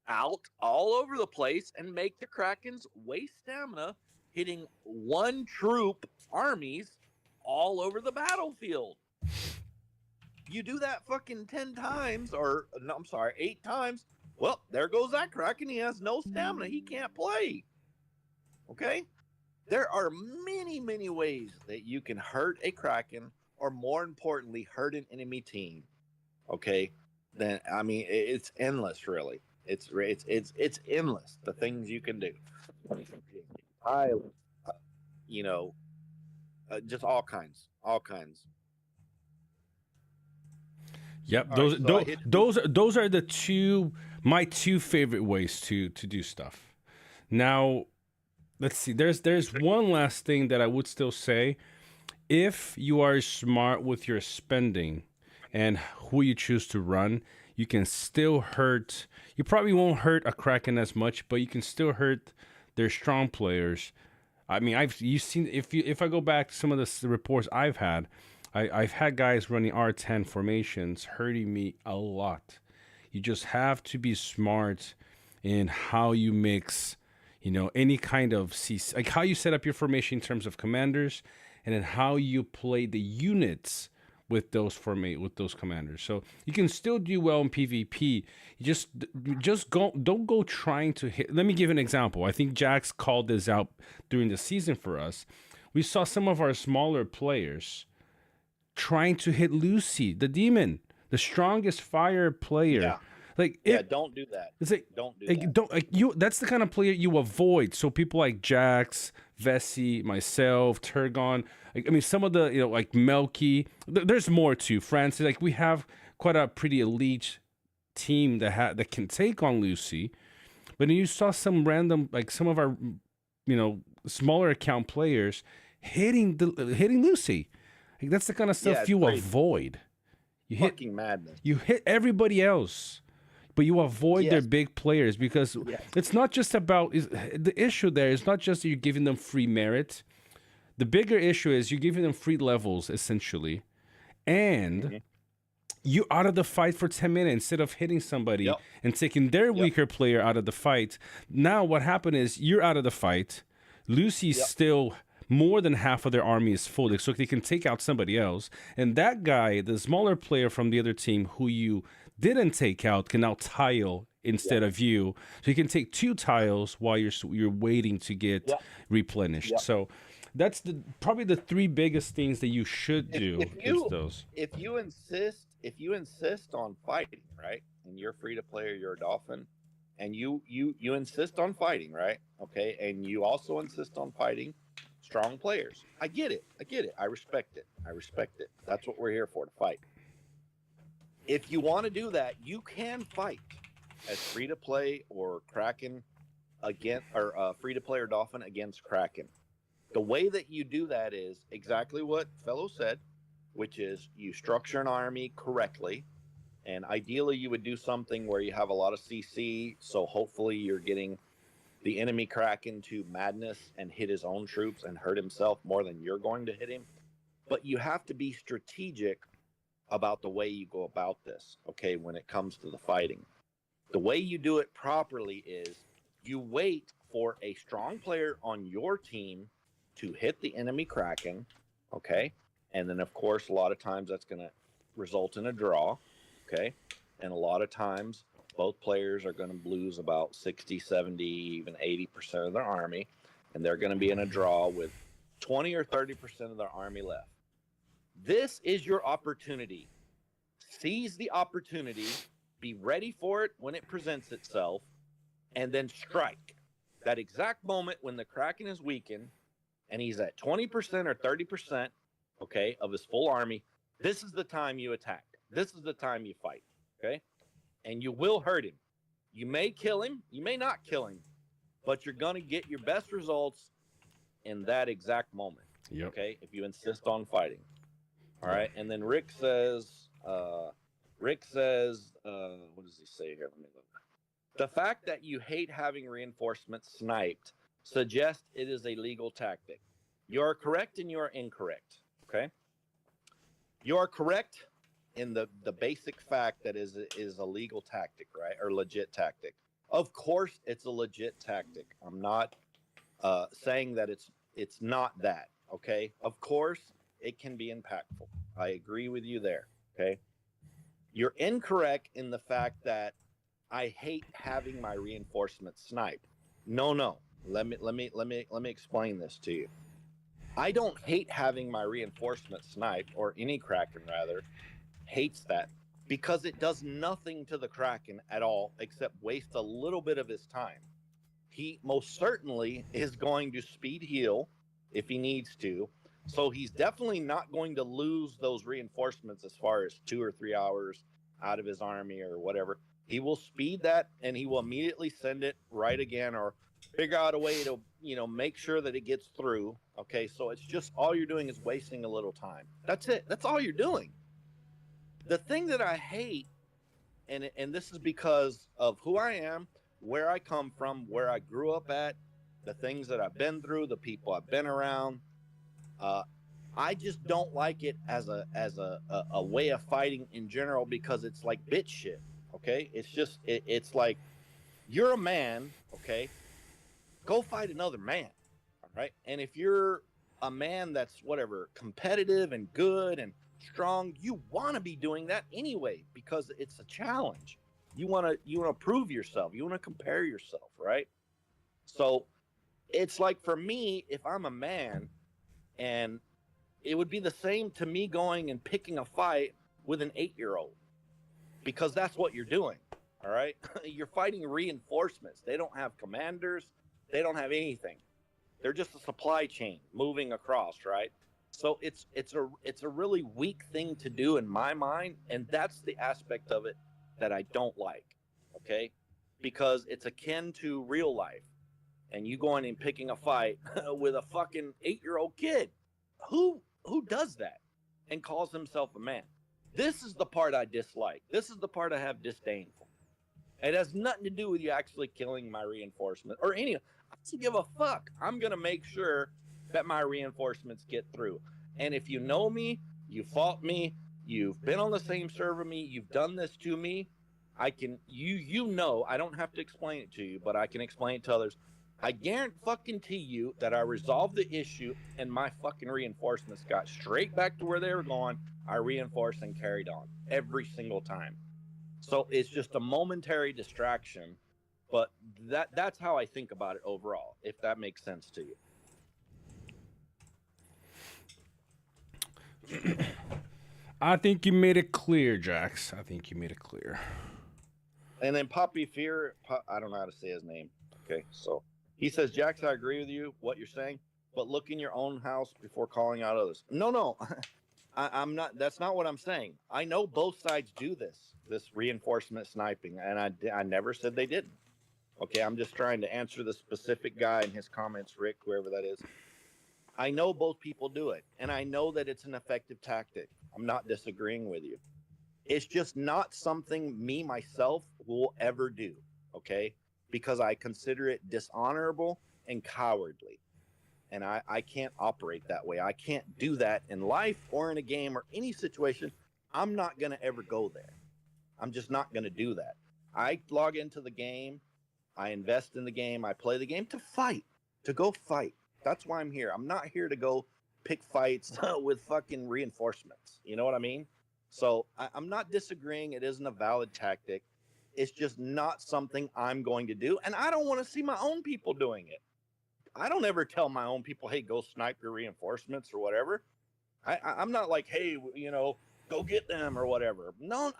out all over the place and make the Krakens waste stamina hitting one troop armies all over the battlefield. You do that fucking 10 times, or no, I'm sorry, 8 times. Well, there goes that Kraken. He has no stamina. He can't play. Okay? There are many, many ways that you can hurt a Kraken, or more importantly, hurt an enemy team. Okay? Then I mean, it's endless, really. It's endless. The things you can do. You know, just all kinds. Yep, All those right, so those are the my two favorite ways to do stuff. Now, let's see. There's one last thing that I would still say. If you are smart with your spending and who you choose to run, you can still hurt. You probably won't hurt a Kraken as much, but you can still hurt their strong players. I mean, you've seen if I go back to some of the reports I've had. I've had guys running R10 formations hurting me a lot. You just have to be smart in how you mix, any kind of like how you set up your formation in terms of commanders, and then how you play the units with those commanders. So you can still do well in PvP. You don't go trying to hit. Let me give an example. I think Jax called this out during the season for us. We saw some of our smaller players trying to hit Lucy, the demon, the strongest fire player. Yeah. Don't do that. It's like don't do that. Don't you. That's the kind of player you avoid. So people like Jax, Vessi, myself, Turgon. I mean, some of the like Melky. There's more too. Francis. Like we have quite a pretty elite team that can take on Lucy. But then you saw some random some of our smaller account players hitting Lucy. Like, that's the kind of stuff you avoid. Fucking madness. You hit everybody else, but you avoid their big players because it's not just about the issue. There is not just that you're giving them free merit. The bigger issue is you're giving them free levels essentially, and you're out of the fight for 10 minutes instead of hitting somebody and taking their weaker player out of the fight. Now what happened is you're out of the fight. Lucy's still. More than half of their army is full, so they can take out somebody else. And that guy, the smaller player from the other team who you didn't take out, can now tile instead of you. So you can take 2 tiles while you're waiting to get replenished. So that's probably the 3 biggest things that you should do. If you insist on fighting, right, and you're free to play or you're a Dolphin, and you insist on fighting, right, okay, and you also insist on fighting strong players. I get it. I respect it. That's what we're here for, to fight. If you want to do that, you can fight as free to play or Kraken free to play or Dolphin against Kraken. The way that you do that is exactly what Fellow said, which is you structure an army correctly, and ideally you would do something where you have a lot of CC, so hopefully you're getting the enemy Kraken to madness and hit his own troops and hurt himself more than you're going to hit him. but you have to be strategic about the way you go about this, okay, when it comes to the fighting. The way you do it properly is you wait for a strong player on your team to hit the enemy Kraken, okay? And then, of course, a lot of times that's going to result in a draw, okay? And a lot of times both players are going to lose about 60, 70, even 80% of their army, and they're going to be in a draw with 20 or 30% of their army left. This is your opportunity. Seize the opportunity, be ready for it when it presents itself, and then strike. That exact moment when the Kraken is weakened and he's at 20% or 30%, okay, of his full army, this is the time you attack. This is the time you fight, okay? And you will hurt him. You may kill him, you may not kill him, but you're going to get your best results in that exact moment, okay, if you insist on fighting. All right, and then Rick says, what does he say here? Let me look. The fact that you hate having reinforcements sniped suggests it is a legal tactic. You are correct and you are incorrect, okay? You are correct in the basic fact that is a legal tactic, right, or legit tactic. Of course, it's a legit tactic. I'm not saying that it's not that, okay? Of course, it can be impactful. I agree with you there, okay? You're incorrect in the fact that I hate having my reinforcements sniped. No. Let me explain this to you. I don't hate having my reinforcements sniped, or any Kraken rather hates that, because it does nothing to the Kraken at all except waste a little bit of his time. He most certainly is going to speed heal if he needs to. So he's definitely not going to lose those reinforcements as far as 2 or 3 hours out of his army or whatever. He will speed that and he will immediately send it right again, or figure out a way to, make sure that it gets through. Okay, so it's just all you're doing is wasting a little time. That's it. That's all you're doing. The thing that I hate, and this is because of who I am, where I come from, where I grew up at, the things that I've been through, the people I've been around. I just don't like it as a way of fighting in general, because it's like bitch shit. Okay, it's like, you're a man. Okay, go fight another man. All right, and if you're a man that's whatever competitive and good and strong, you want to be doing that anyway, because it's a challenge. You want to prove yourself. You want to compare yourself, right? So it's like, for me, if I'm a man, and it would be the same to me going and picking a fight with an 8-year-old, because that's what you're doing. All right. You're fighting reinforcements. They don't have commanders. They don't have anything. They're just a supply chain moving across. Right. So it's a really weak thing to do in my mind. And that's the aspect of it that I don't like. Okay. Because it's akin to real life, and you going and picking a fight with a fucking 8-year-old kid. Who does that and calls himself a man? This is the part I dislike. This is the part I have disdain for. It has nothing to do with you actually killing my reinforcement or any. I don't give a fuck. I'm going to make sure that my reinforcements get through. And if you know me, you fought me, you've been on the same server me, you've done this to me, I can, I don't have to explain it to you, but I can explain it to others. I guarantee you that I resolved the issue and my fucking reinforcements got straight back to where they were going. I reinforced and carried on every single time. So it's just a momentary distraction, but that's how I think about it overall, if that makes sense to you. I think you made it clear, Jax. I think you made it clear. And then Poppy Fear, I don't know how to say his name. Okay, so he says, Jax, I agree with you, what you're saying, but look in your own house before calling out others. No. I'm not. That's not what I'm saying. I know both sides do this reinforcement sniping, and I never said they didn't. Okay, I'm just trying to answer the specific guy in his comments, Rick, whoever that is. I know both people do it, and I know that it's an effective tactic. I'm not disagreeing with you. It's just not something me myself will ever do. Okay, because I consider it dishonorable and cowardly. And I can't operate that way. I can't do that in life or in a game or any situation. I'm not going to ever go there. I'm just not going to do that. I log into the game. I invest in the game. I play the game to fight, to go fight. That's why I'm here. I'm not here to go pick fights with fucking reinforcements. You know what I mean? So I'm not disagreeing. It isn't a valid tactic. It's just not something I'm going to do. And I don't want to see my own people doing it. I don't ever tell my own people, hey, go snipe your reinforcements or whatever. I'm not like, hey, you know, go get them or whatever. No.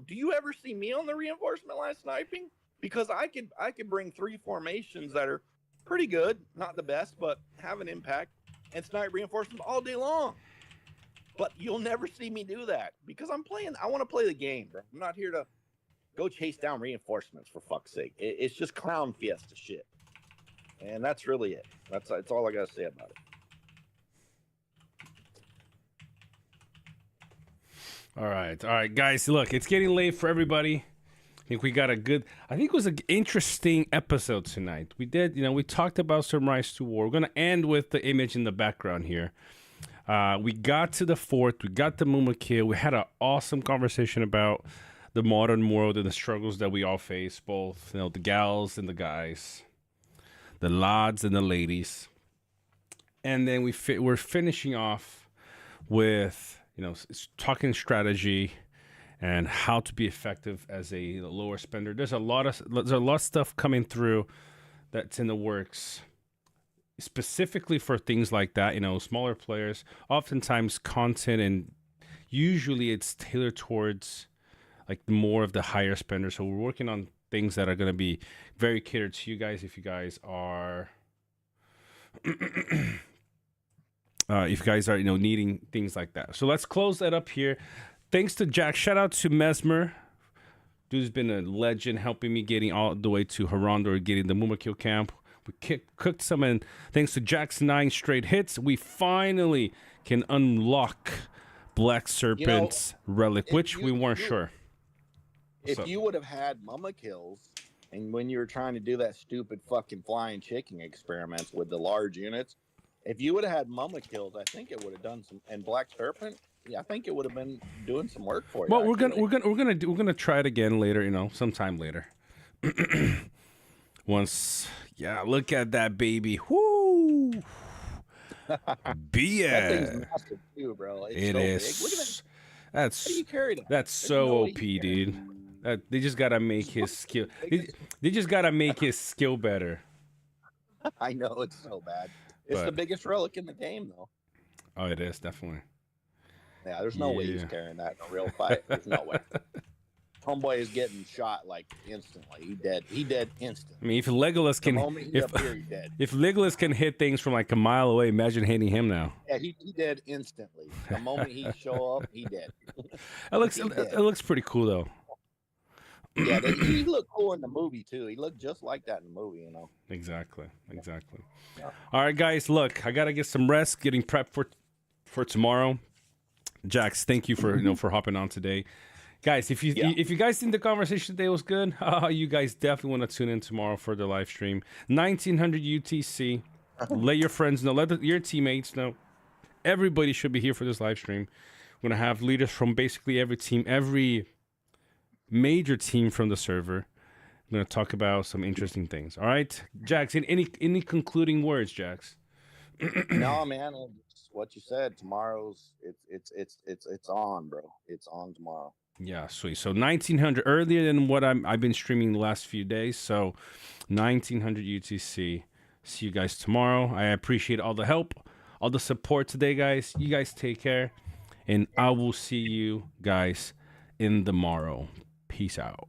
Do you ever see me on the reinforcement line sniping? Because I could bring 3 formations that are pretty good, not the best, but have an impact, and snipe reinforcements all day long. But you'll never see me do that because I want to play the game, bro. I'm not here to go chase down reinforcements, for fuck's sake. It's just clown fiesta shit. And that's really it. That's all I got to say about it. All right, guys. Look, it's getting late for everybody. I think we got I think it was an interesting episode tonight. We talked about some Rise to War. We're going to end with the image in the background here. We got to the fort. We got the Mumakil. We had an awesome conversation about the modern world and the struggles that we all face, both, the gals and the guys, the lads and the ladies. And then we're finishing off with, talking strategy and how to be effective as a lower spender. There's a lot of stuff coming through that's in the works, specifically for things like that. Smaller players, oftentimes content, and usually it's tailored towards like more of the higher spenders. So we're working on things that are going to be very catered to you guys if you guys are needing things like that. So let's close that up here. Thanks to Jack. Shout out to Mesmer. Dude's been a legend, helping me getting all the way to Harondor, getting the Mumakil camp. We cooked some, and thanks to Jack's 9 straight hits, we finally can unlock Black Serpent's relic, which we weren't sure. If you would have had Mama Kills, and when you were trying to do that stupid fucking flying chicken experiments with the large units, if you would have had Mama Kills, I think it would have done some. And Black Serpent, I think it would have been doing some work for you. Well, we're gonna try it again later. Sometime later. Look at that baby. Whoo! BS. That thing's massive too, bro. It is. Look at that. That's How do you carry that? That's so OP, dude. They just gotta make his skill. They just gotta make his skill better. I know, it's so bad. It's the biggest relic in the game, though. Oh, it is, definitely. Yeah, there's no way he's carrying that in a real fight. There's no way. Homeboy is getting shot like instantly. He dead instantly. I mean, if Legolas can, if Legolas can hit things from like a mile away, imagine hitting him now. Yeah, he dead instantly. The moment he show up, he dead. It looks pretty cool though. Yeah, he looked cool in the movie too. He looked just like that in the movie, Exactly. Yeah. All right, guys. Look, I gotta get some rest, getting prepped for tomorrow. Jax, thank you for for hopping on today. Guys, if you guys think the conversation today was good, you guys definitely want to tune in tomorrow for the live stream. 1900 UTC. Let your friends know. Let your teammates know. Everybody should be here for this live stream. We're going to have leaders from basically every team, every major team from the server. I'm going to talk about some interesting things. All right? Jax, any concluding words, Jax? No, man. It's what you said. Tomorrow's it's on, bro. It's on tomorrow. Yeah, sweet. So 1900 earlier than what I've been streaming the last few days. So 1900 UTC. See you guys tomorrow. I appreciate all the help, all the support today, guys. You guys take care, and I will see you guys in the morrow. Peace out.